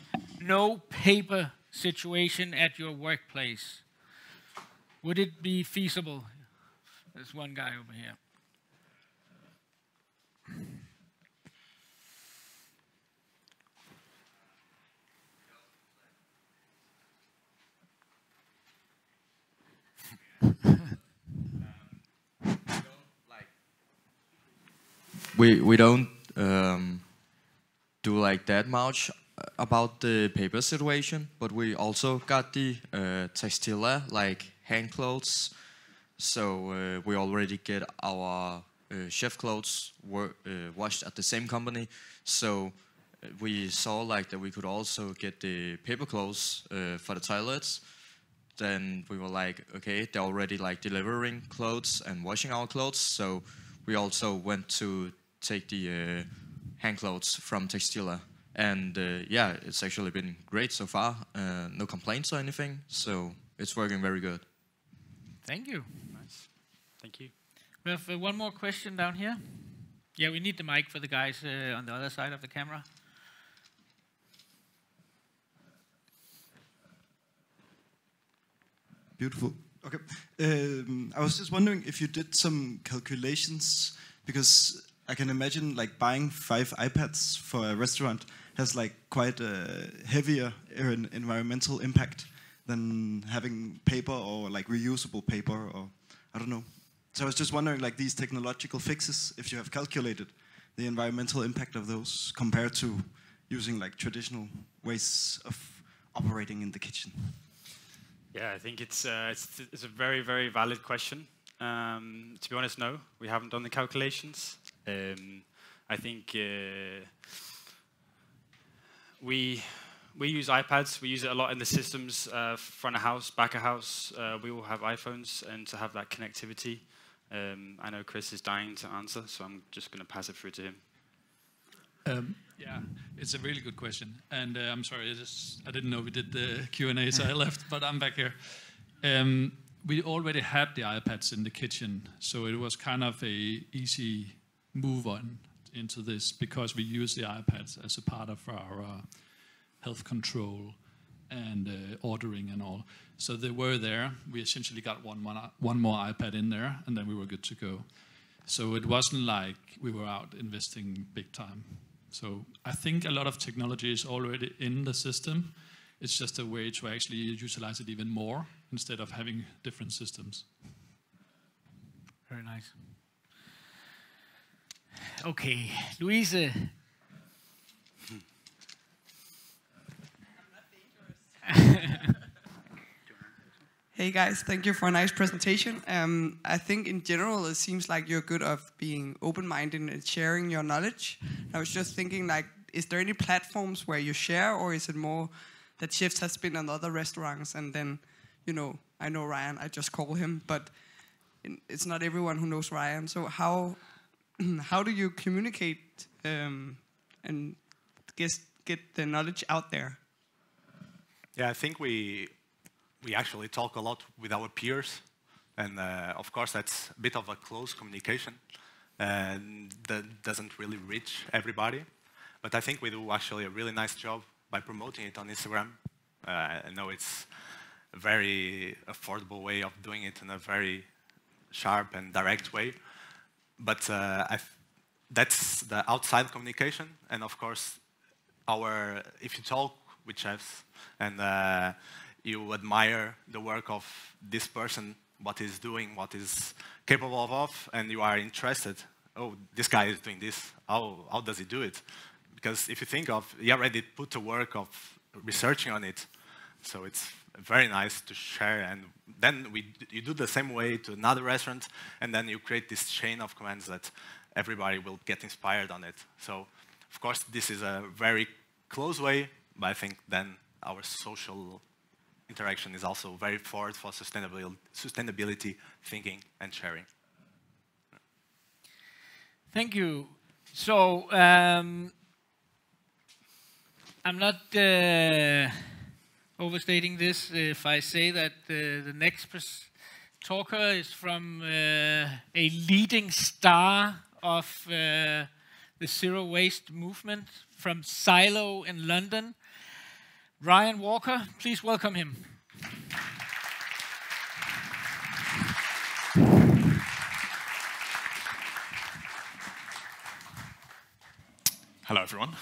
no paper situation at your workplace? Would it be feasible? There's one guy over here. We don't do like that much about the paper situation, but we also got the textile, like hand clothes. So we already get our chef clothes washed at the same company. So we saw like that we could also get the paper clothes for the toilets. Then we were like, okay, they're already like delivering clothes and washing our clothes. So we also went to take the hand clothes from Textila And yeah, it's actually been great so far. No complaints or anything, so it's working very good. Thank you. Nice. Thank you. We have one more question down here. Yeah, we need the mic for the guys on the other side of the camera. Beautiful. Okay. I was just wondering if you did some calculations, because I can imagine like buying 5 iPads for a restaurant has like quite a heavier environmental impact than having paper or like reusable paper, or I don't know. So I was just wondering, like, these technological fixes, if you have calculated the environmental impact of those compared to using like traditional ways of operating in the kitchen. Yeah, I think it's a very, very valid question. To be honest, no, we haven't done the calculations. I think we use iPads. We use it a lot in the systems, front of house, back of house. We all have iPhones, and to have that connectivity. I know Chris is dying to answer, so I'm just going to pass it through to him. Yeah, it's a really good question, and I'm sorry, I didn't know we did the Q&A, so I left, but I'm back here. We already had the iPads in the kitchen, so it was kind of a easy move on into this, because we use the iPads as a part of our health control and ordering and all. So they were there. We essentially got one more iPad in there, and then we were good to go. So it wasn't like we were out investing big time. So I think a lot of technology is already in the system. It's just a way to actually utilize it even more instead of having different systems. Very nice. Okay, Louise. Hey guys, thank you for a nice presentation. I think in general it seems like you're good of being open-minded and sharing your knowledge. I was just thinking, like, is there any platforms where you share, or is it more that chefs has been on other restaurants and then, you know, I know Ryan, I just call him, but it's not everyone who knows Ryan. So how do you communicate and get the knowledge out there? Yeah, I think we actually talk a lot with our peers, and of course that's a bit of a close communication, and that doesn't really reach everybody. But I think we do actually a really nice job by promoting it on Instagram. I know it's a very affordable way of doing it in a very sharp and direct way, but that's the outside communication. And of course, if you talk with chefs and you admire the work of this person, what he's doing, what he's capable of, and you are interested, oh, this guy is doing this, how does he do it? Because if you think of, he already put the work of researching on it, so it's very nice to share, and then you do the same way to another restaurant, and then you create this chain of commands that everybody will get inspired on it. So, of course, this is a very close way, but I think then our social interaction is also very forward for sustainability thinking and sharing. Thank you. So I'm not overstating this if I say that the next talker is from a leading star of the zero waste movement from Silo in London. Ryan Walker, please welcome him. Hello, everyone.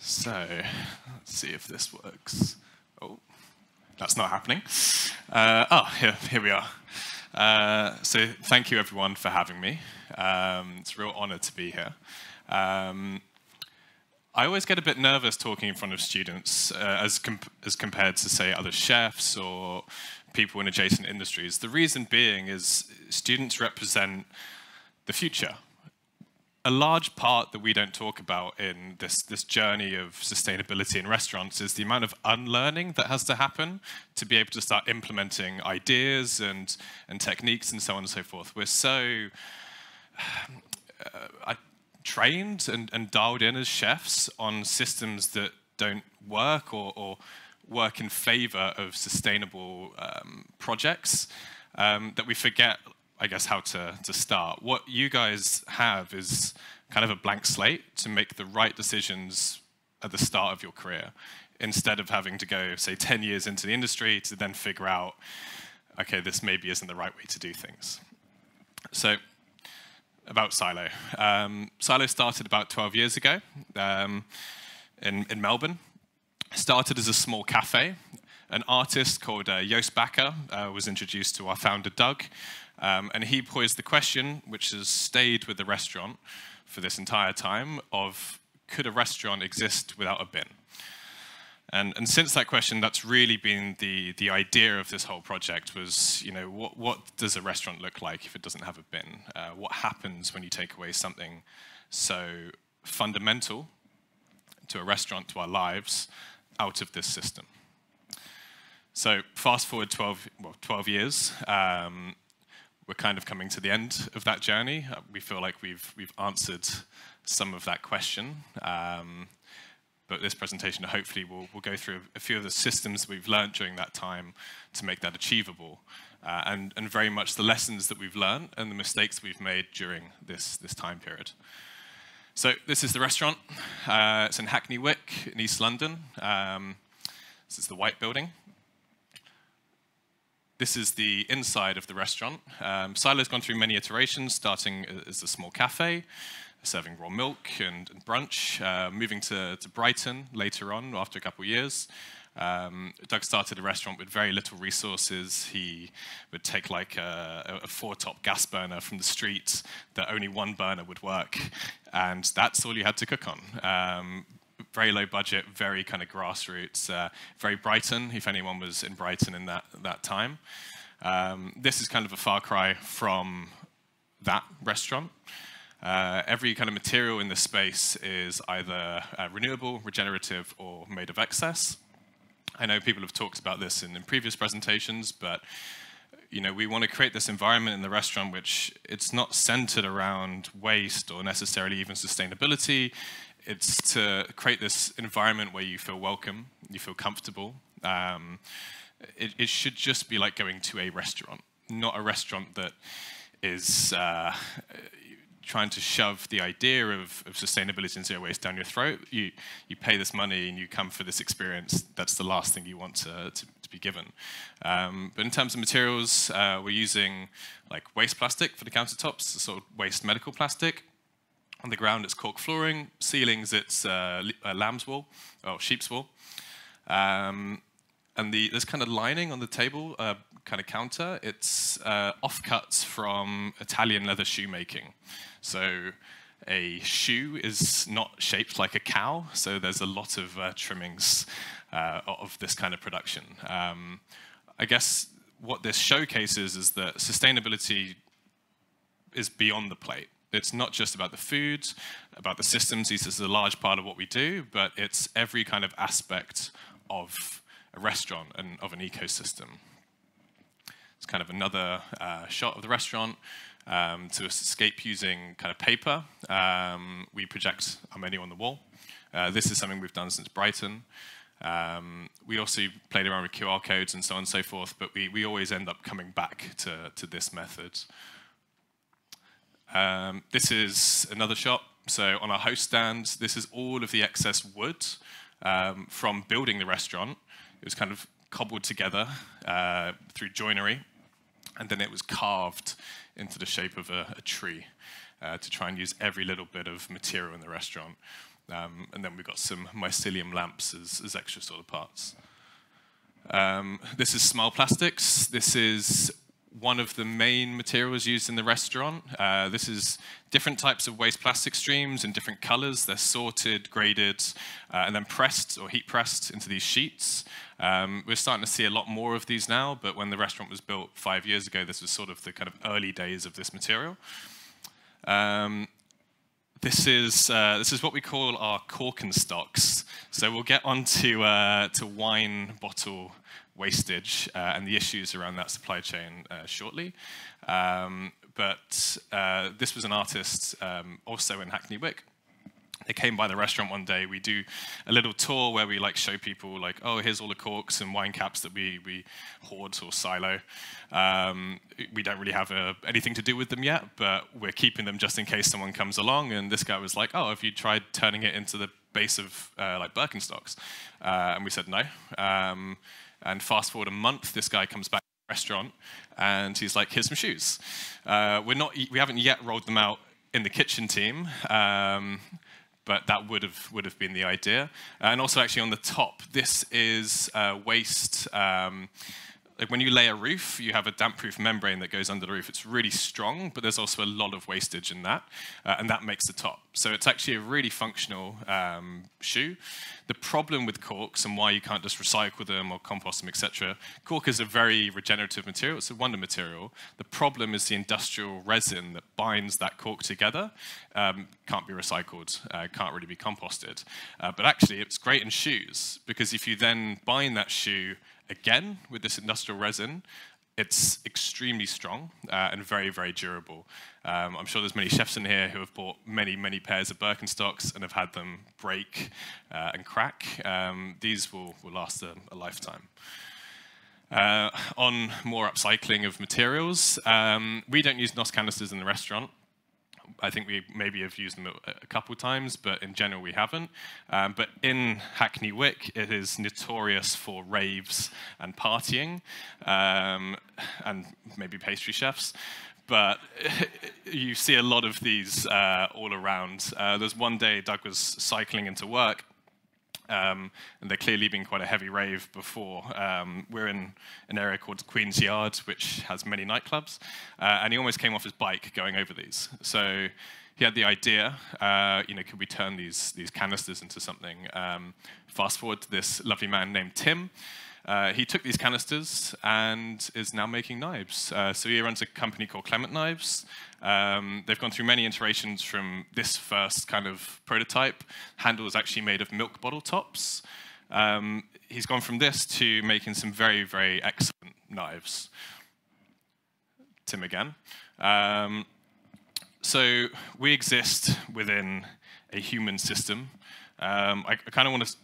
So, let's see if this works. Oh, that's not happening. Here we are. So, thank you, everyone, for having me. It's a real honor to be here. I always get a bit nervous talking in front of students as compared to, say, other chefs or people in adjacent industries. The reason being is students represent the future. A large part that we don't talk about in this journey of sustainability in restaurants is the amount of unlearning that has to happen to be able to start implementing ideas and techniques and so on and so forth. We're so... trained and dialed in as chefs on systems that don't work or work in favor of sustainable projects, that we forget, I guess, how to start. What you guys have is kind of a blank slate to make the right decisions at the start of your career, instead of having to go, say, 10 years into the industry to then figure out, okay, this maybe isn't the right way to do things. So, about Silo. Silo started about 12 years ago in Melbourne. Started as a small cafe. An artist called Joost Bakker was introduced to our founder, Doug, and he posed the question, which has stayed with the restaurant for this entire time, of could a restaurant exist without a bin? And since that question, that's really been the idea of this whole project was, you know, what does a restaurant look like if it doesn't have a bin? What happens when you take away something so fundamental to a restaurant, to our lives, out of this system? So fast forward 12 years, we're kind of coming to the end of that journey. We feel like we've answered some of that question. But this presentation hopefully will go through a few of the systems we've learned during that time to make that achievable, and very much the lessons that we've learned and the mistakes we've made during this time period. So this is the restaurant. It's in Hackney Wick in East London. This is the white building. This is the inside of the restaurant. Silo's gone through many iterations, starting as a small cafe, serving raw milk and brunch, moving to Brighton later on after a couple of years. Doug started a restaurant with very little resources. He would take like a 4-top gas burner from the street that only one burner would work, and that's all you had to cook on. Very low budget, very kind of grassroots, very Brighton, if anyone was in Brighton in that time. This is kind of a far cry from that restaurant. Every kind of material in this space is either renewable, regenerative, or made of excess. I know people have talked about this in previous presentations, but you know, we want to create this environment in the restaurant which it's not centered around waste or necessarily even sustainability. It's to create this environment where you feel welcome, you feel comfortable. It should just be like going to a restaurant, not a restaurant that is trying to shove the idea of sustainability and zero waste down your throat. You pay this money and you come for this experience. That's the last thing you want to be given. But in terms of materials, we're using like waste plastic for the countertops, sort of waste medical plastic. On the ground, it's cork flooring. Ceilings, it's lamb's wool or sheep's wool. And this kind of lining on the table, kind of counter, it's offcuts from Italian leather shoemaking. So a shoe is not shaped like a cow, so there's a lot of trimmings of this kind of production. I guess what this showcases is that sustainability is beyond the plate. It's not just about the food, about the systems. This is a large part of what we do, but it's every kind of aspect of a restaurant and of an ecosystem. It's kind of another shot of the restaurant. To escape using kind of paper, we project our menu on the wall. This is something we've done since Brighton. We also played around with QR codes and so on and so forth, but we always end up coming back to this method. This is another shot. So on our host stand, this is all of the excess wood from building the restaurant. It was kind of cobbled together through joinery, and then it was carved into the shape of a tree to try and use every little bit of material in the restaurant. And then we've got some mycelium lamps as extra sort of parts. This is smile plastics. This is one of the main materials used in the restaurant. This is different types of waste plastic streams in different colors. They're sorted, graded, and then pressed or heat pressed into these sheets. We're starting to see a lot more of these now, but when the restaurant was built 5 years ago, this was sort of the kind of early days of this material. This is what we call our cork and stocks. So we'll get on to wine bottle wastage and the issues around that supply chain shortly. but this was an artist also in Hackney Wick. They came by the restaurant one day. We do a little tour where we like show people like, oh, here's all the corks and wine caps that we hoard or silo. We don't really have anything to do with them yet, but we're keeping them just in case someone comes along. And this guy was like, oh, have you tried turning it into the base of like Birkenstocks? And we said no. And fast forward a month, this guy comes back to the restaurant and he's like, here's some shoes. We haven't yet rolled them out in the kitchen team. But that would have been the idea. And also actually on the top, this is waste. Like when you lay a roof, you have a damp-proof membrane that goes under the roof. It's really strong, but there's also a lot of wastage in that, and that makes the top. So it's actually a really functional shoe. The problem with corks and why you can't just recycle them or compost them, etc. Cork is a very regenerative material. It's a wonder material. The problem is the industrial resin that binds that cork together can't be recycled, can't really be composted. But actually, it's great in shoes because if you then bind that shoe again with this industrial resin, it's extremely strong and very, very durable. I'm sure there's many chefs in here who have bought many, many pairs of Birkenstocks and have had them break and crack. These will last a lifetime. On more upcycling of materials, we don't use NOS canisters in the restaurant. I think we maybe have used them a couple times, but in general we haven't. But in Hackney Wick, it is notorious for raves and partying, and maybe pastry chefs. But you see a lot of these all around. There's one day Doug was cycling into work, and they're clearly been quite a heavy rave before. We're in an area called Queen's Yard, which has many nightclubs, and he almost came off his bike going over these. So he had the idea, could we turn these canisters into something? Fast forward to this lovely man named Tim. He took these canisters and is now making knives. So he runs a company called Clement Knives. They've gone through many iterations from this first kind of prototype. Handle is actually made of milk bottle tops. He's gone from this to making some very, very excellent knives. Tim again. So we exist within a human system. I kind of want to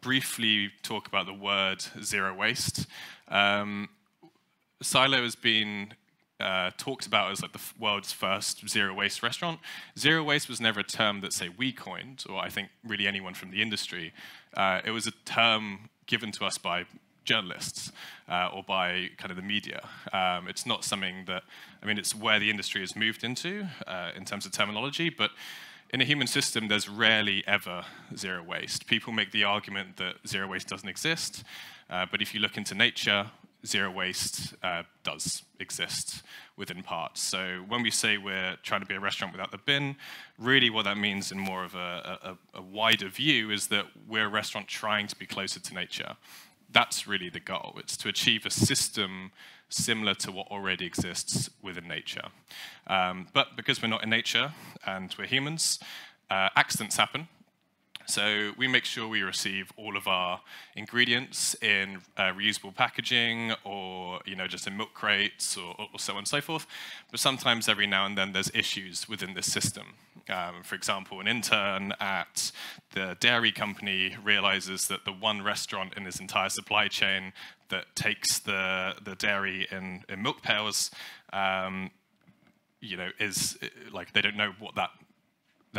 briefly talk about the word zero waste. Silo has been talked about as like the world's first zero waste restaurant. Zero waste was never a term that, say, we coined, or I think really anyone from the industry. It was a term given to us by journalists or by kind of the media. It's not something that, I mean, it's where the industry has moved into in terms of terminology, but in a human system, there's rarely ever zero waste. People make the argument that zero waste doesn't exist, but if you look into nature, zero waste does exist within parts. So when we say we're trying to be a restaurant without the bin, really what that means in more of a wider view is that we're a restaurant trying to be closer to nature. That's really the goal. It's to achieve a system similar to what already exists within nature. But because we're not in nature and we're humans, accidents happen. So we make sure we receive all of our ingredients in reusable packaging or just in milk crates or so on and so forth. But sometimes every now and then there's issues within this system. For example, an intern at the dairy company realizes that the one restaurant in his entire supply chain that takes the dairy in milk pails, is like they don't know what that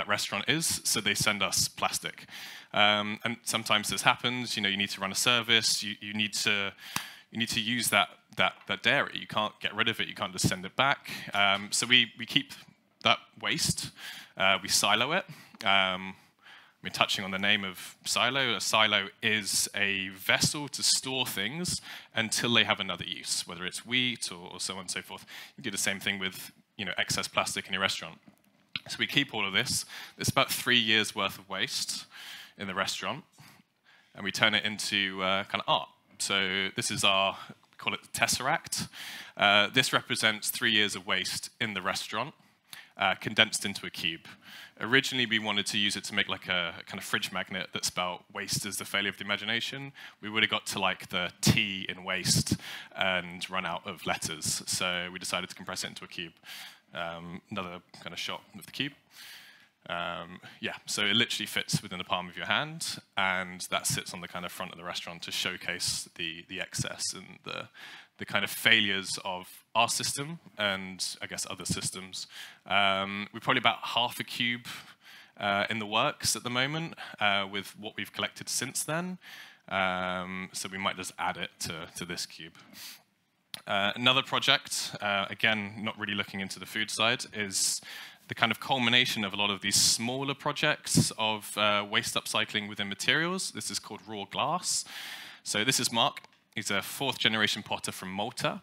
restaurant is, so they send us plastic. And sometimes this happens. You need to run a service. You need to use that dairy. You can't get rid of it. You can't just send it back. So we keep that waste. We silo it. We're touching on the name of silo. A silo is a vessel to store things until they have another use, whether it's wheat or so on and so forth. You do the same thing with excess plastic in your restaurant. So we keep all of this. It's about 3 years worth of waste in the restaurant, and we turn it into kind of art. So this is our, we call it the Tesseract. This represents 3 years of waste in the restaurant, condensed into a cube. Originally, we wanted to use it to make like a kind of fridge magnet that spelled waste is the failure of the imagination. We would have got to like the T in waste and run out of letters. So we decided to compress it into a cube. Another kind of shot of the cube. Yeah, so it literally fits within the palm of your hand, and that sits on the kind of front of the restaurant to showcase the excess and the kind of failures of our system and I guess other systems. We're probably about half a cube in the works at the moment with what we've collected since then. So we might just add it to this cube. Another project, again, not really looking into the food side, is the kind of culmination of a lot of these smaller projects of waste upcycling within materials. This is called raw glass. So this is Mark. He's a 4th generation potter from Malta.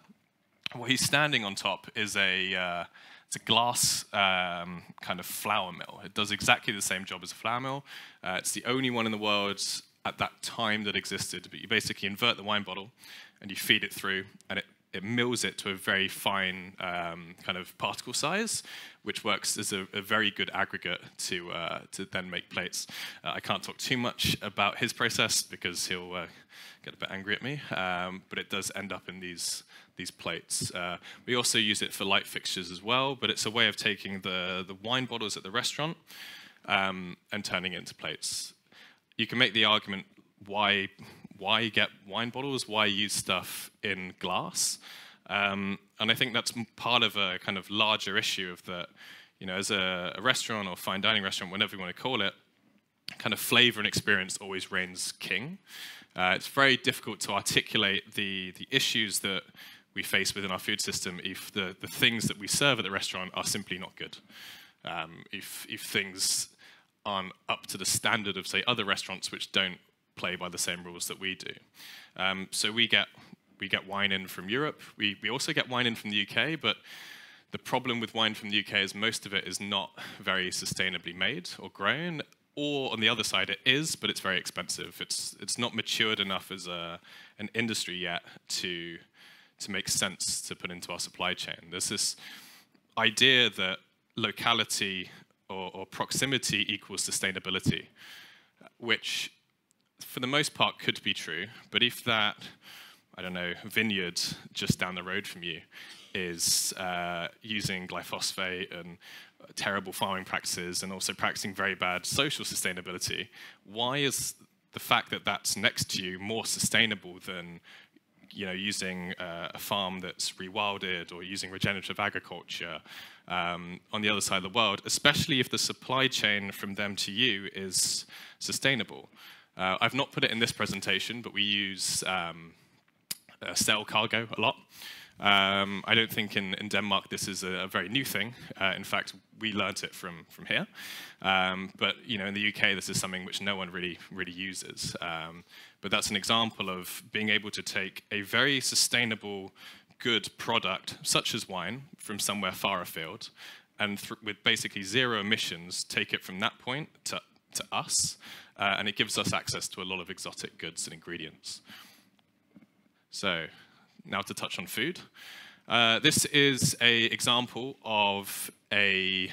What he's standing on top is it's a glass kind of flour mill. It does exactly the same job as a flour mill. It's the only one in the world at that time that existed, but you basically invert the wine bottle and you feed it through, and it mills it to a very fine kind of particle size, which works as a very good aggregate to then make plates. I can't talk too much about his process because he'll get a bit angry at me, but it does end up in these plates. We also use it for light fixtures as well, but it's a way of taking the wine bottles at the restaurant and turning it into plates. You can make the argument, why get wine bottles? Why use stuff in glass? And I think that's part of a kind of larger issue of that, you know, as a restaurant or fine dining restaurant, whatever you want to call it, kind of flavor and experience always reigns king. It's very difficult to articulate the issues that we face within our food system if the things that we serve at the restaurant are simply not good. If things aren't up to the standard of, say, other restaurants which don't play by the same rules that we do. So we get wine in from Europe. We also get wine in from the UK, but the problem with wine from the UK is most of it is not very sustainably made or grown, or on the other side it is, but it's very expensive. It's not matured enough as an industry yet to make sense to put into our supply chain. There's this idea that locality or proximity equals sustainability, which for the most part could be true, but if that, I don't know, vineyard just down the road from you is using glyphosate and terrible farming practices and also practicing very bad social sustainability, why is the fact that that's next to you more sustainable than, you know, using a farm that's rewilded or using regenerative agriculture on the other side of the world, especially if the supply chain from them to you is sustainable? I've not put it in this presentation, but we use sail cargo a lot. I don't think in Denmark this is a very new thing. In fact, we learnt it from here. But you know, in the UK, this is something which no one really uses. But that's an example of being able to take a very sustainable, good product, such as wine, from somewhere far afield, and with basically 0 emissions, take it from that point to us, and it gives us access to a lot of exotic goods and ingredients. So now to touch on food. This is an example of I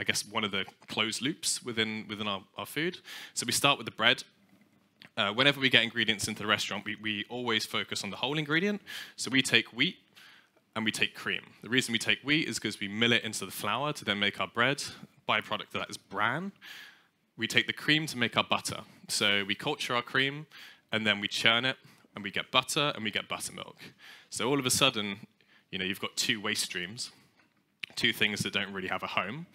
guess one of the closed loops within our food. So we start with the bread. Whenever we get ingredients into the restaurant, we always focus on the whole ingredient. So we take wheat and we take cream. The reason we take wheat is because we mill it into the flour to then make our bread. Byproduct of that is bran. We take the cream to make our butter. So we culture our cream and then we churn it and we get butter and we get buttermilk. So all of a sudden, you know, you've got 2 waste streams, 2 things that don't really have a home.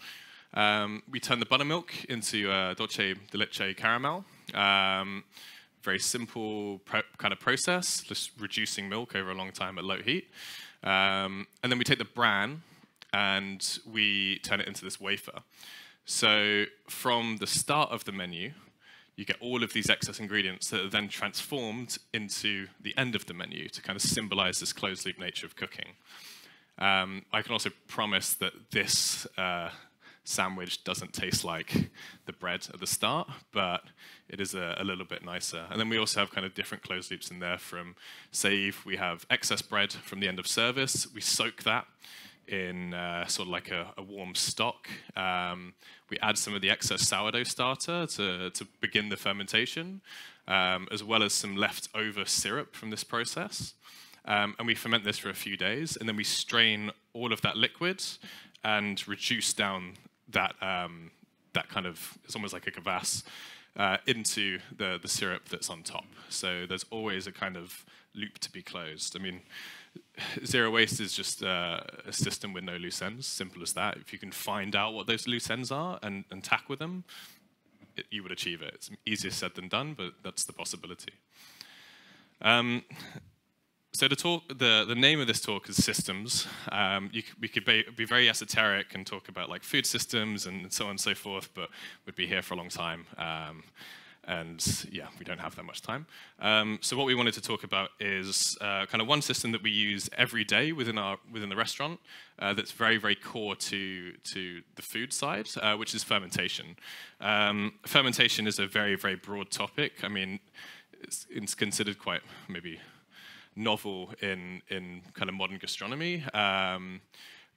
We turn the buttermilk into dolce de leche caramel. Very simple kind of process, just reducing milk over a long time at low heat. And then we take the bran and we turn it into this wafer. So from the start of the menu, you get all of these excess ingredients that are then transformed into the end of the menu to kind of symbolize this closed loop nature of cooking. I can also promise that this sandwich doesn't taste like the bread at the start, but it is a little bit nicer. And then we also have kind of different closed loops in there from, say, if we have excess bread from the end of service, we soak that in sort of like a warm stock. We add some of the excess sourdough starter to begin the fermentation, as well as some leftover syrup from this process. And we ferment this for a few days, and then we strain all of that liquid and reduce down that that kind of, it's almost like a kvass, into the syrup that's on top. So there's always a kind of loop to be closed. I mean, zero waste is just a system with no loose ends, simple as that. If you can find out what those loose ends are and tackle them, you would achieve it. It's easier said than done, but that's the possibility. So the name of this talk is Systems. We could be very esoteric and talk about like food systems and so on and so forth, but we'd be here for a long time. And yeah, we don't have that much time. So what we wanted to talk about is kind of one system that we use every day within the restaurant that's very, very core to the food side, which is fermentation. Fermentation is a very, very broad topic. I mean, it's considered quite maybe novel in kind of modern gastronomy,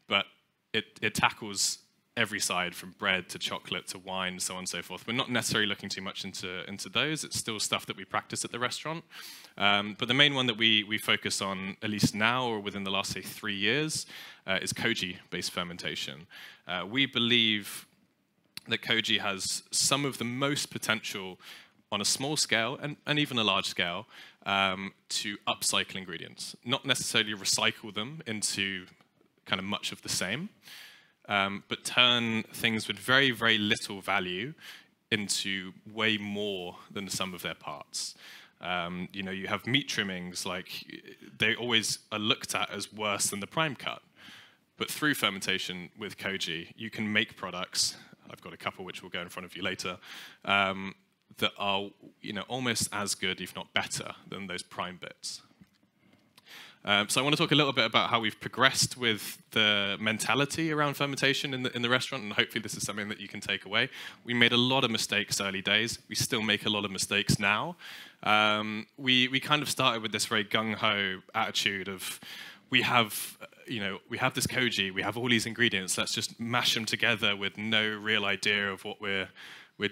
but it tackles every side from bread to chocolate to wine, so on and so forth. We're not necessarily looking too much into those. It's still stuff that we practice at the restaurant. But the main one that we focus on, at least now or within the last, say, 3 years, is koji-based fermentation. We believe that koji has some of the most potential on a small scale and even a large scale to upcycle ingredients. Not necessarily recycle them into kind of much of the same, but turn things with very, very little value into way more than the sum of their parts. You know, you have meat trimmings, like they always are looked at as worse than the prime cut. But through fermentation with koji, you can make products, I've got a couple which will go in front of you later, that are, you know, almost as good, if not better, than those prime bits. So I want to talk a little bit about how we've progressed with the mentality around fermentation in the restaurant, and hopefully this is something that you can take away. We made a lot of mistakes early days. We still make a lot of mistakes now. We kind of started with this very gung-ho attitude of, we have this koji, we have all these ingredients, let's just mash them together with no real idea of what we're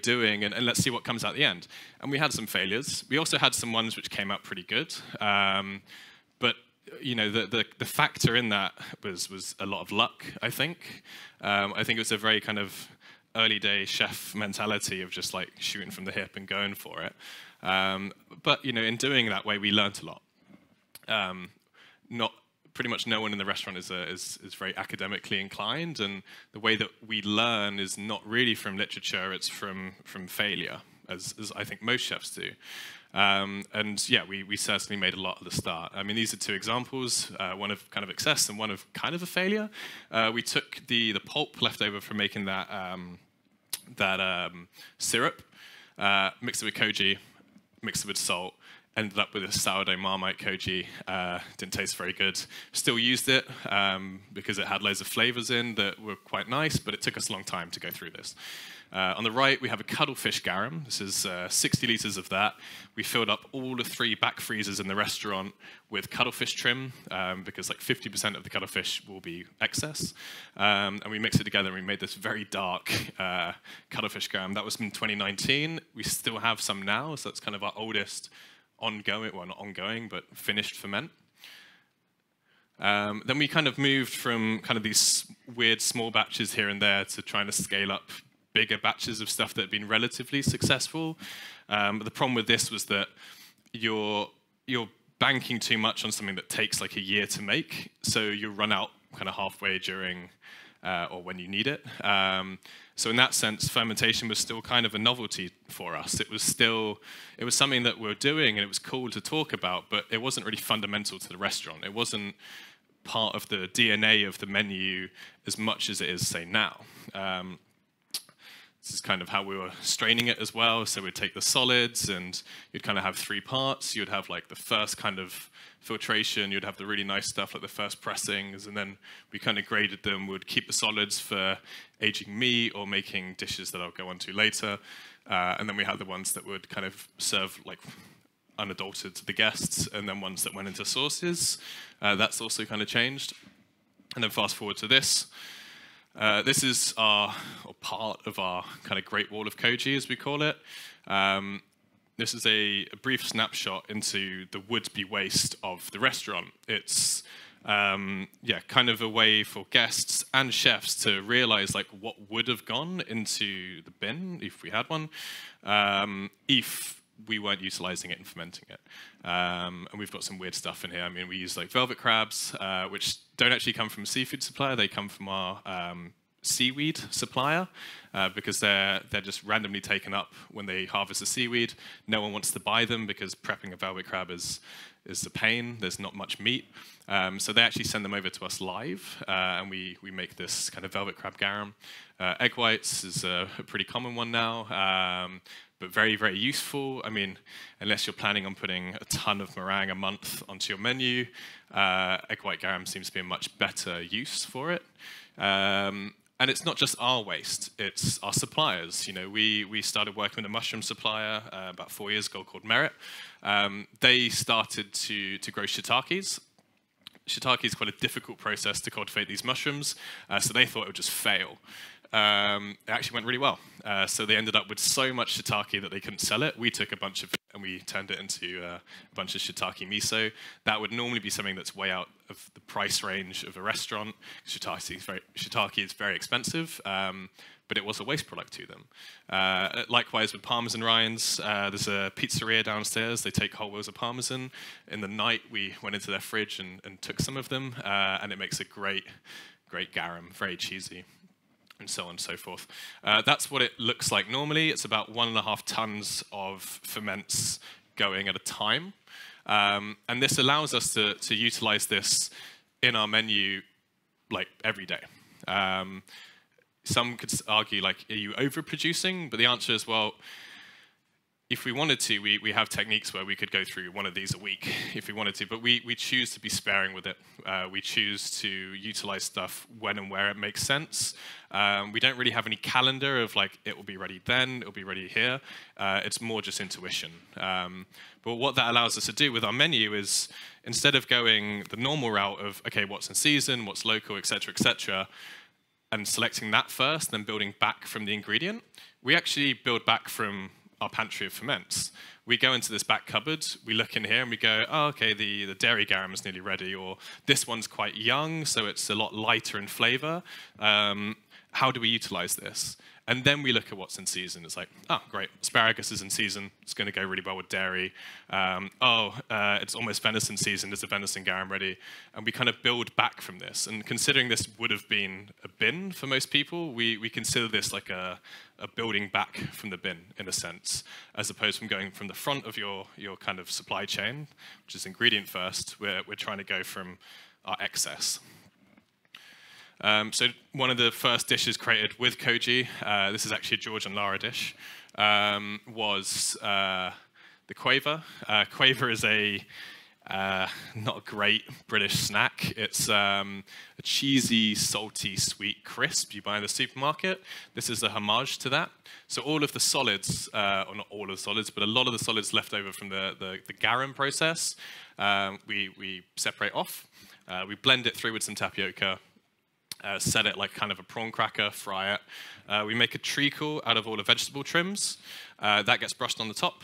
doing, and let's see what comes out at the end. And we had some failures. We also had some ones which came out pretty good. But you know, the factor in that was a lot of luck, I think. I think it was a very kind of early day chef mentality of just like shooting from the hip and going for it. But you know, in doing that way, we learned a lot. Pretty much no one in the restaurant is very academically inclined, and the way that we learn is not really from literature, it's from failure, as I think most chefs do. And yeah, we certainly made a lot at the start. I mean, these are two examples, one of kind of excess and one of kind of a failure. We took the pulp left over from making that syrup, mixed it with koji, mixed it with salt, ended up with a sourdough Marmite koji. Didn't taste very good. Still used it because it had loads of flavors in that were quite nice, but it took us a long time to go through this. On the right, we have a cuttlefish garum. This is 60 liters of that. We filled up all the 3 back freezers in the restaurant with cuttlefish trim because like 50% of the cuttlefish will be excess. And we mixed it together and we made this very dark cuttlefish garum. That was in 2019. We still have some now, so that's kind of our oldest ongoing, well, not ongoing, but finished ferment. Then we kind of moved from kind of these weird small batches here and there to trying to scale up bigger batches of stuff that had been relatively successful. But the problem with this was that you're banking too much on something that takes like a year to make, so you run out kind of halfway during or when you need it. So in that sense, fermentation was still kind of a novelty for us. It was something that we were doing and it was cool to talk about, but it wasn't really fundamental to the restaurant. It wasn't part of the DNA of the menu as much as it is, say, now. This is kind of how we were straining it as well. So we'd take the solids and you'd kind of have 3 parts. You'd have like the first kind of filtration, you'd have the really nice stuff like the first pressings, and then we kind of graded them. We'd keep the solids for aging meat or making dishes that I'll go on to later. And then we had the ones that would kind of serve like unadulterated to the guests, and then ones that went into sauces. That's also kind of changed. And then fast forward to this. This is part of our kind of Great Wall of Koji, as we call it. This is a brief snapshot into the would-be waste of the restaurant. It's yeah, kind of a way for guests and chefs to realize like what would have gone into the bin if we had one, if we weren't utilizing it and fermenting it. And we've got some weird stuff in here. I mean, we use like velvet crabs, which don't actually come from a seafood supplier. They come from our seaweed supplier, because they're just randomly taken up when they harvest the seaweed. No one wants to buy them because prepping a velvet crab is a pain. There's not much meat. So they actually send them over to us live, and we make this kind of velvet crab garum. Egg whites is a pretty common one now, but very, very useful. I mean, unless you're planning on putting a ton of meringue a month onto your menu, egg white garum seems to be a much better use for it. And it's not just our waste, it's our suppliers. You know, we started working with a mushroom supplier about 4 years ago called Merit. They started to grow shiitakes. Shiitake is quite a difficult process to cultivate these mushrooms, so they thought it would just fail. It actually went really well. So they ended up with so much shiitake that they couldn't sell it. We took a bunch of it and we turned it into a bunch of shiitake miso. That would normally be something that's way out of the price range of a restaurant. Shiitake is very expensive, but it was a waste product to them. Likewise with parmesan rinds, there's a pizzeria downstairs. They take whole wheels of parmesan. In the night, we went into their fridge and took some of them, and it makes a great garum, very cheesy, and so on and so forth. That's what it looks like normally. It's about 1.5 tons of ferments going at a time. And this allows us to utilize this in our menu like every day. Some could argue, like, are you overproducing? But the answer is, well, if we wanted to, we have techniques where we could go through one of these a week if we wanted to, but we choose to be sparing with it. We choose to utilize stuff when and where it makes sense. We don't really have any calendar of like, it will be ready then, it will be ready here. It's more just intuition. But what that allows us to do with our menu is, instead of going the normal route of, okay, what's in season, what's local, et cetera, and selecting that first, then building back from the ingredient, we actually build back from our pantry of ferments. We go into this back cupboard, we look in here and we go, oh, okay, the dairy garum is nearly ready, or this one's quite young, so it's a lot lighter in flavor. How do we utilize this? And then we look at what's in season. It's like, oh, great, asparagus is in season. It's going to go really well with dairy. It's almost venison season. Is the venison garum ready? And we kind of build back from this. And considering this would have been a bin for most people, we consider this like a building back from the bin, in a sense, as opposed from going from the front of your kind of supply chain, which is ingredient first. We're trying to go from our excess. So one of the first dishes created with Koji, this is actually a George and Lara dish, was the quaver. Quaver is not a great British snack. It's a cheesy, salty, sweet crisp you buy in the supermarket. This is a homage to that. So all of the solids, or not all of the solids, but a lot of the solids left over from the garum process, we separate off. We blend it through with some tapioca. Set it like kind of a prawn cracker, fry it. We make a treacle out of all the vegetable trims. That gets brushed on the top.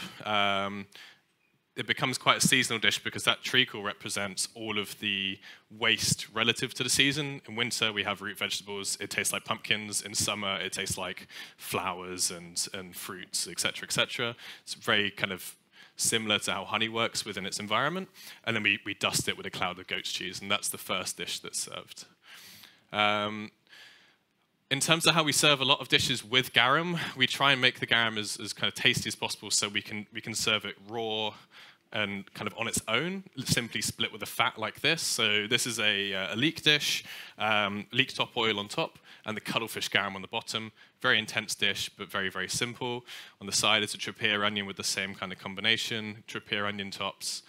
It becomes quite a seasonal dish because that treacle represents all of the waste relative to the season. In winter, we have root vegetables. It tastes like pumpkins. In summer, it tastes like flowers and fruits, et cetera, et cetera. It's very kind of similar to how honey works within its environment. And then we dust it with a cloud of goat's cheese, and that's the first dish that's served. In terms of how we serve a lot of dishes with garum, we try and make the garum as kind of tasty as possible, so we can serve it raw and kind of on its own, simply split with a fat like this. So this is a leek dish, leek top oil on top, and the cuttlefish garum on the bottom. Very intense dish, but very, very simple. On the side is a trippier onion with the same kind of combination, trippier onion tops,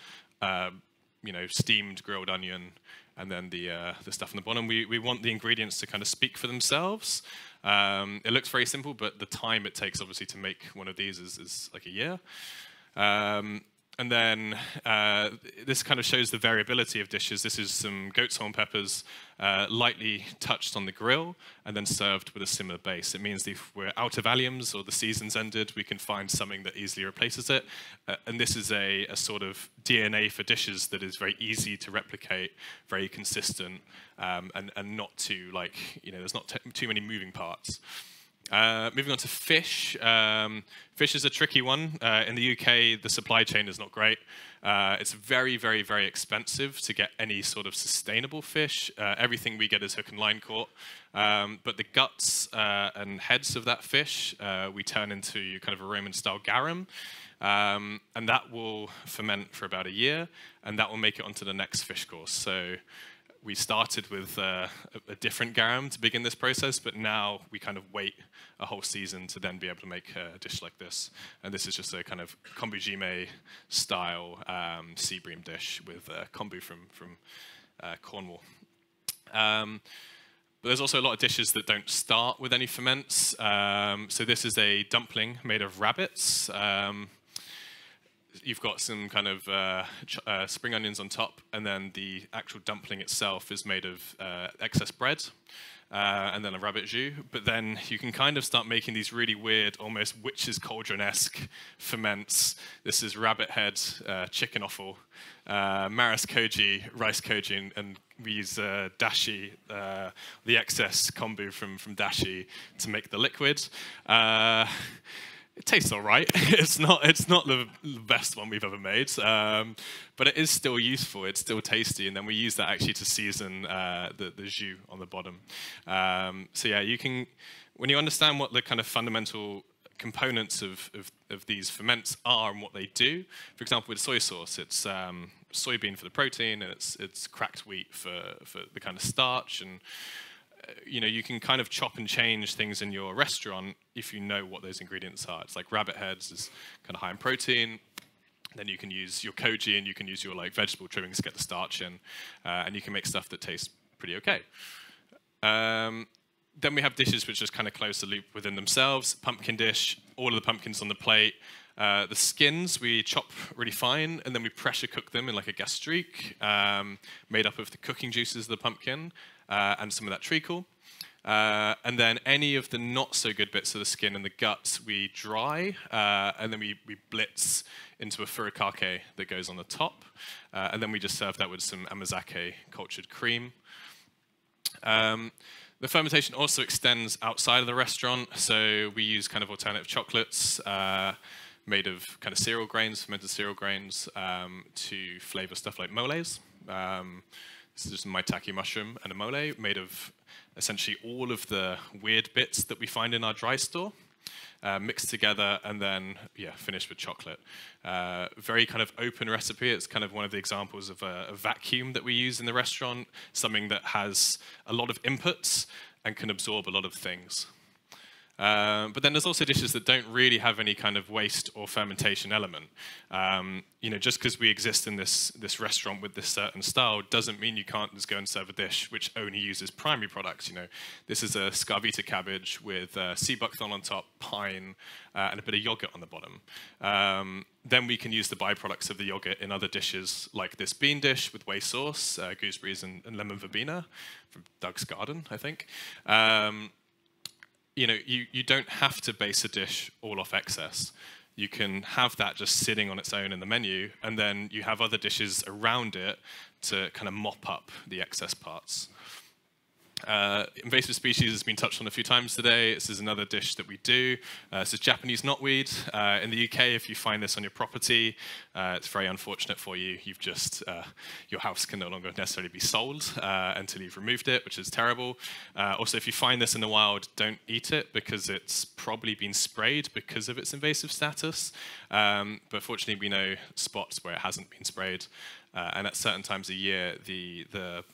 steamed grilled onion, and then the stuff on the bottom. We want the ingredients to kind of speak for themselves. It looks very simple, but the time it takes, obviously, to make one of these is like a year. And then this kind of shows the variability of dishes. This is some goat's horn peppers lightly touched on the grill and then served with a similar base. It means that if we're out of alliums or the season's ended, we can find something that easily replaces it. And this is a sort of DNA for dishes that is very easy to replicate, very consistent, and not too, like, there's not too many moving parts. Moving on to fish. Fish is a tricky one. In the UK, the supply chain is not great. It's very, very, very expensive to get any sort of sustainable fish. Everything we get is hook and line caught. But the guts and heads of that fish, we turn into kind of a Roman-style garum. And that will ferment for about a year, and that will make it onto the next fish course. So we started with a different garum to begin this process, but now we kind of wait a whole season to then be able to make a dish like this. And this is just a kind of kombu jjigae style sea bream dish with kombu from Cornwall. But there's also a lot of dishes that don't start with any ferments. So this is a dumpling made of rabbits. You've got some kind of spring onions on top, and then the actual dumpling itself is made of excess bread, and then a rabbit jus. But then you can kind of start making these really weird, almost witch's cauldron-esque ferments. This is rabbit head, chicken offal, maris koji, rice koji, and we use dashi, the excess kombu from dashi, to make the liquid. It tastes all right. It's not the best one we've ever made, but it is still useful. It's still tasty, and then we use that actually to season the jus on the bottom. So yeah, you can, when you understand what the kind of fundamental components of these ferments are and what they do. For example, with soy sauce, it's soybean for the protein, and it's cracked wheat for the kind of starch, and you can kind of chop and change things in your restaurant if you know what those ingredients are. It's like rabbit heads is kind of high in protein. Then you can use your koji, and you can use your like vegetable trimmings to get the starch in, and you can make stuff that tastes pretty okay. Then we have dishes which just kind of close the loop within themselves. Pumpkin dish, all of the pumpkins on the plate. The skins we chop really fine, and then we pressure cook them in like a gastrique, made up of the cooking juices of the pumpkin and some of that treacle. And then any of the not so good bits of the skin and the guts we dry, and then we blitz into a furikake that goes on the top. And then we just serve that with some amazake cultured cream. The fermentation also extends outside of the restaurant, so we use kind of alternative chocolates made of kind of cereal grains, fermented cereal grains, to flavor stuff like moles. This is just a maitake mushroom and a mole made of essentially all of the weird bits that we find in our dry store, mixed together and then, finished with chocolate. Very kind of open recipe. It's kind of one of the examples of a vacuum that we use in the restaurant, something that has a lot of inputs and can absorb a lot of things. But then there's also dishes that don't really have any kind of waste or fermentation element. Just because we exist in this restaurant with this certain style doesn't mean you can't just go and serve a dish which only uses primary products. This is a scarvita cabbage with sea buckthorn on top, pine, and a bit of yogurt on the bottom. Then we can use the byproducts of the yogurt in other dishes, like this bean dish with whey sauce, gooseberries and lemon verbena from Doug's Garden, I think. You don't have to base a dish all off excess. You can have that just sitting on its own in the menu, and then you have other dishes around it to kind of mop up the excess parts. Invasive species has been touched on a few times today. This is another dish that we do. This is Japanese knotweed. In the UK, if you find this on your property, it's very unfortunate for you. You've just, your house can no longer necessarily be sold until you've removed it, which is terrible. Also, if you find this in the wild, don't eat it because it's probably been sprayed because of its invasive status. But fortunately, we know spots where it hasn't been sprayed. And at certain times a year, the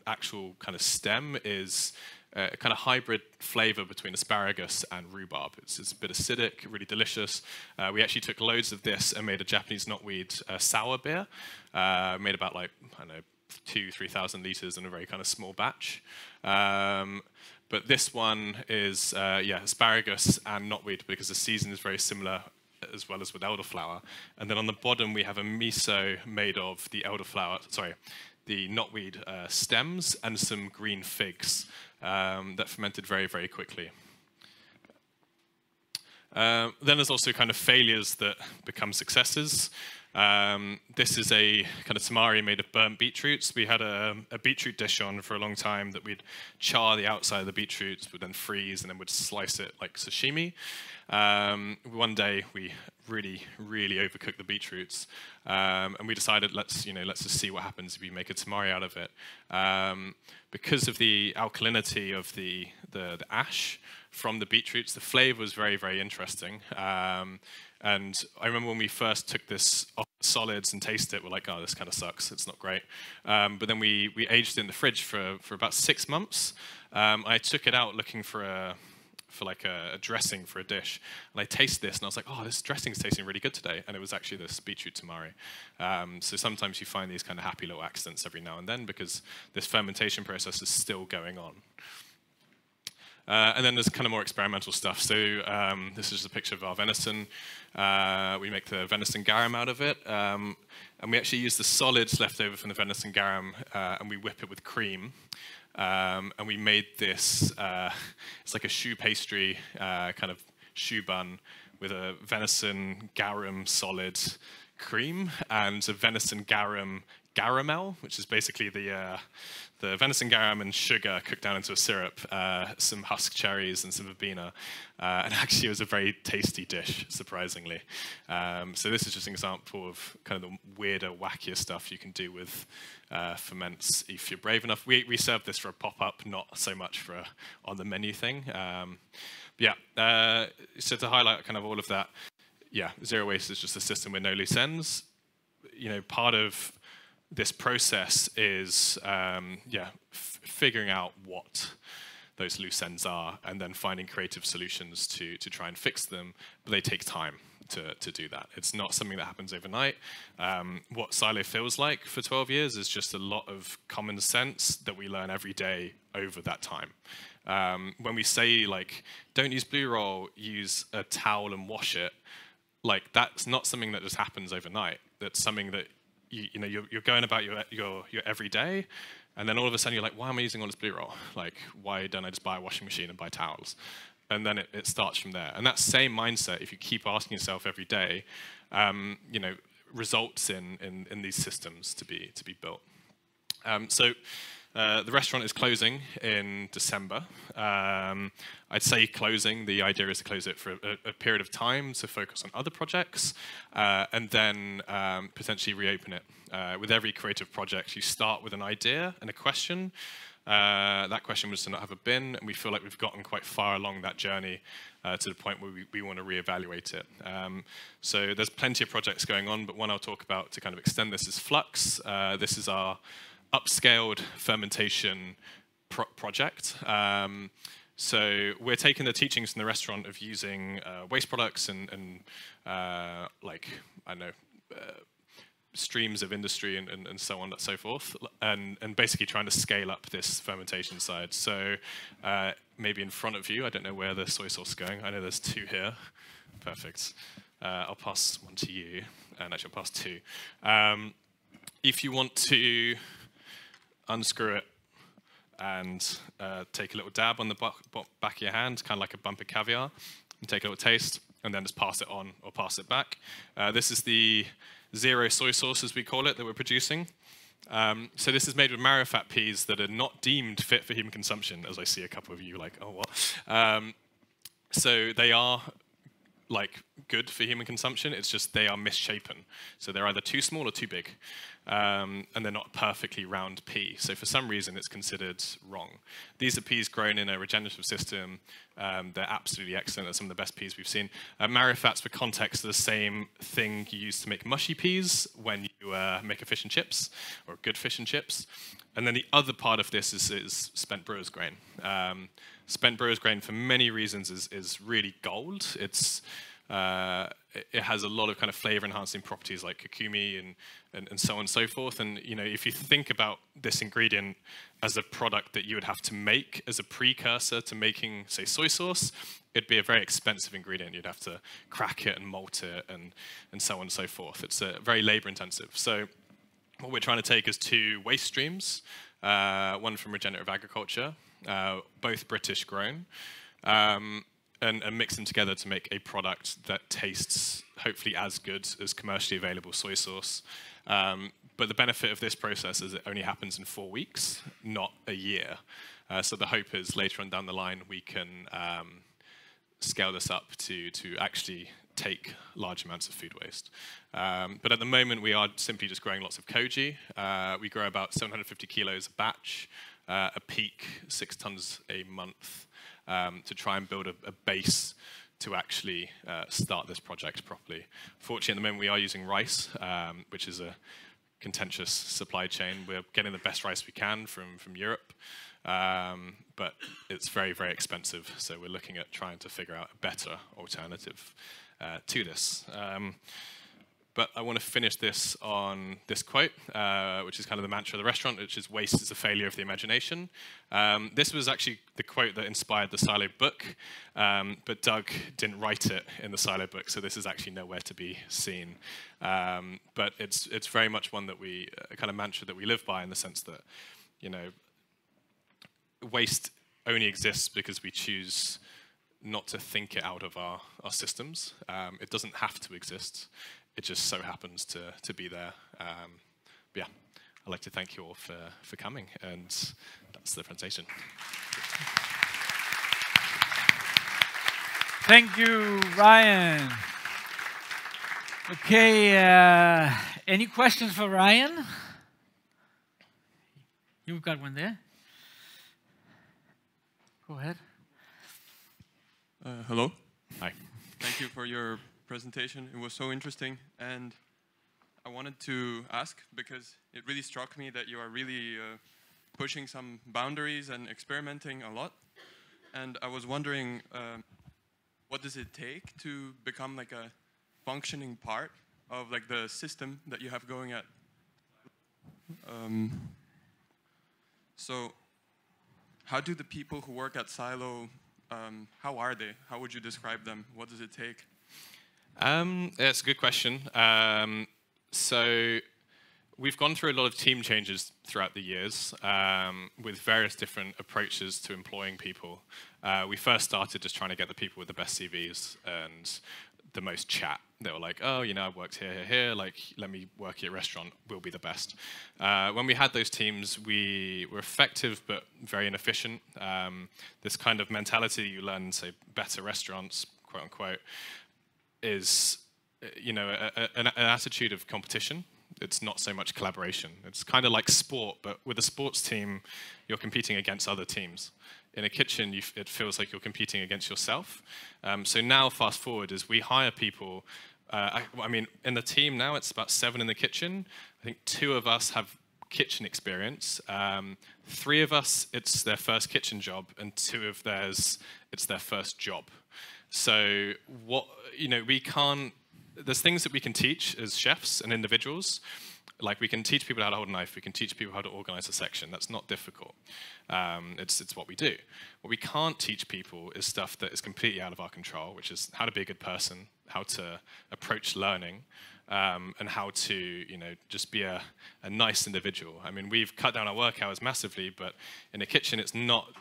actual kind of stem is a kind of hybrid flavor between asparagus and rhubarb. It's a bit acidic, really delicious. We actually took loads of this and made a Japanese knotweed sour beer. Made about 2,000-3,000 liters in a very kind of small batch. But this one is, asparagus and knotweed because the season is very similar as well as with elderflower. And then on the bottom, we have a miso made of the the knotweed stems and some green figs that fermented very, very quickly. Then there's also kind of failures that become successes. This is a kind of tamari made of burnt beetroots. We had a beetroot dish on for a long time that we'd char the outside of the beetroots, would then freeze, and then would slice it like sashimi. One day we really overcooked the beetroots, and we decided let's just see what happens if we make a tamari out of it. Because of the alkalinity of the ash from the beetroots, the flavor was very, very interesting. And I remember when we first took this off solids and tasted it, we're like, oh, this kind of sucks. It's not great. But then we aged it in the fridge for about 6 months. I took it out looking for a dressing for a dish, and I tasted this, and I was like, oh, this dressing is tasting really good today. And it was actually this beetroot tamari. So sometimes you find these kind of happy little accidents every now and then because this fermentation process is still going on. And then there's kind of more experimental stuff. So this is just a picture of our venison. We make the venison garum out of it. And we actually use the solids left over from the venison garum, and we whip it with cream. And we made this, it's like a choux pastry, kind of choux bun with a venison garum solid cream and a venison garum caramel, which is basically the venison garum and sugar cooked down into a syrup, some husk cherries and some verbena. And actually it was a very tasty dish, surprisingly. So this is just an example of kind of the weirder, wackier stuff you can do with ferments if you're brave enough. We serve this for a pop-up, not so much for a on the menu thing. So to highlight kind of all of that, zero waste is just a system with no loose ends. Part of this process is figuring out what those loose ends are and then finding creative solutions to try and fix them, but they take time to do that. It's not something that happens overnight. What Silo feels like for 12 years is just a lot of common sense that we learn every day over that time. When we say, like, don't use Blue Roll, use a towel and wash it, like, that's not something that just happens overnight. That's something that you're going about your everyday, and then all of a sudden you're like, why am I using all this Blue Roll? Like, why don't I just buy a washing machine and buy towels? And then it starts from there. And that same mindset, if you keep asking yourself every day, results in these systems to be built. The restaurant is closing in December. I'd say closing, the idea is to close it for a period of time to focus on other projects, and then potentially reopen it. With every creative project, you start with an idea and a question. That question was to not have a bin, and we feel like we've gotten quite far along that journey to the point where we want to reevaluate it. So there's plenty of projects going on, but one I'll talk about to kind of extend this is Flux. This is our upscaled fermentation project. So we're taking the teachings in the restaurant of using waste products and like, I don't know, streams of industry and so on and so forth, and basically trying to scale up this fermentation side. So maybe in front of you, I don't know where the soy sauce is going. I know there's 2 here. Perfect. I'll pass one to you, and actually I'll pass 2. If you want to unscrew it and take a little dab on the back of your hand, kind of like a bump of caviar, and take a little taste, and then just pass it on or pass it back. This is the zero soy sauce, as we call it, that we're producing. So this is made with marrow fat peas that are not deemed fit for human consumption, as I see a couple of you like, oh, what? So they are like good for human consumption, it's just they are misshapen. So they're either too small or too big, and they're not a perfectly round pea. So for some reason, it's considered wrong. These are peas grown in a regenerative system. They're absolutely excellent. They're some of the best peas we've seen. Marrow fats, for context, are the same thing you use to make mushy peas when you make a fish and chips, or good fish and chips. And then the other part of this is spent brewer's grain. Spent brewer's grain, for many reasons, is really gold. It's It has a lot of kind of flavor enhancing properties like curcumi and so on and so forth. And you know, if you think about this ingredient as a product that you would have to make as a precursor to making, say, soy sauce, it'd be a very expensive ingredient. You'd have to crack it and malt it and so on and so forth. It's very labor intensive. So what we're trying to take is 2 waste streams, one from regenerative agriculture, both British grown, and mix them together to make a product that tastes hopefully as good as commercially available soy sauce. But the benefit of this process is it only happens in 4 weeks, not a year. So the hope is later on down the line we can scale this up to actually take large amounts of food waste. But at the moment we are simply just growing lots of koji. We grow about 750 kilos a batch, a peak 6 tons a month, to try and build a base to actually start this project properly. Fortunately, at the moment we are using rice, which is a contentious supply chain. We're getting the best rice we can from Europe, but it's very, very expensive. So we're looking at trying to figure out a better alternative to this. But I want to finish this on this quote, which is kind of the mantra of the restaurant, which is waste is a failure of the imagination. This was actually the quote that inspired the Silo book, but Doug didn't write it in the Silo book, so this is actually nowhere to be seen. But it's very much one that we, a kind of mantra that we live by, in the sense that, you know, waste only exists because we choose not to think it out of our systems. It doesn't have to exist. It just so happens to be there. But yeah, I'd like to thank you all for coming, and that's the presentation. Thank you, Ryan. Okay, any questions for Ryan? You've got one there. Go ahead. Hello. Hi. Thank you for your presentation. It was so interesting, and I wanted to ask, because it really struck me that you are really pushing some boundaries and experimenting a lot. And I was wondering, what does it take to become like a functioning part of like the system that you have going at? So how do the people who work at Silo, how are they? How would you describe them? What does it take? That's a good question. So we've gone through a lot of team changes throughout the years, with various different approaches to employing people. We first started just trying to get the people with the best CVs and the most chat. They were like, oh, you know, I've worked here, like, let me work at your restaurant, we'll be the best. When we had those teams, we were effective but very inefficient. This kind of mentality you learn in, say, better restaurants, quote unquote, is, you know, an attitude of competition. It's not so much collaboration. It's kind of like sport, but with a sports team, you're competing against other teams. In a kitchen, it feels like you're competing against yourself. So now, fast forward, as we hire people, I mean, in the team now, it's about 7 in the kitchen. I think 2 of us have kitchen experience. 3 of us, it's their first kitchen job, and 2 of theirs, it's their first job. So what, you know, we can't, there's things that we can teach as chefs and individuals. Like, we can teach people how to hold a knife, we can teach people how to organize a section. That's not difficult. It's what we do. What we can't teach people is stuff that is completely out of our control, which is how to be a good person, how to approach learning, and how to, you know, just be a nice individual. I mean, we've cut down our work hours massively, but in a kitchen, it's not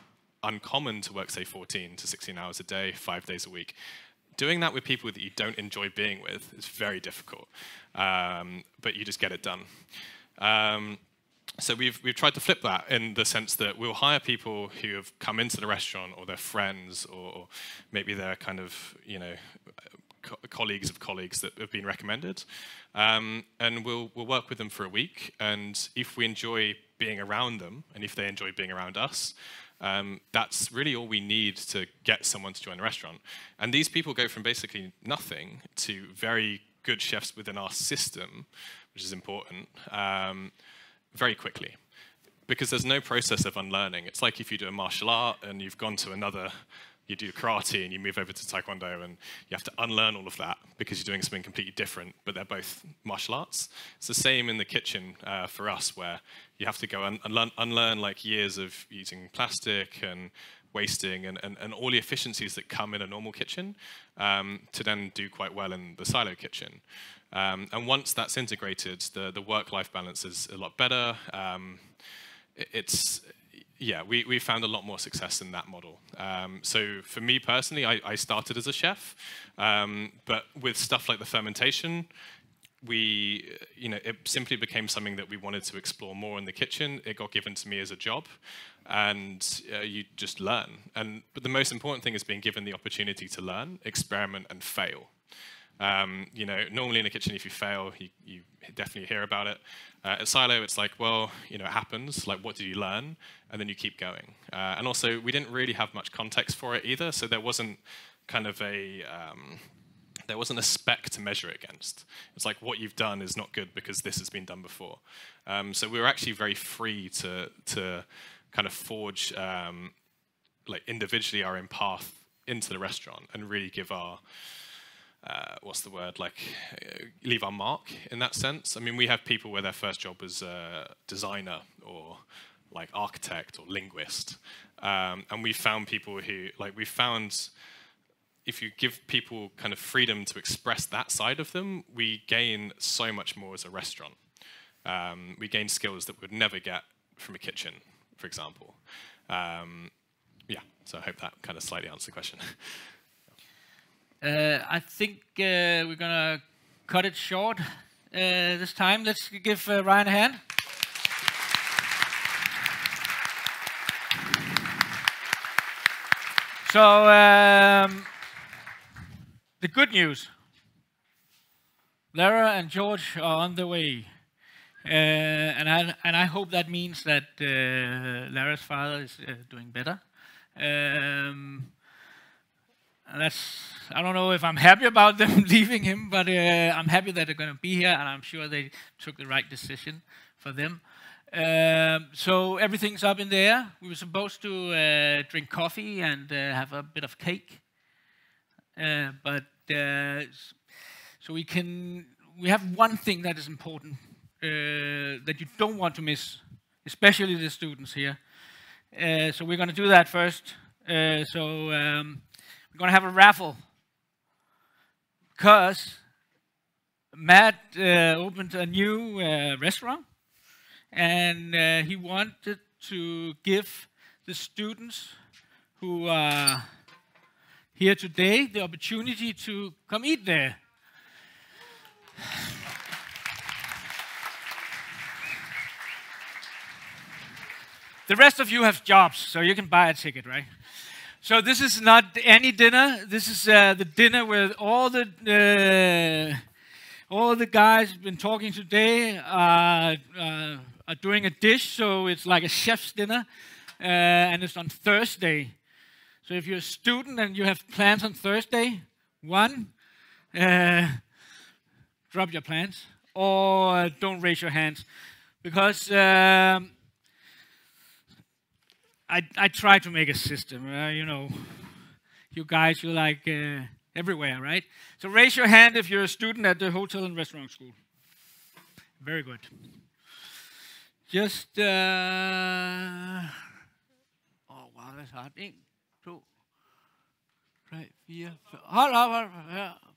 uncommon to work, say, 14 to 16 hours a day, 5 days a week. Doing that with people that you don't enjoy being with is very difficult, but you just get it done. So we've tried to flip that, in the sense that we'll hire people who have come into the restaurant, or their friends, or maybe they're kind of, you know, colleagues of colleagues that have been recommended, and we'll work with them for a week. And if we enjoy being around them, and if they enjoy being around us, that's really all we need to get someone to join the restaurant. And these people go from basically nothing to very good chefs within our system, which is important, very quickly. Because there's no process of unlearning. It's like if you do a martial art and you've gone to another you do karate and you move over to taekwondo and you have to unlearn all of that because you're doing something completely different, but they're both martial arts. It's the same in the kitchen for us, where you have to go and unlearn like years of using plastic and wasting and all the efficiencies that come in a normal kitchen to then do quite well in the silo kitchen. And once that's integrated, the work-life balance is a lot better. We found a lot more success in that model. So for me personally, I started as a chef, but with stuff like the fermentation, it simply became something that we wanted to explore more in the kitchen. It got given to me as a job, and you just learn. But the most important thing is being given the opportunity to learn, experiment, and fail. Normally in a kitchen, if you fail, you definitely hear about it. At Silo, it's like, well, it happens. Like, what did you learn? And then you keep going. And also, we didn't really have much context for it either, so there wasn't kind of there wasn't a spec to measure it against. It's like, what you've done is not good because this has been done before. So we were actually very free to kind of forge, like individually, our own path into the restaurant and really give our leave our mark in that sense. I mean, we have people where their first job was designer or like architect or linguist. And we found people who, if you give people kind of freedom to express that side of them, we gain so much more as a restaurant. We gain skills that we would never get from a kitchen, for example. So I hope that kind of slightly answers the question. I think we're going to cut it short this time. Let's give Ryan a hand. So, the good news. Lara and George are on the way. And I hope that means that Lara's father is doing better. And I don't know if I'm happy about them leaving him, but I'm happy that they're going to be here, and I'm sure they took the right decision for them. So everything's up in the air. We were supposed to drink coffee and have a bit of cake, so we have one thing that is important that you don't want to miss, especially the students here. So we're going to do that first. We're going to have a raffle because Matt opened a new restaurant, and he wanted to give the students who are here today the opportunity to come eat there. The rest of you have jobs, so you can buy a ticket, right? So this is not any dinner. This is the dinner where all the guys been talking today are doing a dish. So it's like a chef's dinner, and it's on Thursday. So if you're a student and you have plans on Thursday, drop your plans or don't raise your hands, because I try to make a system. You guys, you're like everywhere, right? So raise your hand if you're a student at the hotel and restaurant school. Very good. Just, oh wow, that's hard. 1, 2, 3, 4, 5. Hold op,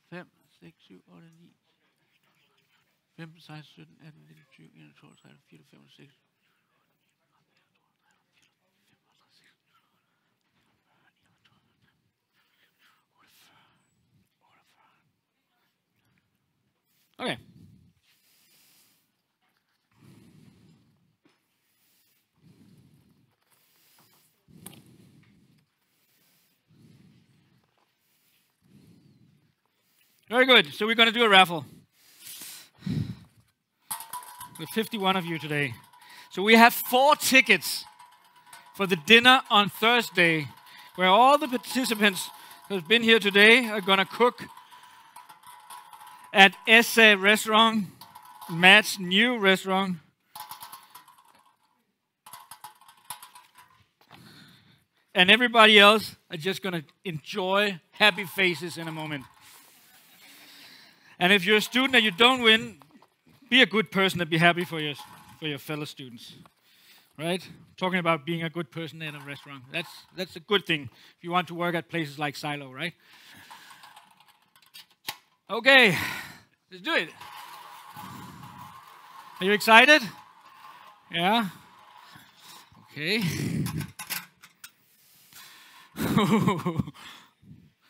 5, 6, 7, 8, 9. 15, 16, 17, 18, 19, 20, 21, 22, 23, 24, 25, 26. Okay. Very good. So we're going to do a raffle. With 51 of you today. So we have 4 tickets for the dinner on Thursday, where all the participants who have been here today are going to cook at ESSE restaurant, Matt's new restaurant. and everybody else are just going to enjoy happy faces in a moment. And if you're a student and you don't win, be a good person and be happy for your fellow students. Right? Talking about being a good person in a restaurant. That's a good thing if you want to work at places like Silo, right? Okay, let's do it. Are you excited? Yeah? Okay.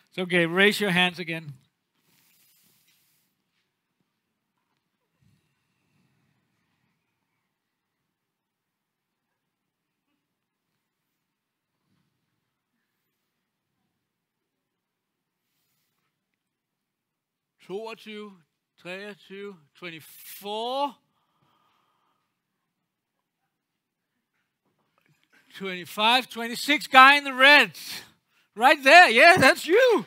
It's okay, raise your hands again. Two, 23, 24, 25, 26, guy in the red. Right there, yeah, that's you.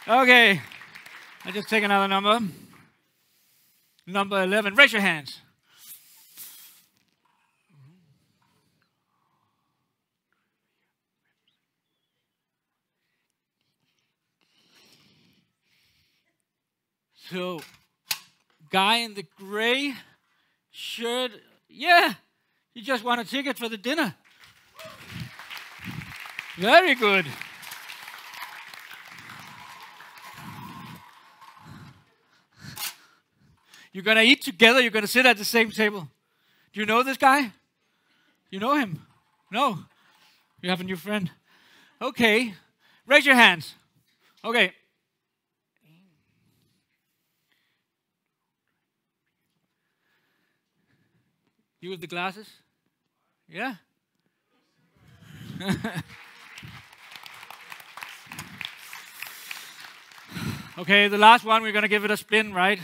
Okay, I'll just take another number. Number 11, raise your hands. So, guy in the gray shirt, yeah, you just want a ticket for the dinner. Very good. You're going to eat together, you're going to sit at the same table. Do you know this guy? You know him? No. You have a new friend. Okay. Raise your hands. Okay. You with the glasses? Yeah? Okay, the last one, we're going to give it a spin, right?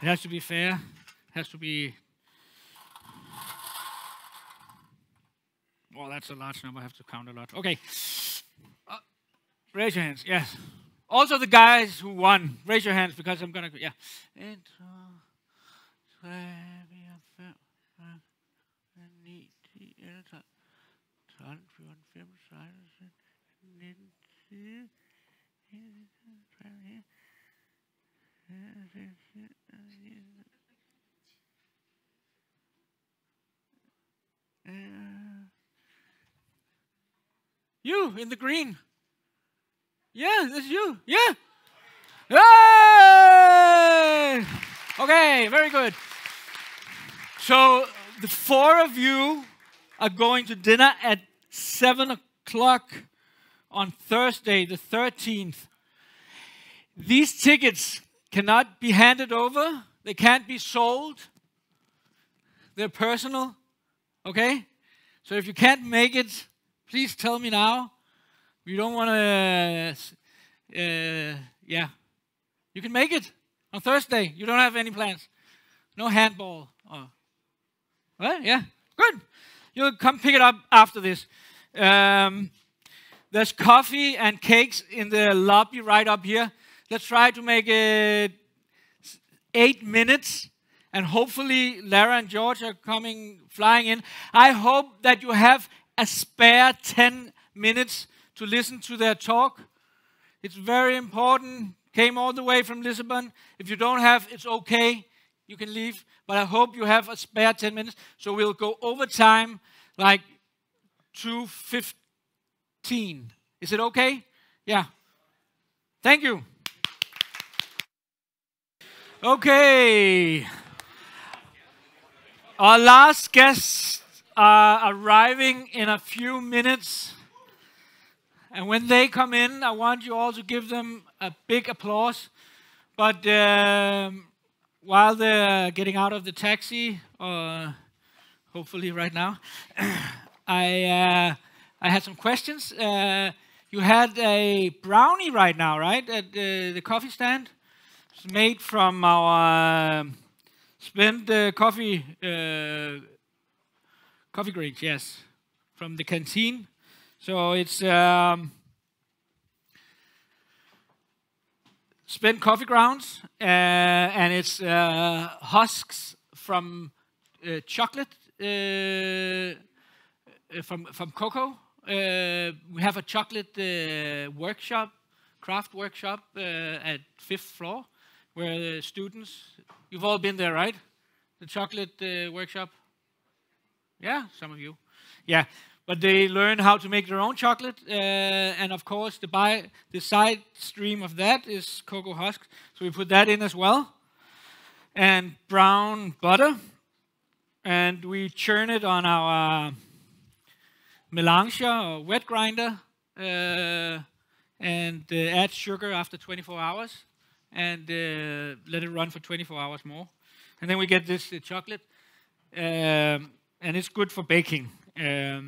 It has to be fair. It has to be... Well, that's a large number. I have to count a lot. Okay. Raise your hands. Yes. Also the guys who won. Raise your hands because I'm going to... Yeah. You in the green. Yeah, that's you. Yeah. Yay! Okay, very good. So the four of you are going to dinner at 7 o'clock on Thursday, the 13th. These tickets cannot be handed over. They can't be sold. They're personal. Okay? So if you can't make it, please tell me now. We don't want to... yeah. You can make it on Thursday. You don't have any plans. No handball. Oh. Well, yeah. Good. You'll come pick it up after this. There's coffee and cakes in the lobby right up here. Let's try to make it 8 minutes. And hopefully Lara and George are flying in. I hope that you have a spare 10 minutes to listen to their talk. It's very important. Came all the way from Lisbon. If you don't have, it's okay. You can leave. But I hope you have a spare 10 minutes. So we'll go over time, like 2:15. Is it okay? Yeah. Thank you. Okay. Our last guests are arriving in a few minutes. And when they come in, I want you all to give them a big applause. But while they're getting out of the taxi, hopefully right now, I had some questions. You had a brownie right now, right, at the coffee stand? It's made from our spent coffee grains, yes, from the canteen. So it's spent coffee grounds, and it's husks from chocolate, from cocoa. We have a chocolate workshop, craft workshop at 5th floor, where the students, you've all been there, right? The chocolate workshop? Yeah, some of you. Yeah, but they learn how to make their own chocolate, and of course the side stream of that is cocoa husks, so we put that in as well. And brown butter, and we churn it on our melanger or wet grinder, and add sugar after 24 hours, and let it run for 24 hours more. And then we get this chocolate, and it's good for baking. Yeah.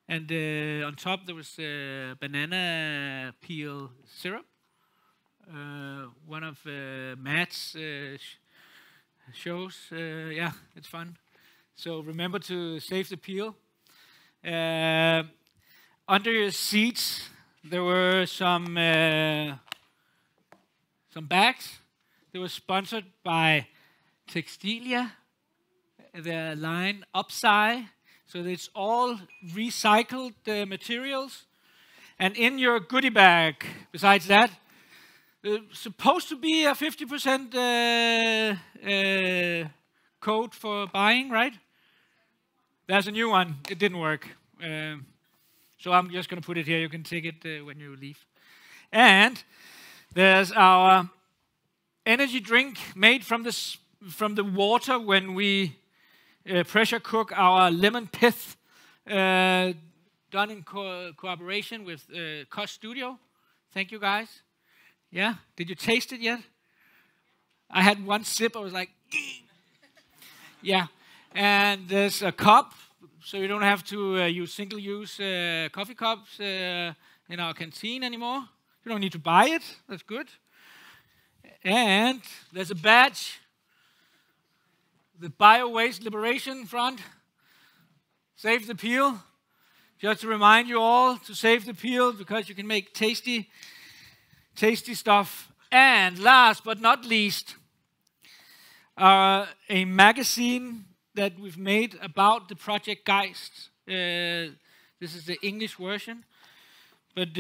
And on top there was banana peel syrup. One of Matt's shows. Yeah, it's fun. So remember to save the peel. Under your seats there were some bags. They were sponsored by Textilia, the line Upcycling. So it's all recycled materials. And in your goodie bag, besides that, there's supposed to be a 50% code for buying, right? There's a new one. It didn't work. So I'm just going to put it here. You can take it when you leave. And there's our energy drink made from the water when we pressure cook our lemon pith, done in cooperation with Cost Studio. Thank you, guys. Yeah, did you taste it yet? I had one sip. I was like, yeah. And there's a cup, so you don't have to use single-use coffee cups in our canteen anymore. You don't need to buy it. That's good. And there's a badge, the Bio-Waste Liberation Front. Save the peel. Just to remind you all to save the peel, because you can make tasty stuff. And last but not least, a magazine that we've made about the Project Geist. This is the English version, but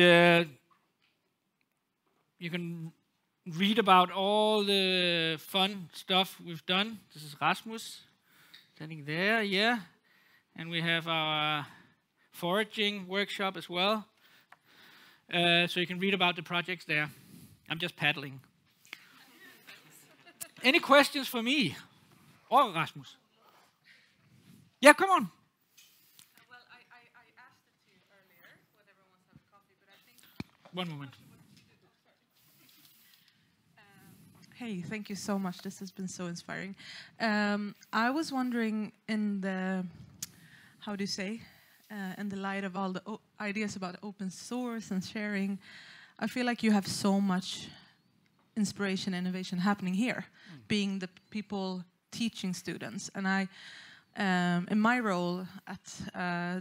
you can read about all the fun stuff we've done. This is Rasmus standing there, yeah. And we have our foraging workshop as well. So you can read about the projects there. I'm just paddling. Any questions for me? Or Rasmus? Yeah, come on. Well, I asked it to you earlier, whether everyone wants to have coffee, but I think... One moment. Hey, thank you so much. This has been so inspiring. I was wondering, in the, how do you say, in the light of all the ideas about open source and sharing, I feel like you have so much inspiration and innovation happening here, being the people teaching students. And I, in my role at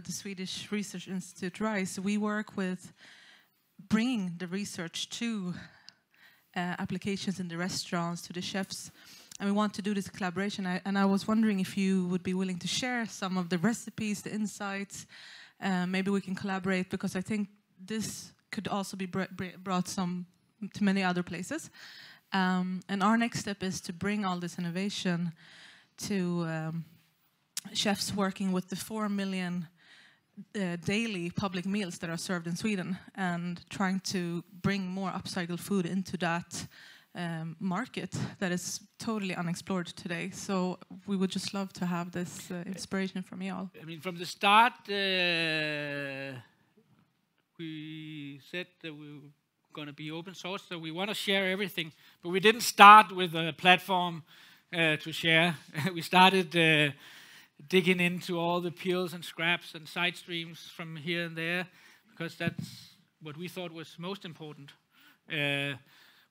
the Swedish Research Institute RISE, we work with bringing the research to applications in the restaurants, to the chefs, and we want to do this collaboration. And I was wondering if you would be willing to share some of the recipes, the insights. Maybe we can collaborate, because I think this could also be brought to many other places. And our next step is to bring all this innovation to chefs working with the 4 million daily public meals that are served in Sweden, and trying to bring more upcycled food into that market that is totally unexplored today. So we would just love to have this inspiration from you all. I mean, from the start, we said that we were going to be open source, so we want to share everything. But we didn't start with a platform to share. We started digging into all the peels and scraps and side streams from here and there, because that's what we thought was most important.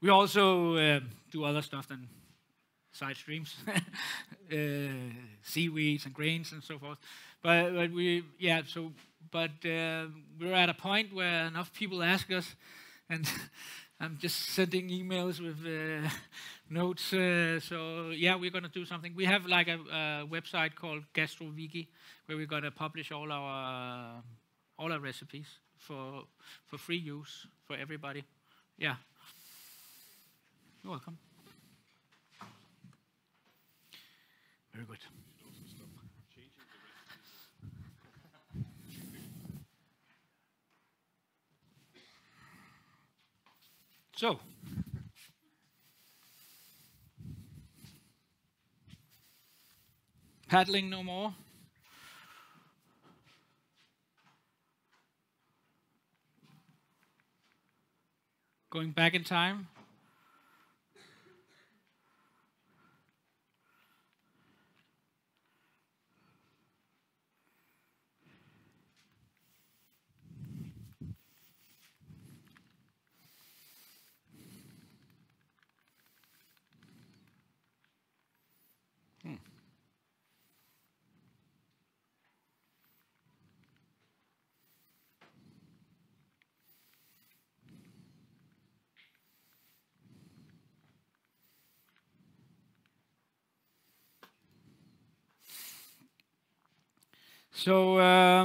We also do other stuff than side streams, seaweeds and grains and so forth. But we, yeah. So, but we're at a point where enough people ask us and I'm just sending emails with notes. So yeah, we're gonna do something. We have like a website called GastroWiki where we're gonna publish all our recipes for free use for everybody. Yeah. You're welcome. Very good. So, paddling no more. Going back in time. So I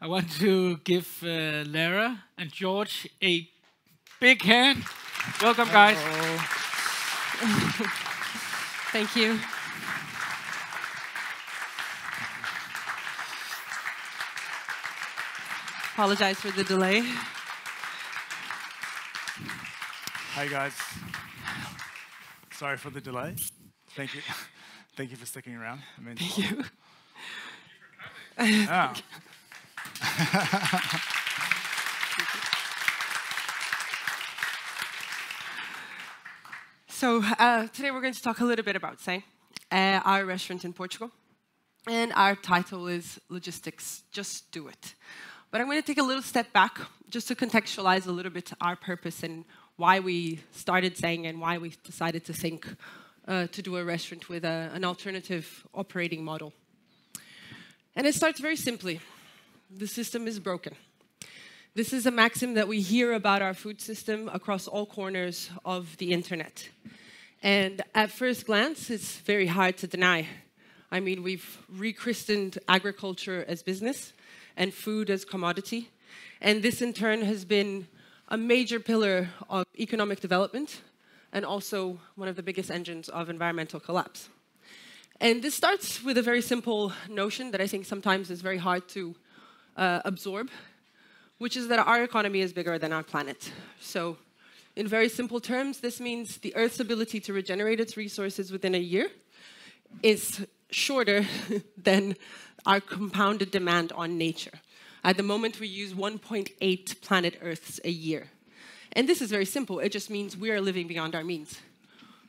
want to give Lara and George a big hand. Welcome, guys. Thank you. Apologize for the delay. Hi, guys. Sorry for the delay. Thank you. Thank you for sticking around. Thank you. Oh. So today we're going to talk a little bit about ESSE, our restaurant in Portugal. And our title is Logistics, Just Do It. But I'm going to take a little step back just to contextualize a little bit our purpose and why we started saying and why we decided to think to do a restaurant with an alternative operating model. And it starts very simply. The system is broken. This is a maxim that we hear about our food system across all corners of the internet. And at first glance, it's very hard to deny. I mean, we've rechristened agriculture as business and food as commodity. And this, in turn, has been a major pillar of economic development and also one of the biggest engines of environmental collapse. And this starts with a very simple notion that I think sometimes is very hard to absorb, which is that our economy is bigger than our planet. So in very simple terms, this means the Earth's ability to regenerate its resources within a year is shorter than our compounded demand on nature. At the moment, we use 1.8 planet Earths a year. And this is very simple. It just means we are living beyond our means.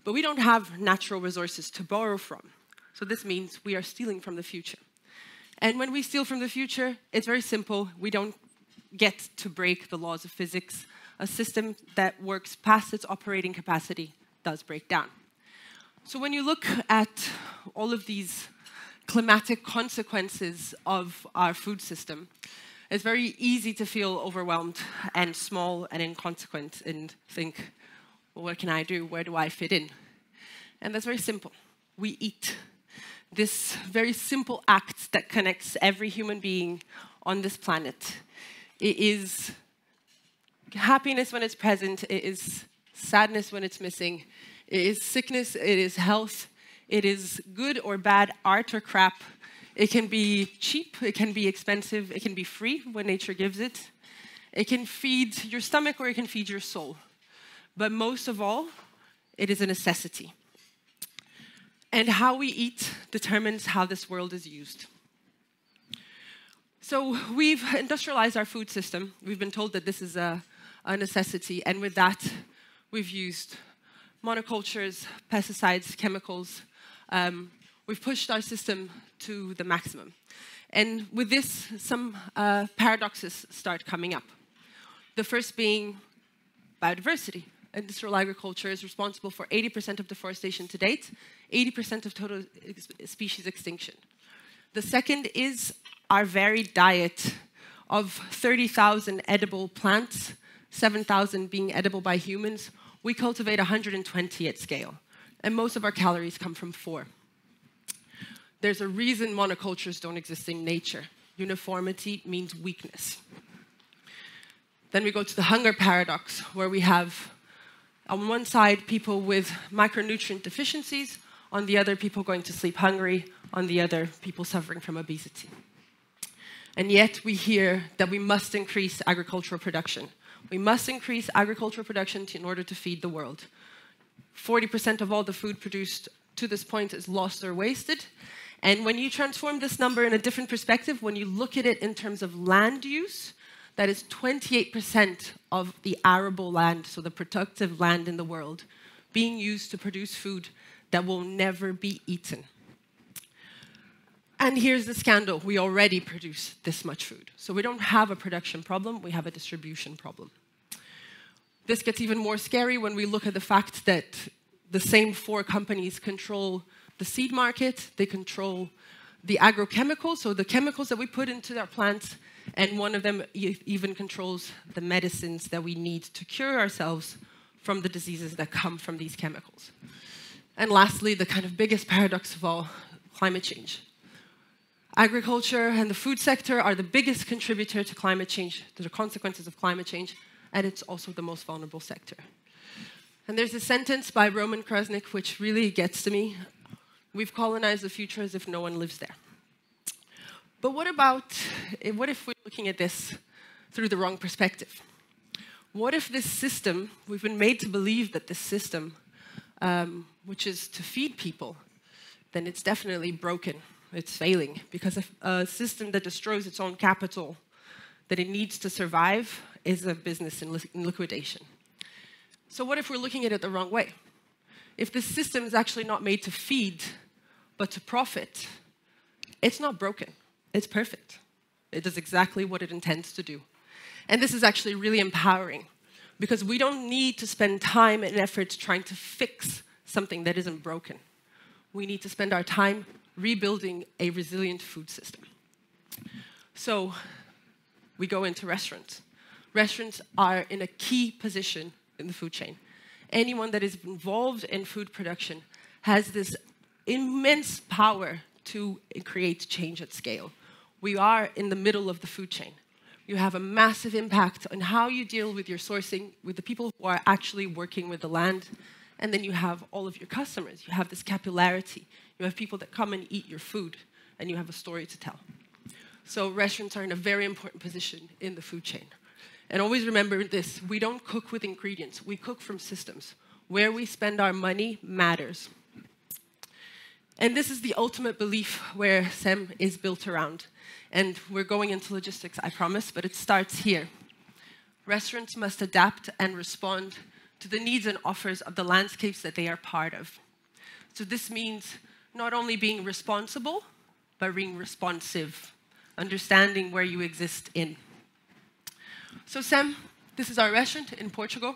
But we don't have natural resources to borrow from. So this means we are stealing from the future. And when we steal from the future, it's very simple. We don't get to break the laws of physics. A system that works past its operating capacity does break down. So when you look at all of these climatic consequences of our food system, it's very easy to feel overwhelmed and small and inconsequent and think, well, what can I do? Where do I fit in? And that's very simple. We eat. This very simple act that connects every human being on this planet. It is happiness when it's present. It is sadness when it's missing. It is sickness. It is health. It is good or bad art or crap. It can be cheap. It can be expensive. It can be free when nature gives it. It can feed your stomach or it can feed your soul. But most of all, it is a necessity. And how we eat determines how this world is used. So we've industrialized our food system. We've been told that this is a necessity. And with that, we've used monocultures, pesticides, chemicals. We've pushed our system to the maximum. And with this, some paradoxes start coming up. The first being biodiversity. Industrial agriculture is responsible for 80% of deforestation to date, 80% of total species extinction. The second is our varied diet of 30,000 edible plants, 7,000 being edible by humans, we cultivate 120 at scale. And most of our calories come from 4. There's a reason monocultures don't exist in nature. Uniformity means weakness. Then we go to the hunger paradox, where we have, on one side, people with micronutrient deficiencies, on the other, people going to sleep hungry, on the other, people suffering from obesity. And yet we hear that we must increase agricultural production. We must increase agricultural production in order to feed the world. 40% of all the food produced to this point is lost or wasted. And when you transform this number in a different perspective, when you look at it in terms of land use, that is 28% of the arable land, so the productive land in the world, being used to produce food that will never be eaten. And here's the scandal. We already produce this much food. So we don't have a production problem, we have a distribution problem. This gets even more scary when we look at the fact that the same 4 companies control the seed market, they control the agrochemicals, so the chemicals that we put into our plants, and one of them even controls the medicines that we need to cure ourselves from the diseases that come from these chemicals. And lastly, the kind of biggest paradox of all, climate change. Agriculture and the food sector are the biggest contributor to climate change, to the consequences of climate change, and it's also the most vulnerable sector. And there's a sentence by Roman Krasnick which really gets to me. We've colonized the future as if no one lives there. But what if we're looking at this through the wrong perspective? What if this system, we've been made to believe that this system, which is to feed people, then it's definitely broken. It's failing, because a system that destroys its own capital that it needs to survive is a business in liquidation. So what if we're looking at it the wrong way? If this system is actually not made to feed, but to profit, it's not broken. It's perfect. It does exactly what it intends to do. And this is actually really empowering, because we don't need to spend time and effort trying to fix something that isn't broken. We need to spend our time rebuilding a resilient food system. So we go into restaurants. Restaurants are in a key position in the food chain. Anyone that is involved in food production has this immense power to create change at scale. We are in the middle of the food chain. You have a massive impact on how you deal with your sourcing, with the people who are actually working with the land, and then you have all of your customers. You have this capillarity. You have people that come and eat your food, and you have a story to tell. So restaurants are in a very important position in the food chain. And always remember this, we don't cook with ingredients, we cook from systems. Where we spend our money matters. And this is the ultimate belief where SEM is built around. And we're going into logistics, I promise, but it starts here. Restaurants must adapt and respond to the needs and offers of the landscapes that they are part of. So this means not only being responsible, but being responsive, understanding where you exist in. So SEM, this is our restaurant in Portugal.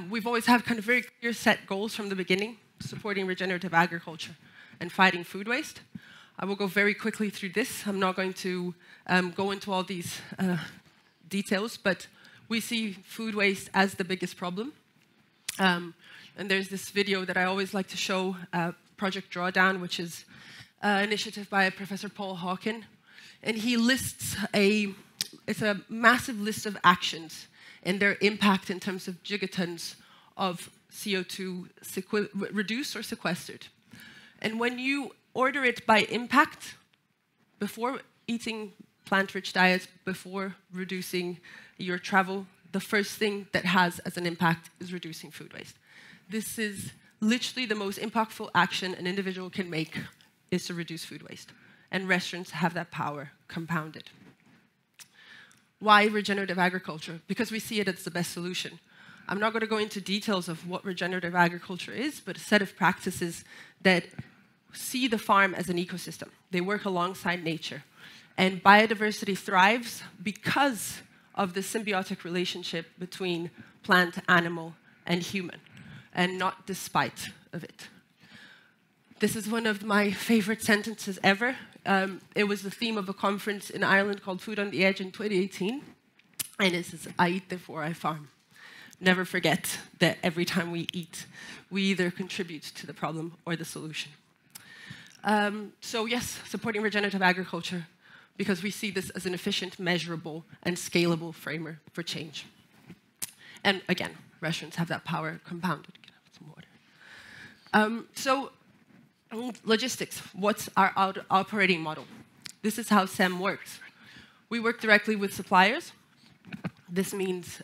We've always had kind of very clear set goals from the beginning, supporting regenerative agriculture and fighting food waste. I will go very quickly through this. I'm not going to go into all these details, but we see food waste as the biggest problem. And there's this video that I always like to show, Project Drawdown, which is an initiative by Professor Paul Hawken. And he lists it's a massive list of actions and their impact in terms of gigatons of CO2 reduced or sequestered. And when you order it by impact, before eating plant-rich diets, before reducing your travel, the first thing that has as an impact is reducing food waste. This is literally the most impactful action an individual can make, is to reduce food waste. And restaurants have that power compounded. Why regenerative agriculture? Because we see it as the best solution. I'm not going to go into details of what regenerative agriculture is, but a set of practices that see the farm as an ecosystem. They work alongside nature. And biodiversity thrives because of the symbiotic relationship between plant, animal, and human, and not despite of it. This is one of my favorite sentences ever. It was the theme of a conference in Ireland called Food on the Edge in 2018. And it says, I eat therefore I farm. Never forget that every time we eat, we either contribute to the problem or the solution. So yes, supporting regenerative agriculture, because we see this as an efficient, measurable, and scalable framework for change. And again, restaurants have that power compounded. Can I have some water? So logistics, what's our operating model? This is how SEM works. We work directly with suppliers. This means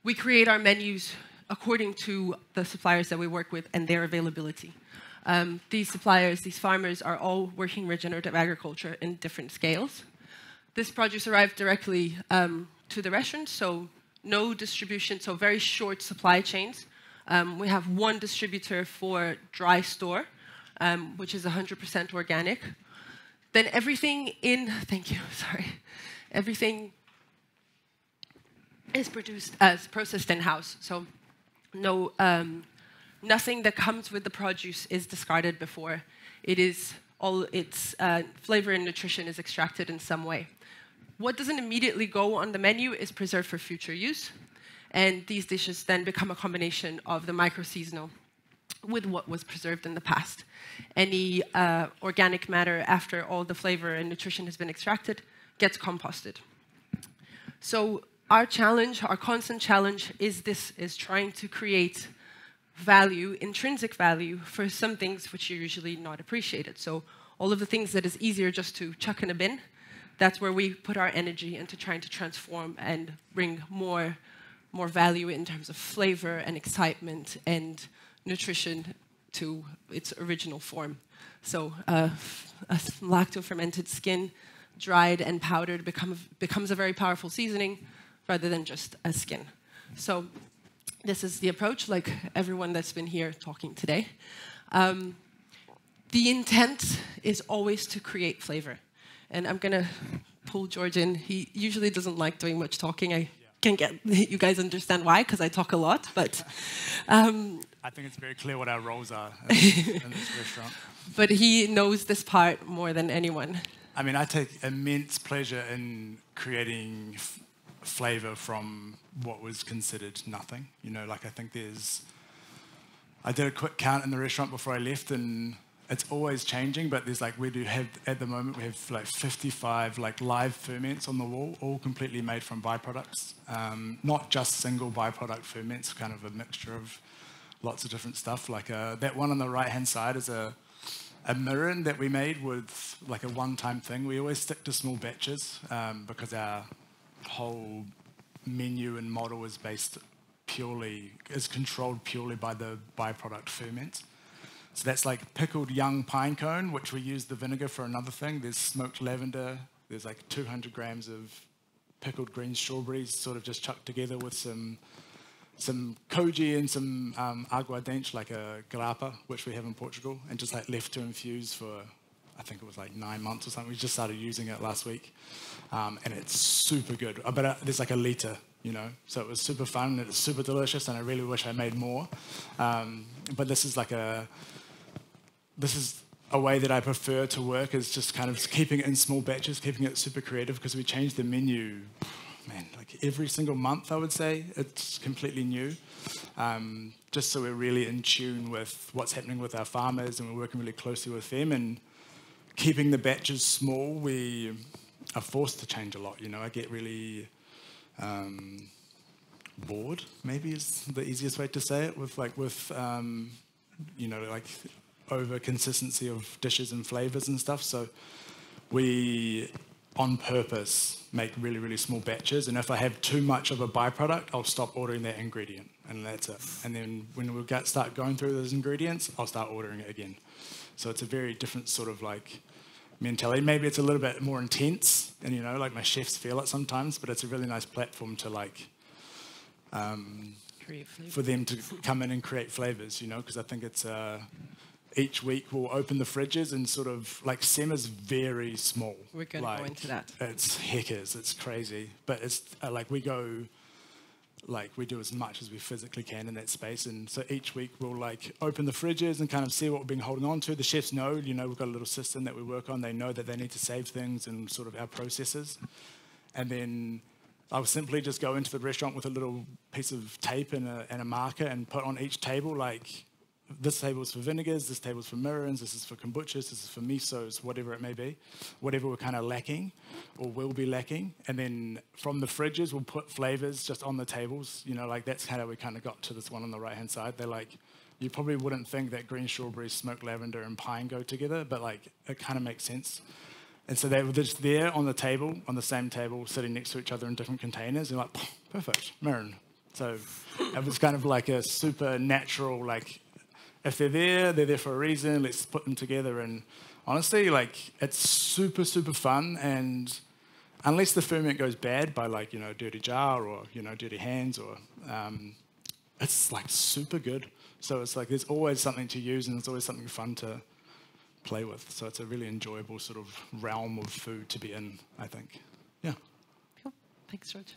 we create our menus according to the suppliers that we work with and their availability. These suppliers, these farmers, are all working regenerative agriculture in different scales. This produce arrived directly to the restaurant, so no distribution, so very short supply chains. We have one distributor for dry store, which is 100% organic. Then everything in, thank you, sorry, everything is processed in-house. So no, nothing that comes with the produce is discarded before. It is all its flavor and nutrition is extracted in some way. What doesn't immediately go on the menu is preserved for future use. And these dishes then become a combination of the micro-seasonal with what was preserved in the past. Any organic matter after all the flavor and nutrition has been extracted gets composted. So our challenge, our constant challenge is trying to create value, intrinsic value, for some things which are usually not appreciated. So all of the things that is easier just to chuck in a bin, that's where we put our energy into trying to transform and bring more value in terms of flavor and excitement and nutrition to its original form. So a lacto-fermented skin, dried and powdered, becomes a very powerful seasoning rather than just a skin. So this is the approach, like everyone that's been here talking today. The intent is always to create flavor. And I'm going to pull George in. He usually doesn't like doing much talking. I can get you guys understand why, because I talk a lot. But I think it's very clear what our roles are in this restaurant. But he knows this part more than anyone. I mean, I take immense pleasure in creating flavor from what was considered nothing. You know, like I think I did a quick count in the restaurant before I left, and it's always changing, but there's like, at the moment, we have like 55 like live ferments on the wall, all completely made from byproducts. Not just single byproduct ferments, kind of a mixture of lots of different stuff. Like that one on the right-hand side is a mirin that we made with like a one-time thing. We always stick to small batches because our whole menu and model is controlled purely by the byproduct ferment. So that's like pickled young pine cone, which we use the vinegar for another thing. There's smoked lavender. There's like 200 grams of pickled green strawberries, sort of just chucked together with some koji and some aguardente, like a grappa, which we have in Portugal, and just like left to infuse for, I think it was like 9 months or something. We just started using it last week, and it's super good. But there's like a litre, you know, so it was super fun. And it's super delicious, and I really wish I made more. But this is a way that I prefer to work, is just kind of keeping it in small batches, keeping it super creative, because we change the menu, man, like every single month, I would say. It's completely new, just so we're really in tune with what's happening with our farmers, and we're working really closely with them. And keeping the batches small, we are forced to change a lot. You know, I get really bored, maybe is the easiest way to say it, with you know, like over consistency of dishes and flavors and stuff. So we, on purpose, make really, really small batches. And if I have too much of a byproduct, I'll stop ordering that ingredient, and that's it. And then when we start going through those ingredients, I'll start ordering it again. So it's a very different sort of like mentality. Maybe it's a little bit more intense, and you know, like my chefs feel it sometimes, but it's a really nice platform to like for them to come in and create flavors, you know, because I think it's each week we'll open the fridges and sort of like SEM is very small. We're going to go into that. It's heckers, it's crazy, but it's like we go like we do as much as we physically can in that space. And so each week we'll like open the fridges and kind of see what we've been holding on to. The chefs know, you know, we've got a little system that we work on. They know that they need to save things and sort of our processes. And then I'll simply just go into the restaurant with a little piece of tape and a marker and put on each table, like, this table is for vinegars, this table is for mirrors, this is for kombuchas, this is for misos, whatever it may be, whatever we're kind of lacking or will be lacking. And then from the fridges, we'll put flavors just on the tables. You know, like that's how we kind of got to this one on the right-hand side. They're like, you probably wouldn't think that green strawberries, smoked lavender, and pine go together, but like it kind of makes sense. And so they were just there on the table, on the same table, sitting next to each other in different containers, and like, perfect, Marin. So it was kind of like a super natural, like, if they're there for a reason, let's put them together. And honestly, like, it's super, super fun. And unless the ferment goes bad by, like, you know, dirty jar or, you know, dirty hands, or it's, like, super good. So it's like there's always something to use and there's always something fun to play with. So it's a really enjoyable sort of realm of food to be in, I think. Yeah. Cool. Thanks, George.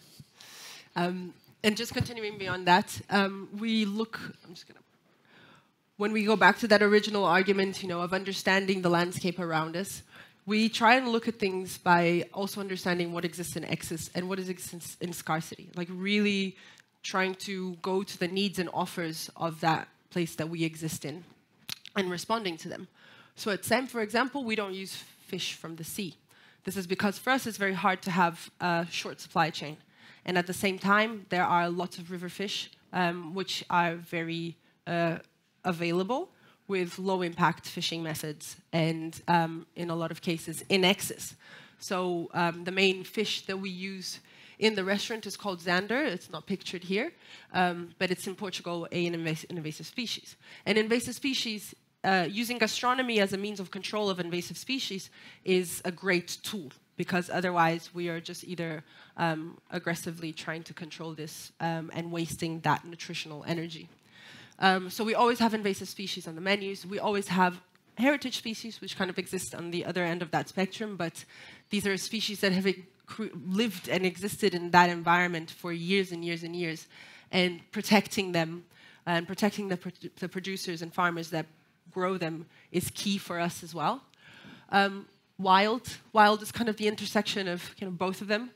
And just continuing beyond that, we look, I'm just going to, when we go back to that original argument, you know, of understanding the landscape around us, we try and look at things by also understanding what exists in excess and what exists in scarcity. Like really trying to go to the needs and offers of that place that we exist in and responding to them. So at SEM, for example, we don't use fish from the sea. This is because for us it's very hard to have a short supply chain. And at the same time, there are lots of river fish, which are very available with low impact fishing methods and in a lot of cases in excess. So the main fish that we use in the restaurant is called zander. It's not pictured here, but it's in Portugal an invasive species. And invasive species, using gastronomy as a means of control of invasive species is a great tool, because otherwise we are just either aggressively trying to control this and wasting that nutritional energy. So we always have invasive species on the menus. We always have heritage species, which kind of exist on the other end of that spectrum, but these are species that have lived and existed in that environment for years and years and years, and protecting them and protecting the producers and farmers that grow them is key for us as well. Wild is kind of the intersection of both of them.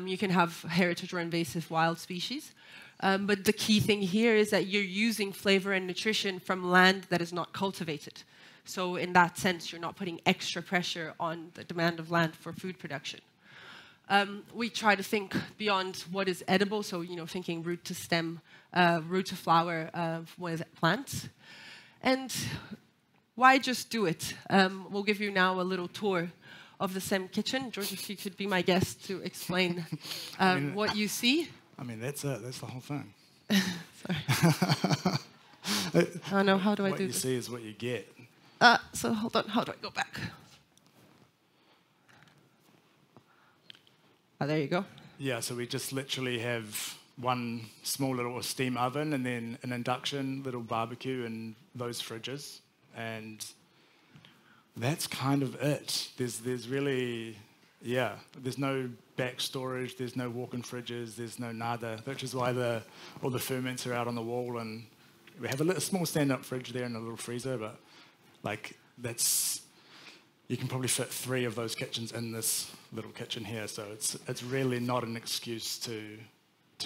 You can have heritage or invasive wild species. But the key thing here is that you're using flavor and nutrition from land that is not cultivated. So in that sense, you're not putting extra pressure on the demand of land for food production. We try to think beyond what is edible, so thinking root to stem, root to flower with plants. And why just do it? We'll give you now a little tour of the SEM kitchen. George, if you could be my guest to explain what you see. I mean, that's it. That's the whole thing. Sorry. I don't know. How do I do this? What you see is what you get. So hold on. How do I go back? Oh, there you go. Yeah, so we just literally have one small little steam oven and then an induction, little barbecue and those fridges. And that's kind of it. There's really, yeah, there's no back storage, there's no walk-in fridges, there's no nada, which is why all the ferments are out on the wall. And we have a small stand-up fridge there and a little freezer, but like you can probably fit 3 of those kitchens in this little kitchen here. So it's really not an excuse to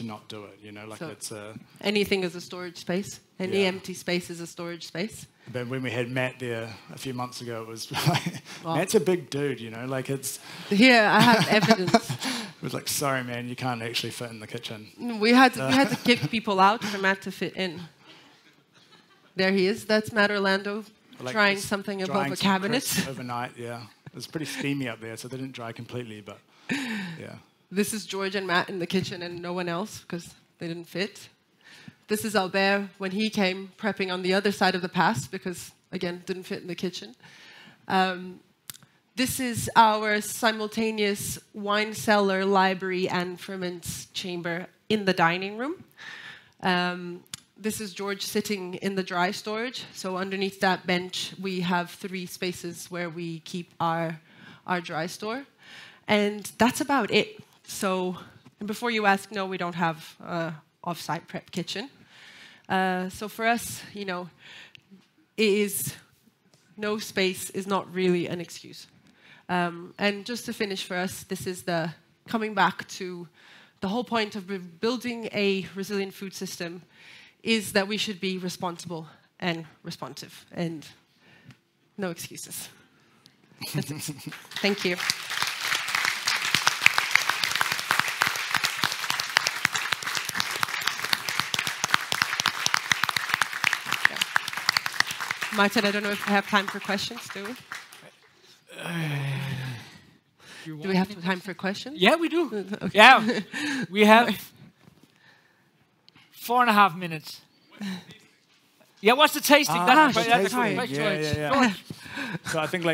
not do it, like so it's anything is a storage space. Any empty space is a storage space. But when we had Matt there a few months ago, it was like, Matt's a big dude, like it's... Here, I have evidence. It was like, sorry, man, you can't actually fit in the kitchen. We had to kick people out for Matt to fit in. There he is. That's Matt Orlando trying something above a cabinet. Overnight, yeah. It was pretty steamy up there, so they didn't dry completely, but yeah. This is George and Matt in the kitchen and no one else because they didn't fit. This is Albert when he came prepping on the other side of the pass because, again, didn't fit in the kitchen. This is our simultaneous wine cellar, library, and ferment chamber in the dining room. This is George sitting in the dry storage. So underneath that bench, we have 3 spaces where we keep our dry store. And that's about it. So before you ask, no, we don't have off-site prep kitchen. So for us, no space is not really an excuse. And just to finish for us, this is coming back to the whole point of building a resilient food system is that we should be responsible and responsive, and no excuses. That's it. Thank you. Martin, I don't know if we have time for questions, do we? Do we have time for questions? Yeah, we do. Okay. Yeah, we have 4.5 minutes. Yeah, what's the tasting? That's a great choice. Yeah. So I think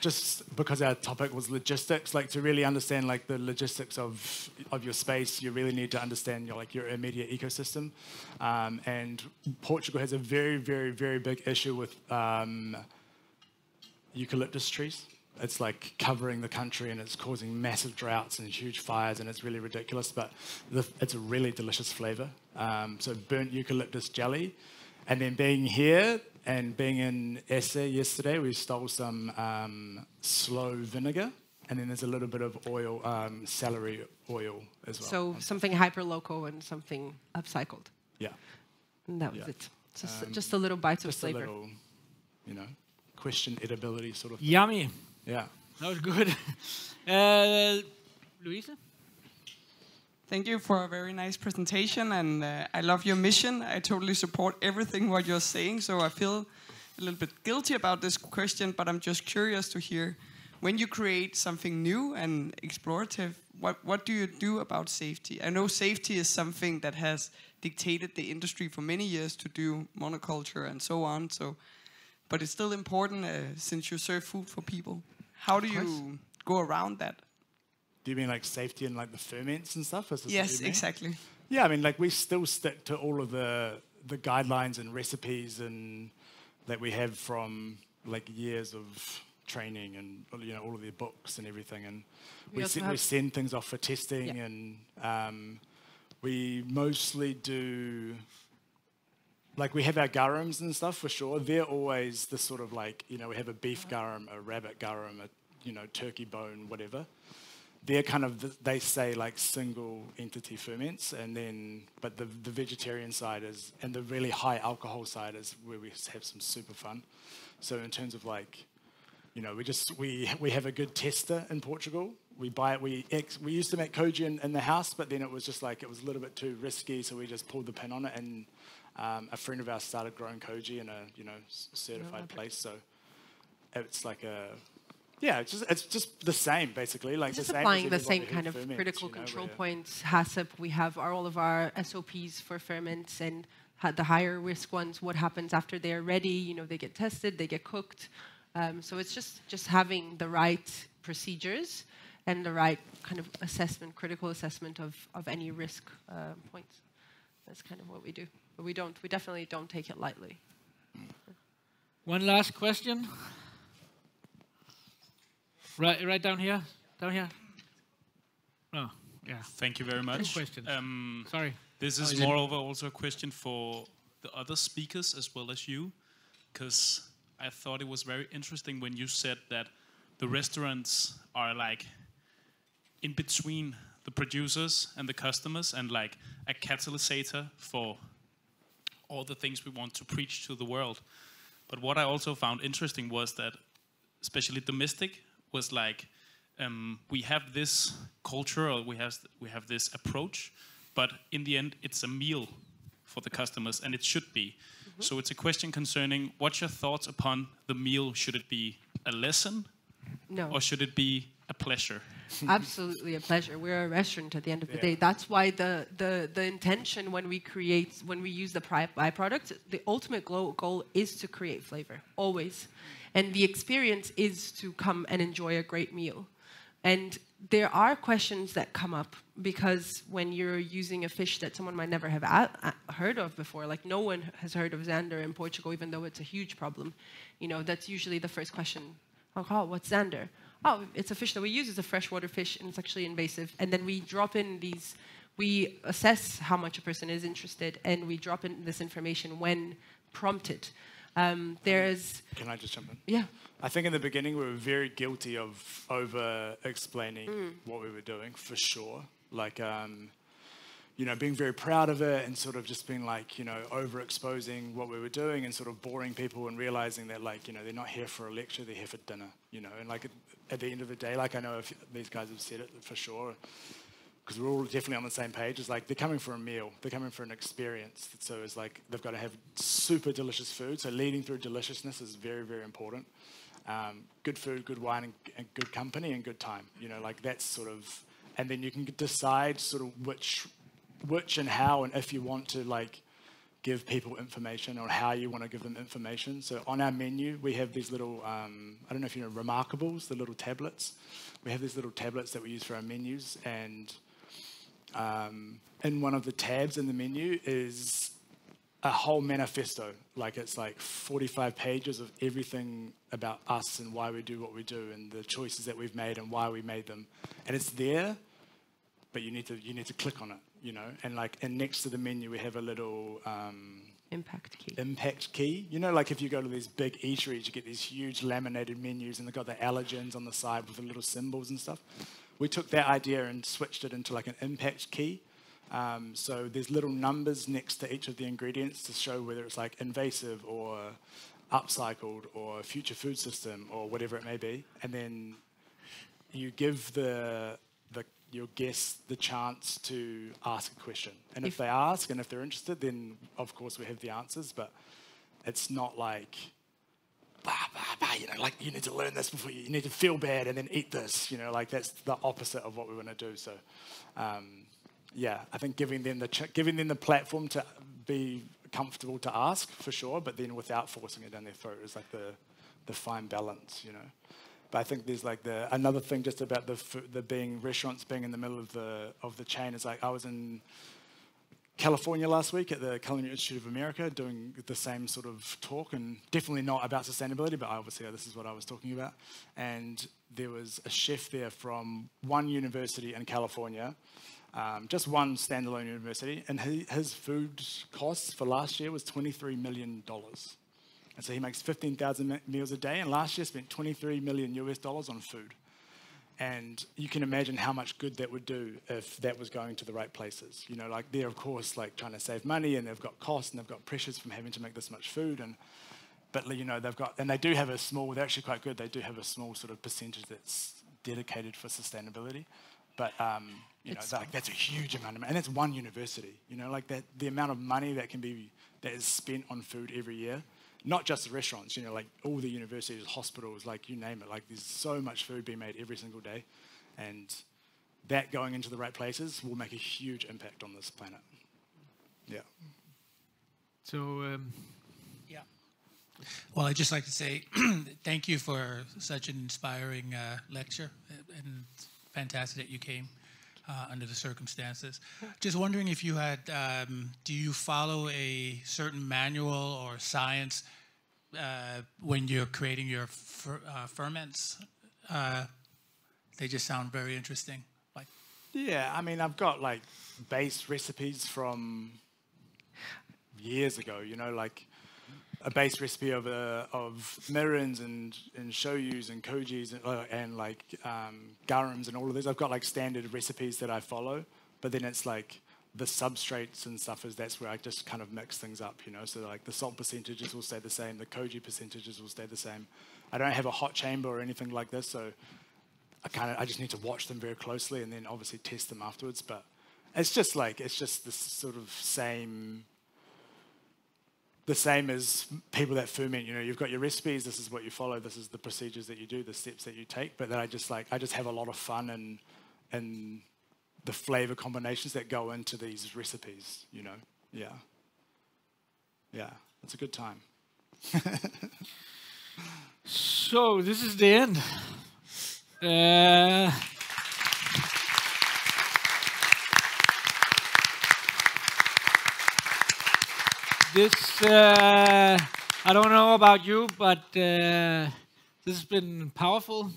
just because our topic was logistics, to really understand the logistics of your space, you really need to understand your immediate ecosystem. And Portugal has a very, very, very big issue with eucalyptus trees. It's covering the country and it's causing massive droughts and huge fires, and it's really ridiculous, but it's a really delicious flavor. So burnt eucalyptus jelly. And then being here and being in ESSE yesterday, we stole some sloe vinegar, and then there's a little bit of oil, celery oil as well. So something hyper-local and something upcycled. Yeah. And that was it. Just a little bite of flavor. Just a little, question edibility sort of thing. Yummy. Yeah. That was good. Louisa? Thank you for a very nice presentation, and I love your mission. I totally support everything what you're saying, so I feel a little bit guilty about this question, but I'm just curious to hear, when you create something new and explorative, what do you do about safety? I know safety is something that has dictated the industry for many years to do monoculture and so on, but it's still important since you serve food for people. How do you go around that? Do you mean safety and the ferments and stuff? Yes, exactly. Yeah, I mean we still stick to all of the guidelines and recipes and that we have from years of training and all of the books and everything, and we send things off for testing, and we mostly do we have our garums and stuff for sure. They're always the sort of we have a beef garum, a rabbit garum, a turkey bone, whatever. They're kind of, they say single entity ferments, and then, but the vegetarian side is, and the really high alcohol side is where we have some super fun. So in terms of we have a good tester in Portugal. We buy it, we used to make koji in the house, but then it was just it was a little bit too risky, so we just pulled the pin on it, and a friend of ours started growing koji in a certified place. So it's it's just the same basically. Just applying the same kind of critical control points. HACCP, we have all of our SOPs for ferments, and the higher risk ones. What happens after they're ready? They get tested, they get cooked. So it's just having the right procedures and the right kind of assessment, critical assessment of any risk points. That's kind of what we do. But we definitely don't take it lightly. One last question. Right down here. Down here. Oh, yeah. Thank you very much. Two questions. Sorry. This is moreover also a question for the other speakers as well as you, because I thought it was very interesting when you said that the restaurants are in between the producers and the customers, and a catalyst for all the things we want to preach to the world. But what I also found interesting was that, especially domestic, was we have this culture, or we have this approach, but in the end it's a meal for the customers, and it should be. Mm-hmm. So it's a question concerning what's your thoughts upon the meal? Should it be a lesson? No. Or should it be a pleasure? Absolutely a pleasure. We're a restaurant at the end of the day. That's why the intention when we use the byproducts, the ultimate goal is to create flavor, always. And the experience is to come and enjoy a great meal. And there are questions that come up, because when you're using a fish that someone might never have heard of before, no one has heard of Zander in Portugal, even though it's a huge problem. That's usually the first question. Oh, what's Zander? Oh, it's a fish that we use. It's a freshwater fish, and it's actually invasive. And then we drop in these we assess how much a person is interested, and we drop in this information when prompted. There's... Can I just jump in? Yeah. I think in the beginning we were very guilty of over-explaining what we were doing, for sure. Like, you know, being very proud of it and sort of just being like, you know, overexposing what we were doing and sort of boring people and realizing that, like, you know, they're not here for a lecture, they're here for dinner, you know. And like at the end of the day, like I know if these guys have said it for sure, because we're all definitely on the same page. It's like they're coming for a meal, they're coming for an experience. So it's like they've got to have super delicious food. So leading through deliciousness is very, very important. Good food, good wine, and good company and good time. You know, like that's sort of, and then you can decide sort of which and how and if you want to like give people information or how you want to give them information. So on our menu, we have these little, I don't know if you know Remarkables, the little tablets. We have these little tablets that we use for our menus, and in one of the tabs in the menu is a whole manifesto. Like it's like 45 pages of everything about us and why we do what we do and the choices that we've made and why we made them. And it's there, but you need to click on it, you know. And like, and next to the menu we have a little impact key. Impact key. You know, like if you go to these big eateries, you get these huge laminated menus and they've got the allergens on the side with the little symbols and stuff. We took that idea and switched it into like an impact key. So there's little numbers next to each of the ingredients to show whether it's like invasive or upcycled or future food system or whatever it may be. And then you give your guests the chance to ask a question. And if they ask and if they're interested, then of course we have the answers, but it's not like, you know, like you need to learn this before you need to feel bad and then eat this, you know, like that's the opposite of what we want to do. So, yeah, I think giving them the platform to be comfortable to ask for sure, but then without forcing it down their throat is like the fine balance, you know. But I think there's like another thing just about the restaurants being in the middle of the chain is like I was in California last week at the Culinary Institute of America doing the same sort of talk, and definitely not about sustainability, but obviously this is what I was talking about. And there was a chef there from one university in California, just one standalone university, and his food costs for last year was $23 million. And so he makes 15,000 meals a day, and last year spent $23 million US on food. And you can imagine how much good that would do if that was going to the right places. You know, like they're of course like trying to save money, and they've got costs, and they've got pressures from having to make this much food. But you know, they do have a small, they're actually quite good, they do have a small sort of percentage that's dedicated for sustainability. But you know, that's a huge amount of money, and it's one university. You know, like that, the amount of money that is spent on food every year. Not just the restaurants, you know, like all the universities, hospitals, like you name it. Like there's so much food being made every single day. And that going into the right places will make a huge impact on this planet. Yeah. So, yeah. Well, I'd just like to say thank you for such an inspiring lecture. And fantastic that you came under the circumstances. Just wondering if you had, do you follow a certain manual or science when you're creating your ferments? They just sound very interesting. Like, yeah, I mean, I've got like base recipes from years ago, you know, like a base recipe of mirins and shoyus and kojis and like garums and all of these. I've got like standard recipes that I follow, but then it's like the substrates and stuff that's where I just kind of mix things up, you know. So like the salt percentages will stay the same, the koji percentages will stay the same. I don't have a hot chamber or anything like this, so I just need to watch them very closely and then obviously test them afterwards. But it's just this sort of the same as people that ferment. You know, you've got your recipes, this is what you follow, this is the procedures that you do, the steps that you take, but then I just have a lot of fun and the flavor combinations that go into these recipes, you know. Yeah, it's a good time. So this is the end. This, I don't know about you, but this has been powerful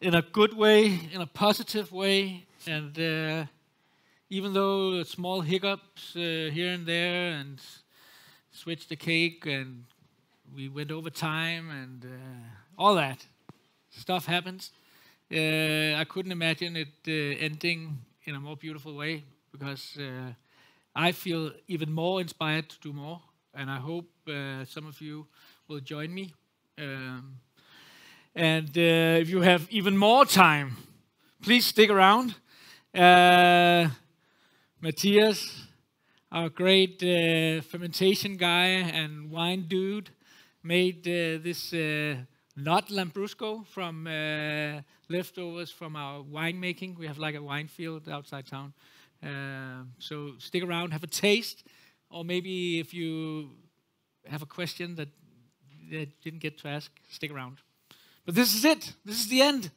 in a good way, in a positive way, and even though small hiccups here and there, and switched the cake, and we went over time, and all that stuff happens. I couldn't imagine it ending in a more beautiful way, because I feel even more inspired to do more, and I hope some of you will join me. And if you have even more time, please stick around. Matthias, our great fermentation guy and wine dude, made this not Lambrusco from leftovers from our winemaking. We have like a wine field outside town. So stick around, have a taste, or maybe if you have a question that didn't get to ask, stick around. But this is it. This is the end.